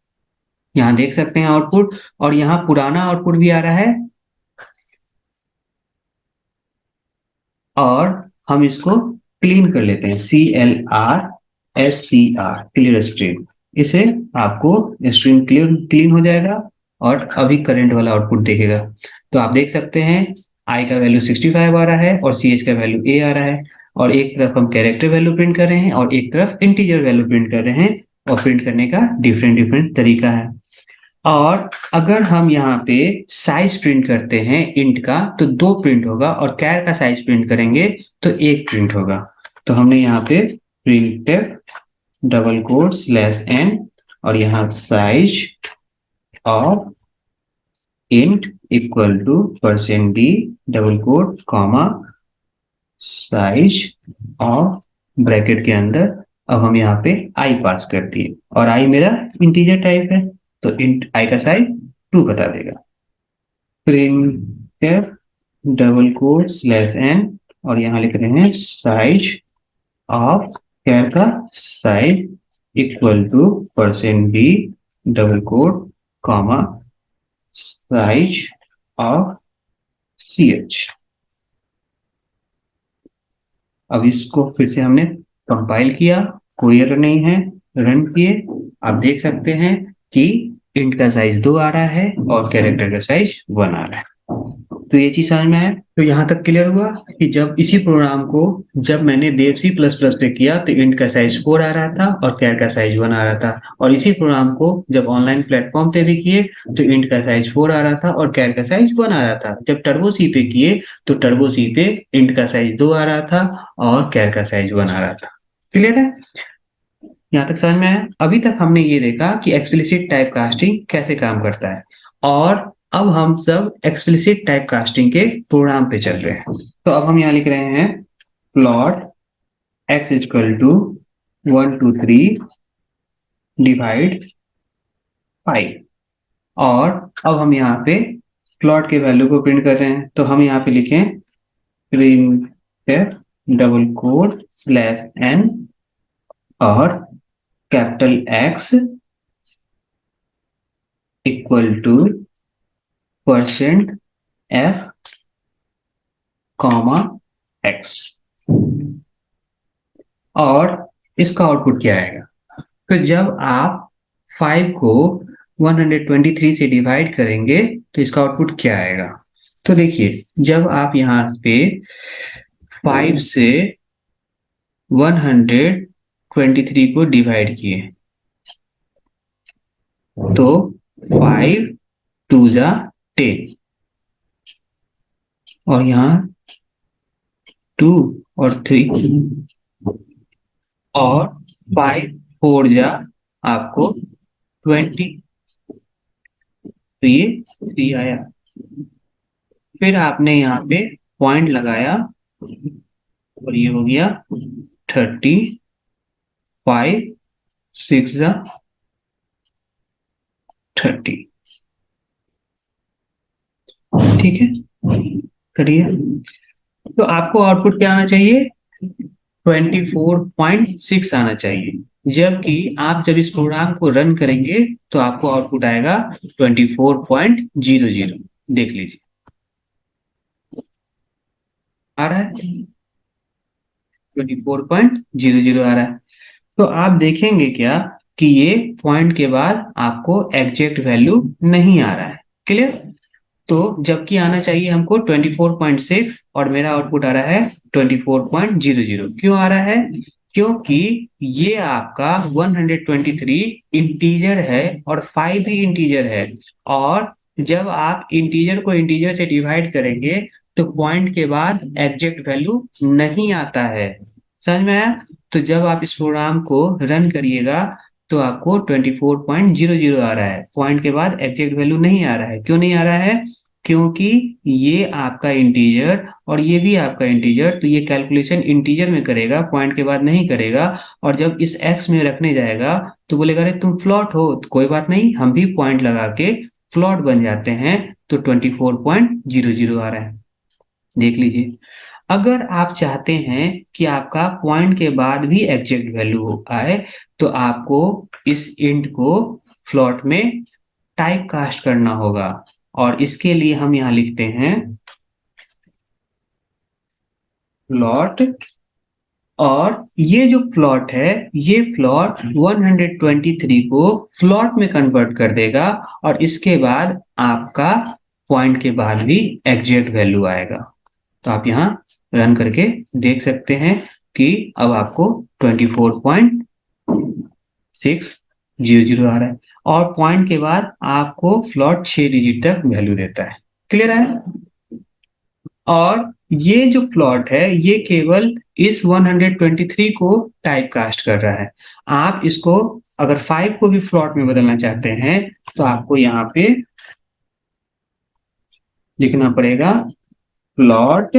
यहाँ देख सकते हैं आउटपुट, और यहाँ पुराना आउटपुट भी आ रहा है। और हम इसको क्लीन कर लेते हैं, CLRSCR, क्लियर स्ट्रीम। इसे आपको स्ट्रीम क्लियर क्लीन हो जाएगा और अभी करंट वाला आउटपुट देखेगा। तो आप देख सकते हैं आई का वैल्यू 65 आ रहा है और सी एच का वैल्यू ए आ रहा है। और एक तरफ हम कैरेक्टर वैल्यू प्रिंट कर रहे हैं और एक तरफ इंटीजर वैल्यू प्रिंट कर रहे हैं, और प्रिंट करने का डिफरेंट डिफरेंट तरीका है। और अगर हम यहाँ पे साइज प्रिंट करते हैं इंट का, तो 2 प्रिंट होगा, और कैर का साइज प्रिंट करेंगे तो 1 प्रिंट होगा। तो हमने यहाँ पे प्रिंट डबल कोट /n और यहाँ size of int equal to %d double quote comma size of bracket के अंदर। अब हम यहाँ पे आई पास कर दिए और आई मेरा इंटीजर टाइप है, तो इंट आई का साइज 2 बता देगा। प्रिंट डबल कोट /n और यहाँ लिख रहे हैं साइज ऑफ कैर का size equal to %d double quote comma size of ch। अब इसको फिर से हमने कंपाइल किया, कोई एरर नहीं है, रन किए। आप देख सकते हैं कि इंट का साइज 2 आ रहा है और कैरेक्टर का साइज 1 आ रहा है। तो ये चीज समझ में आया? तो यहाँ तक क्लियर हुआ कि जब इसी प्रोग्राम को जब मैंने देव C++ पे किया तो इंट का साइज 4 आ रहा था और कैर का साइज 1 आ रहा था, और इसी प्रोग्राम को जब ऑनलाइन प्लेटफॉर्म पे भी किए तो इंट का साइज 4 आ रहा था और कैर का साइज 1 आ रहा था। जब टर्बो सी पे किए तो टर्बो सी पे इंट का साइज 2 आ रहा था और कैर का साइज 1 आ रहा था। क्लियर है? यहाँ तक समझ में आया? अभी तक हमने ये देखा कि एक्सप्लिसिट टाइप कास्टिंग कैसे काम करता है, और अब हम सब एक्सप्लिसिट टाइप कास्टिंग के प्रोग्राम पे चल रहे हैं। तो अब हम यहाँ लिख रहे हैं float x equal to 1 2 3 divide 5, और अब हम यहाँ पे प्लॉट के वैल्यू को प्रिंट कर रहे हैं। तो हम यहाँ पे लिखें प्रिंट डबल कोट /n और capital X equal to %f comma x, और इसका आउटपुट क्या आएगा? तो जब आप 5 को 123 से डिवाइड करेंगे तो इसका आउटपुट क्या आएगा? तो देखिए, जब आप यहाँ पे 5 से 123 को डिवाइड किए तो 5 2 जा 10, और यहाँ 2 और 3, और 5 4 जा आपको 20, तो ये 3 आया। फिर आपने यहाँ पे पॉइंट लगाया और ये हो गया 30, 5 6 जा 30। ठीक है, करिए। तो आपको आउटपुट क्या आना चाहिए? 24.6 आना चाहिए, जबकि आप जब इस प्रोग्राम को रन करेंगे तो आपको आउटपुट आएगा 24.00। देख लीजिए, आ रहा है 24.00 आ रहा है। तो आप देखेंगे क्या कि ये पॉइंट के बाद आपको एग्जैक्ट वैल्यू नहीं आ रहा है। क्लियर? तो जबकि आना चाहिए हमको 24.6 और मेरा आउटपुट आ रहा है 24.00। क्यों आ रहा है? क्योंकि ये आपका 123 इंटीजर है और 5 भी इंटीजर है। और जब आप इंटीजर को इंटीजर से डिवाइड करेंगे तो पॉइंट के बाद एग्जैक्ट वैल्यू नहीं आता है। समझ में आया? तो जब आप इस प्रोग्राम को रन करिएगा तो आपको 24.00 आ रहा है, पॉइंट के बाद एग्जैक्ट वैल्यू नहीं आ रहा है। क्यों नहीं आ रहा है? क्योंकि ये आपका इंटीजर और ये भी आपका इंटीजर, तो ये कैलकुलेशन इंटीजर में करेगा, पॉइंट के बाद नहीं करेगा। और जब इस एक्स में रखने जाएगा तो बोलेगा अरे तुम फ्लॉट हो, तो कोई बात नहीं, हम भी पॉइंट लगा के फ्लॉट बन जाते हैं। तो 24.00 आ रहा है, देख लीजिए। अगर आप चाहते हैं कि आपका पॉइंट के बाद भी एग्जैक्ट वैल्यू आए तो आपको इस इंट को फ्लॉट में टाइप कास्ट करना होगा। और इसके लिए हम यहाँ लिखते हैं फ्लॉट। और ये जो प्लॉट है, ये प्लॉट 123 को फ्लॉट में कन्वर्ट कर देगा और इसके बाद आपका पॉइंट के बाद भी एग्जैक्ट वैल्यू आएगा। तो आप यहाँ रन करके देख सकते हैं कि अब आपको 24.600 आ रहा है और पॉइंट के बाद आपको फ्लॉट 6 डिजिट तक वैल्यू देता है। क्लियर है? और ये जो प्लॉट है ये केवल इस 123 को टाइप कास्ट कर रहा है। आप इसको अगर 5 को भी फ्लॉट में बदलना चाहते हैं तो आपको यहाँ पे लिखना पड़ेगा प्लॉट।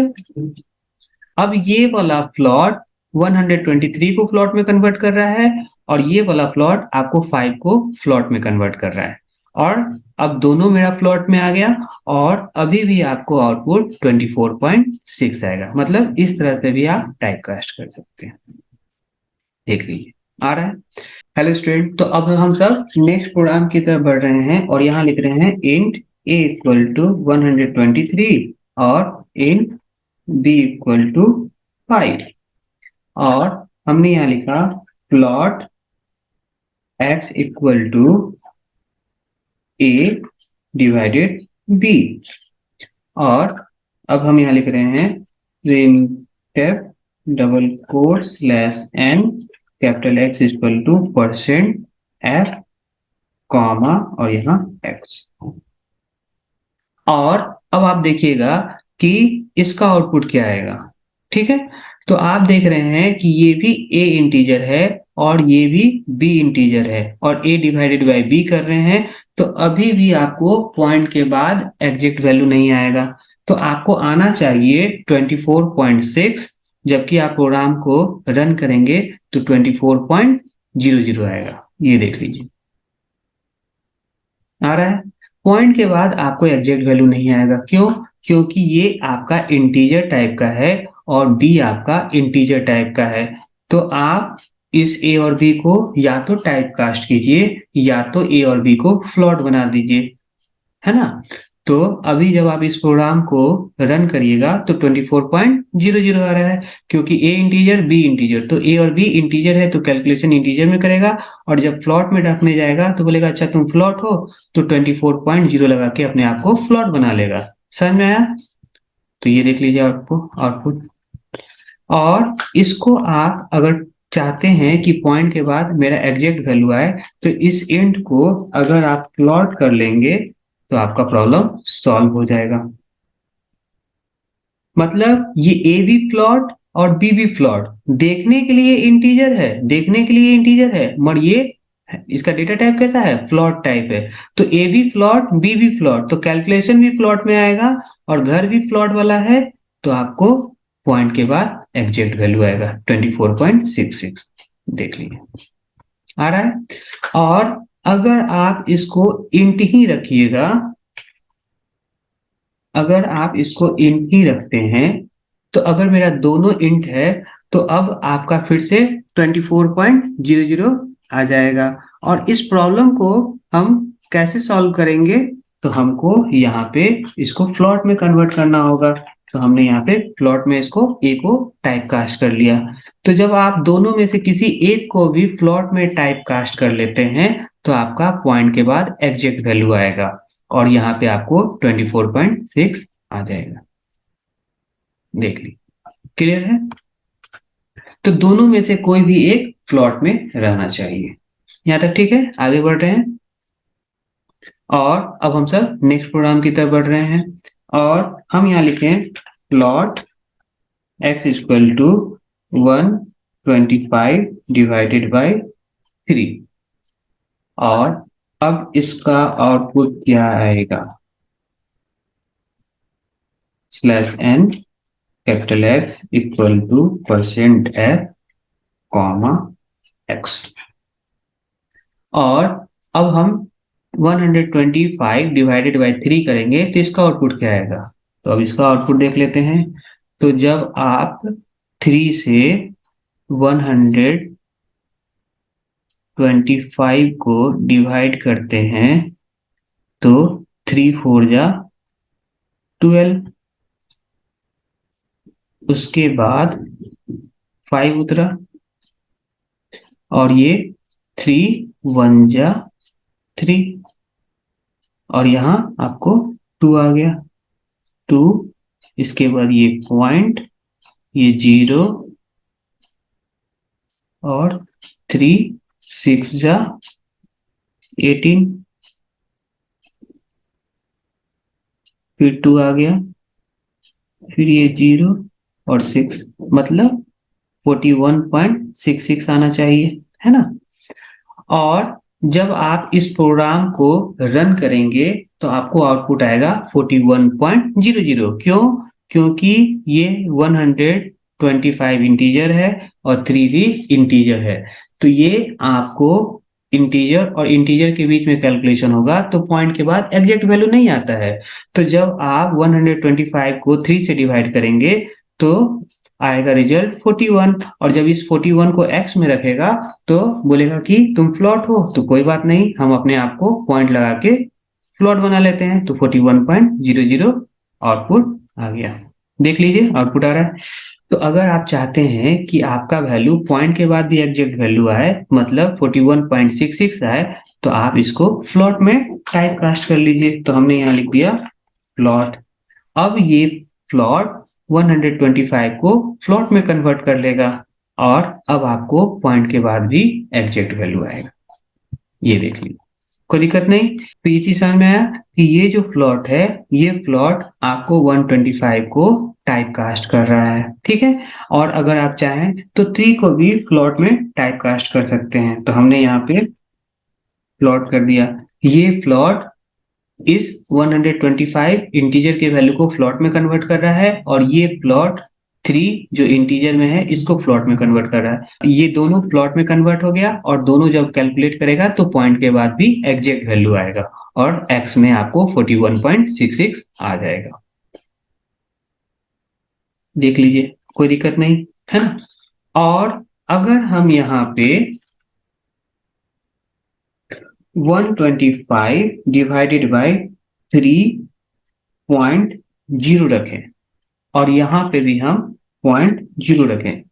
अब ये वाला प्लॉट 123 को फ्लॉट में कन्वर्ट कर रहा है और ये वाला प्लॉट आपको 5 को फ्लॉट में कन्वर्ट कर रहा है। और अब दोनों मेरा प्लॉट में आ गया और अभी भी आपको आउटपुट 24.6 आएगा। मतलब इस तरह से भी आप टाइप कास्ट कर सकते हैं। देख लीजिए आ रहा है। हेलो स्टूडेंट, तो अब हम सब नेक्स्ट प्रोग्राम की तरफ बढ़ रहे हैं और यहाँ लिख रहे हैं इंट a इक्वल टू 123 और इंट b इक्वल टू 5। और हमने यहाँ लिखा float x equal to a divided b। और अब हम यहाँ लिख रहे हैं printf double quote slash n capital X equal to %f comma और यहाँ x। और अब आप देखिएगा कि इसका आउटपुट क्या आएगा। ठीक है, तो आप देख रहे हैं कि ये भी a इंटीजर है और ये भी b इंटीजर है और a डिवाइडेड बाई b कर रहे हैं। तो अभी भी आपको पॉइंट के बाद एग्जैक्ट वैल्यू नहीं आएगा। तो आपको आना चाहिए 24.6, जबकि आप प्रोग्राम को रन करेंगे तो 24.00 आएगा। ये देख लीजिए आ रहा है। पॉइंट के बाद आपको एग्जैक्ट वैल्यू नहीं आएगा। क्यों? क्योंकि ये आपका इंटीजर टाइप का है और b आपका इंटीजर टाइप का है। तो आप इस a और b को या तो टाइप कास्ट कीजिए या तो a और b को फ्लॉट बना दीजिए, है ना? तो अभी जब आप इस प्रोग्राम को रन करिएगा तो 24.00 आ रहा है, क्योंकि a इंटीजर b इंटीजर, तो a और b इंटीजर है तो कैलकुलेशन इंटीजर में करेगा। और जब फ्लॉट में रखने जाएगा तो बोलेगा अच्छा तुम फ्लॉट हो, तो 24.0 लगा के अपने आप को फ्लॉट बना लेगा। समझ में आया? तो ये देख लीजिए आपको आउटपुट। और इसको आप अगर चाहते हैं कि पॉइंट के बाद मेरा एग्जैक्ट वैल्यू आए तो इस इंट को अगर आप प्लॉट कर लेंगे तो आपका प्रॉब्लम सॉल्व हो जाएगा। मतलब ये ए भी प्लॉट और बी भी प्लॉट, देखने के लिए इंटीजर है, देखने के लिए इंटीजर है, मगर ये इसका डेटा टाइप कैसा है? फ्लॉट टाइप है। तो ए भी फ्लॉट बी भी फ्लॉट, तो कैलकुलेशन भी फ्लॉट में आएगा और घर भी फ्लॉट वाला है। तो आपको पॉइंट के बाद एग्जैक्ट वैल्यू आएगा 24.66। देख लीजिए आ रहा है। और अगर आप इसको इंट ही रखिएगा, अगर आप इसको इंट ही रखते हैं तो अगर मेरा दोनों इंट है तो अब आपका फिर से 24.00 आ जाएगा। और इस प्रॉब्लम को हम कैसे सॉल्व करेंगे? तो हमको यहाँ पे इसको फ्लॉट में कन्वर्ट करना होगा। तो हमने यहाँ पे फ्लॉट में इसको a को टाइप कास्ट कर लिया। तो जब आप दोनों में से किसी एक को भी फ्लॉट में टाइप कास्ट कर लेते हैं तो आपका पॉइंट के बाद एग्जैक्ट वैल्यू आएगा और यहाँ पे आपको 24.6 आ जाएगा। देख ली, क्लियर है? तो दोनों में से कोई भी एक फ्लोट में रहना चाहिए। यहाँ तक ठीक है, आगे बढ़ रहे हैं। और अब हम सब नेक्स्ट प्रोग्राम की तरफ बढ़ रहे हैं और हम यहाँ लिखें float x equal to 125 divided by 3 और अब इसका आउटपुट क्या आएगा, slash n capital X equal to %f comma x। और अब हम 125 डिवाइडेड बाई 3 करेंगे तो इसका आउटपुट क्या आएगा। तो अब इसका आउटपुट देख लेते हैं। तो जब आप 3 से 125 को डिवाइड करते हैं तो 3 4 जा 12, उसके बाद 5 उतरा और ये 3 1 जा 3 और यहाँ आपको 2 आ गया 2, इसके बाद ये पॉइंट, ये 0 और 3 6 जा 18, फिर 2 आ गया, फिर ये 0 और 6, मतलब 41.66 आना चाहिए, है ना। और जब आप इस प्रोग्राम को रन करेंगे तो आपको आउटपुट आएगा 41.00। क्यों? क्योंकि ये 125 इंटीजर है और 3 भी इंटीजर है, तो ये आपको इंटीजर और इंटीजर के बीच में कैलकुलेशन होगा तो पॉइंट के बाद एग्जैक्ट वैल्यू नहीं आता है। तो जब आप 125 को 3 से डिवाइड करेंगे तो आएगा रिजल्ट 41, और जब इस 41 को x में रखेगा तो बोलेगा कि तुम फ्लॉट हो, तो कोई बात नहीं, हम अपने आप को पॉइंट लगा के फ्लॉट बना लेते हैं। तो 41.00 आउटपुट आ गया। देख लीजिए आउटपुट आ रहा है। तो अगर आप चाहते हैं कि आपका वैल्यू पॉइंट के बाद भी एग्जैक्ट वैल्यू आए, मतलब 41.66 आए, तो आप इसको फ्लॉट में टाइप कास्ट कर लीजिए। तो हमने यहाँ लिख दिया फ्लॉट। अब ये फ्लॉट 125 को फ्लॉट में कन्वर्ट कर लेगा और अब आपको पॉइंट के बाद भी एग्जैक्ट वैल्यू आएगा। ये देख लीजिए, कोई दिक्कत नहीं। तो ये चीज समझ में आया कि ये जो फ्लॉट है, ये फ्लॉट आपको 125 को टाइप कास्ट कर रहा है, ठीक है। और अगर आप चाहें तो 3 को भी फ्लॉट में टाइप कास्ट कर सकते हैं। तो हमने यहाँ पे प्लॉट कर दिया, ये प्लॉट इस 125 इंटीजर के वैल्यू को फ्लॉट में कन्वर्ट कर रहा है और ये प्लॉट 3 जो इंटीजर में है इसको फ्लॉट में कन्वर्ट कर रहा है। ये दोनों फ्लॉट में कन्वर्ट हो गया और दोनों जब कैलकुलेट करेगा तो पॉइंट के बाद भी एग्जैक्ट वैल्यू आएगा और x में आपको 41.66 आ जाएगा। देख लीजिए, कोई दिक्कत नहीं, है ना। और अगर हम यहाँ पे 125 डिवाइडेड बाई 3.0 रखें और यहाँ पे भी हम 0.0 रखें,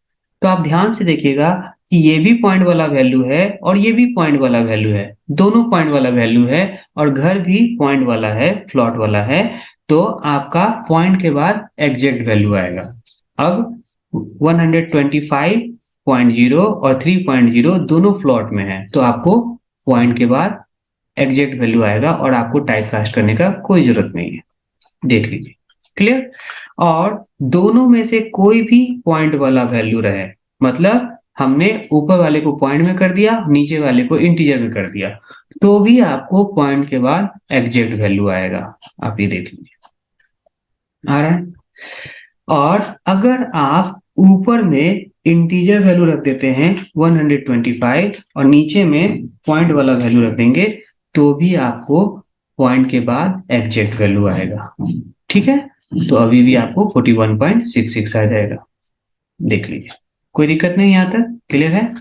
तो आप ध्यान से देखिएगा कि ये भी पॉइंट वाला वैल्यू है और ये भी पॉइंट वाला वैल्यू है, दोनों पॉइंट वाला वैल्यू है और घर भी पॉइंट वाला है, फ्लॉट वाला है। तो आपका पॉइंट के बाद एग्जैक्ट वैल्यू आएगा। अब 125.0 और 3.0 दोनों फ्लॉट में है, तो आपको पॉइंट के बाद एग्जैक्ट वैल्यू आएगा और आपको टाइप कास्ट करने का कोई जरूरत नहीं है। देख लीजिए, क्लियर। और दोनों में से कोई भी पॉइंट वाला वैल्यू रहे, मतलब हमने ऊपर वाले को पॉइंट में कर दिया, नीचे वाले को इंटीजर में कर दिया, तो भी आपको पॉइंट के बाद एग्जैक्ट वैल्यू आएगा। आप ये देख लीजिए, आ रहा है। और अगर आप ऊपर में इंटीजर वैल्यू रख देते हैं 125 और नीचे में पॉइंट वाला वैल्यू रख देंगे तो भी आपको पॉइंट के बाद एग्जैक्ट वैल्यू आएगा, ठीक है। तो अभी भी आपको 41.66 आ जाएगा। देख लीजिए, कोई दिक्कत नहीं, यहाँ तक क्लियर है।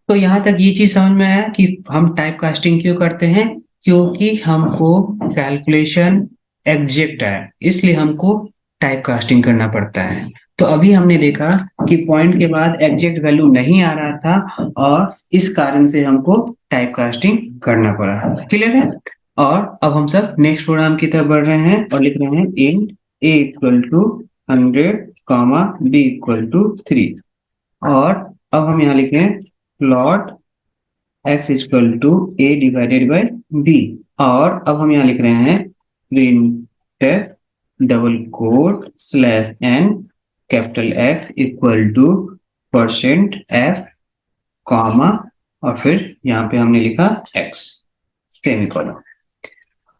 तो यहाँ तक ये चीज समझ में आया कि हम टाइप कास्टिंग क्यों करते हैं, क्योंकि हमको कैलकुलेशन एग्जैक्ट है, इसलिए हमको टाइप कास्टिंग करना पड़ता है। तो अभी हमने देखा कि पॉइंट के बाद एग्जैक्ट वैल्यू नहीं आ रहा था और इस कारण से हमको टाइप कास्टिंग करना पड़ा, क्लियर है। और अब हम सब नेक्स्ट प्रोग्राम की तरफ बढ़ रहे हैं और लिख रहे हैं int a equal to 100 comma b equal to 3। और अब हम यहाँ लिखें float x equal to a divided by b। और अब हम यहाँ लिख रहे हैं print double quote slash n capital X equal to %f comma और फिर यहाँ पे हमने लिखा x सेमीकोलन।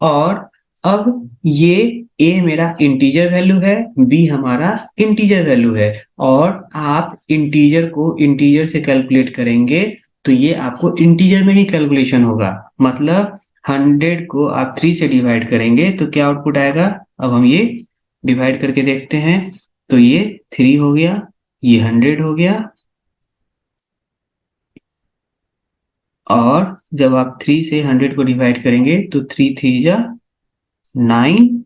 और अब ये a मेरा इंटीजर वैल्यू है, b हमारा इंटीजर वैल्यू है, और आप इंटीजर को इंटीजर से कैलकुलेट करेंगे तो ये आपको इंटीजर में ही कैलकुलेशन होगा। मतलब 100 को आप 3 से डिवाइड करेंगे तो क्या आउटपुट आएगा। अब हम ये डिवाइड करके देखते हैं तो ये 3 हो गया, ये 100 हो गया, और जब आप 3 से 100 को डिवाइड करेंगे तो 3 3 जा 9,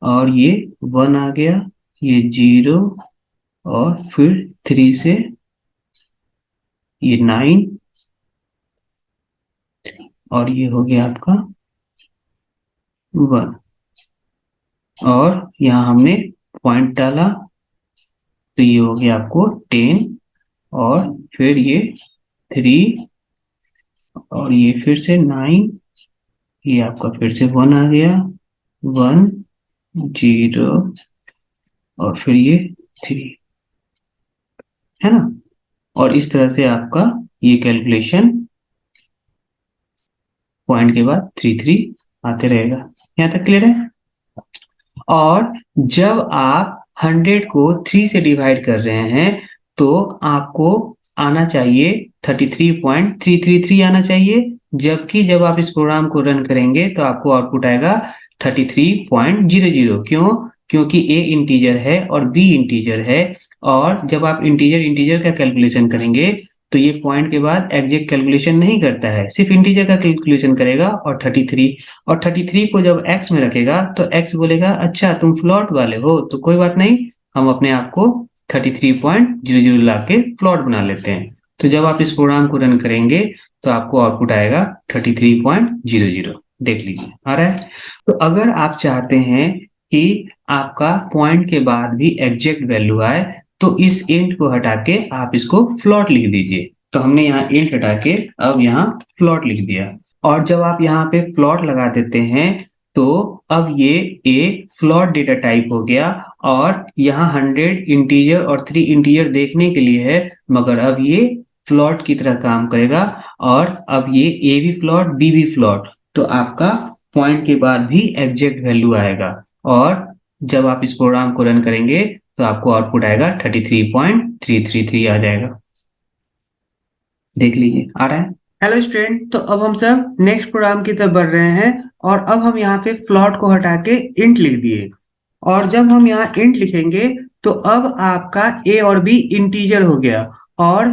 और ये 1 आ गया, ये 0, और फिर 3 से ये 9, और ये हो गया आपका 1, और यहाँ हमने पॉइंट डाला तो ये हो गया आपको 10, और फिर ये 3, और ये फिर से 9, ये आपका फिर से 1 आ गया, 1 0, और फिर ये 3, है ना। और इस तरह से आपका ये कैलकुलेशन पॉइंट के बाद 3 3 आते रहेगा। यहाँ तक क्लियर है। और जब आप 100 को 3 से डिवाइड कर रहे हैं तो आपको आना चाहिए 33.333 आना चाहिए, जबकि जब आप इस प्रोग्राम को रन करेंगे तो आपको आउटपुट आएगा 33.00। क्यों? क्योंकि a इंटीजर है और b इंटीजर है, और जब आप इंटीजर इंटीजर का कैलकुलेशन करेंगे तो ये पॉइंट के बाद एग्जैक्ट कैलकुलेशन नहीं करता है, सिर्फ इंटीजर का कैलकुलेशन करेगा। और 33 को जब x में रखेगा तो x बोलेगा अच्छा तुम फ्लॉट वाले हो, तो कोई बात नहीं, हम अपने आप को 33.00 ला के फ्लॉट बना लेते हैं। तो जब आप इस प्रोग्राम को रन करेंगे तो आपको आउटपुट आएगा 33.00। देख लीजिए आ रहा है। तो अगर आप चाहते हैं कि आपका पॉइंट के बाद भी एग्जैक्ट वैल्यू आए तो इस इंट को हटा के आप इसको फ्लॉट लिख दीजिए। तो हमने यहाँ इंट हटा के अब यहाँ फ्लॉट लिख दिया, और जब आप यहाँ पे फ्लॉट लगा देते हैं तो अब ये एक फ्लॉट डेटा टाइप हो गया, और यहाँ 100 इंटीजर और 3 इंटीजर देखने के लिए है, मगर अब ये फ्लॉट की तरह काम करेगा। और अब ये a भी फ्लॉट b भी फ्लॉट, तो आपका पॉइंट के बाद भी एग्जैक्ट वैल्यू आएगा। और जब आप इस प्रोग्राम को रन करेंगे तो आपको आउटपुट आएगा 33.333 आ जाएगा। देख लीजिए आ रहा है। हेलो स्टूडेंट, तो अब हम सब नेक्स्ट प्रोग्राम की तरफ बढ़ रहे हैं, और अब हम यहाँ पे फ्लॉट को हटा के इंट लिख दिए। और जब हम यहाँ इंट लिखेंगे तो अब आपका a और b इंटीजर हो गया, और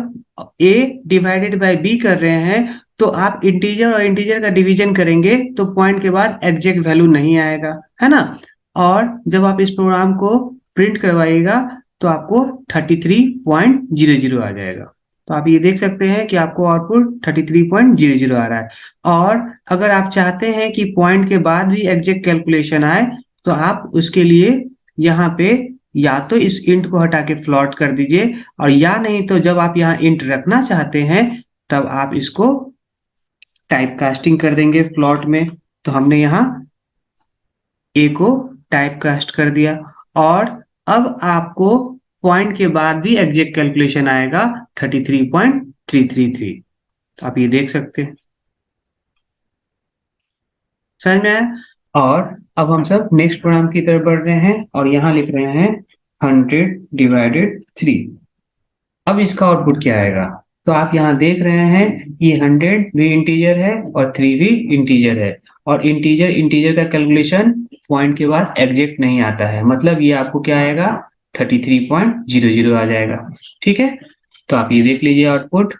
a डिवाइडेड बाय b कर रहे हैं, तो आप इंटीजर और इंटीजर का डिवीजन करेंगे तो पॉइंट के बाद एग्जैक्ट वैल्यू नहीं आएगा, है ना। और जब आप इस प्रोग्राम को प्रिंट करवाइएगा तो आपको 33.00 आ जाएगा। तो आप ये देख सकते हैं कि आपको आउटपुट 33.00 आ रहा है। और अगर आप चाहते हैं कि पॉइंट के बाद भी एग्जैक्ट कैलकुलेशन आए तो आप उसके लिए यहाँ पे या तो इस इंट को हटा के फ्लॉट कर दीजिए, और या नहीं तो जब आप यहाँ इंट रखना चाहते हैं तब आप इसको टाइप कास्टिंग कर देंगे फ्लॉट में। तो हमने यहाँ ए को टाइप कास्ट कर दिया, और अब आपको पॉइंट के बाद भी एग्जैक्ट कैलकुलेशन आएगा 33.333। तो आप ये देख सकते हैं। समझ में आया। और अब हम सब नेक्स्ट प्रोग्राम की तरफ बढ़ रहे हैं, और यहाँ लिख रहे हैं 100 डिवाइडेड 3। अब इसका आउटपुट क्या आएगा। तो आप यहाँ देख रहे हैं ये 100 भी इंटीजर है और 3 भी इंटीजर है, और इंटीजर इंटीजर का कैलकुलेशन पॉइंट के बाद एग्जैक्ट नहीं आता है, मतलब ये आपको क्या आएगा 33.00 आ जाएगा। ठीक है, तो आप ये देख लीजिए आउटपुट,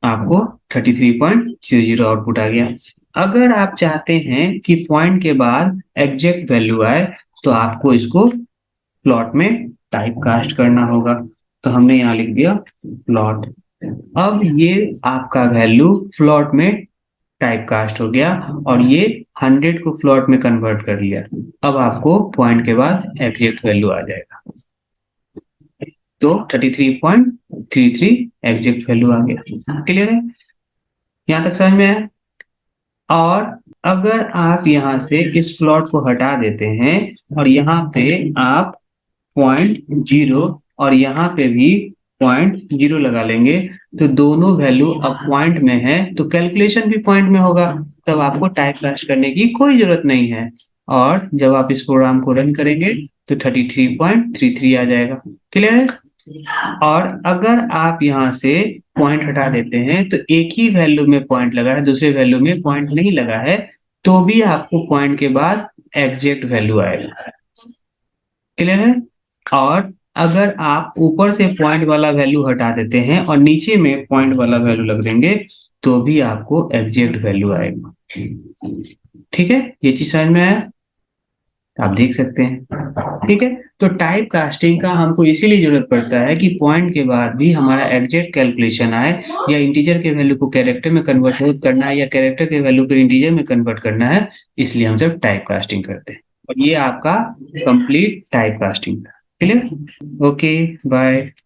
आपको 33.00 आउटपुट आ गया। अगर आप चाहते हैं कि पॉइंट के बाद एग्जैक्ट वैल्यू आए तो आपको इसको प्लॉट में टाइप कास्ट करना होगा। तो हमने यहाँ लिख दिया प्लॉट। अब ये आपका वैल्यू फ्लॉट में टाइप कास्ट हो गया, और ये 100 को फ्लॉट में कन्वर्ट कर लिया। अब आपको पॉइंट के बाद एग्जैक्ट वैल्यू आ जाएगा। तो 33.33 एग्जैक्ट वैल्यू आ गया। क्लियर है? यहाँ तक समझ में आया? और अगर आप यहाँ से इस प्लॉट को हटा देते हैं और यहाँ पे आप 0.0 और यहाँ पे भी 0.0 लगा लेंगे, तो दोनों वैल्यू अब पॉइंट में है, तो कैलकुलेशन भी पॉइंट में होगा, तब आपको टाइप कास्ट करने की कोई जरूरत नहीं है। और जब आप इस प्रोग्राम को रन करेंगे तो 33.33 आ जाएगा। क्लियर है? और अगर आप यहाँ से पॉइंट हटा देते हैं तो एक ही वैल्यू में पॉइंट लगा है, दूसरे वैल्यू में पॉइंट नहीं लगा है, तो भी आपको पॉइंट के बाद एग्जैक्ट वैल्यू आएगा। क्लियर है? और अगर आप ऊपर से पॉइंट वाला वैल्यू हटा देते हैं और नीचे में पॉइंट वाला वैल्यू लग देंगे, तो भी आपको एग्जैक्ट वैल्यू आएगा। ठीक है? ये चीज समझ में आया? आप देख सकते हैं। ठीक है? तो टाइप कास्टिंग का हमको इसीलिए जरूरत पड़ता है कि पॉइंट के बाद भी हमारा एग्जैक्ट कैलकुलेशन आए, या इंटीजर के वैल्यू को कैरेक्टर में कन्वर्ट करना है, या कैरेक्टर के वैल्यू को इंटीजर में कन्वर्ट करना है, इसलिए हम सब टाइप कास्टिंग करते हैं। और ये आपका कंप्लीट टाइप कास्टिंग था। क्लियर? Okay, bye.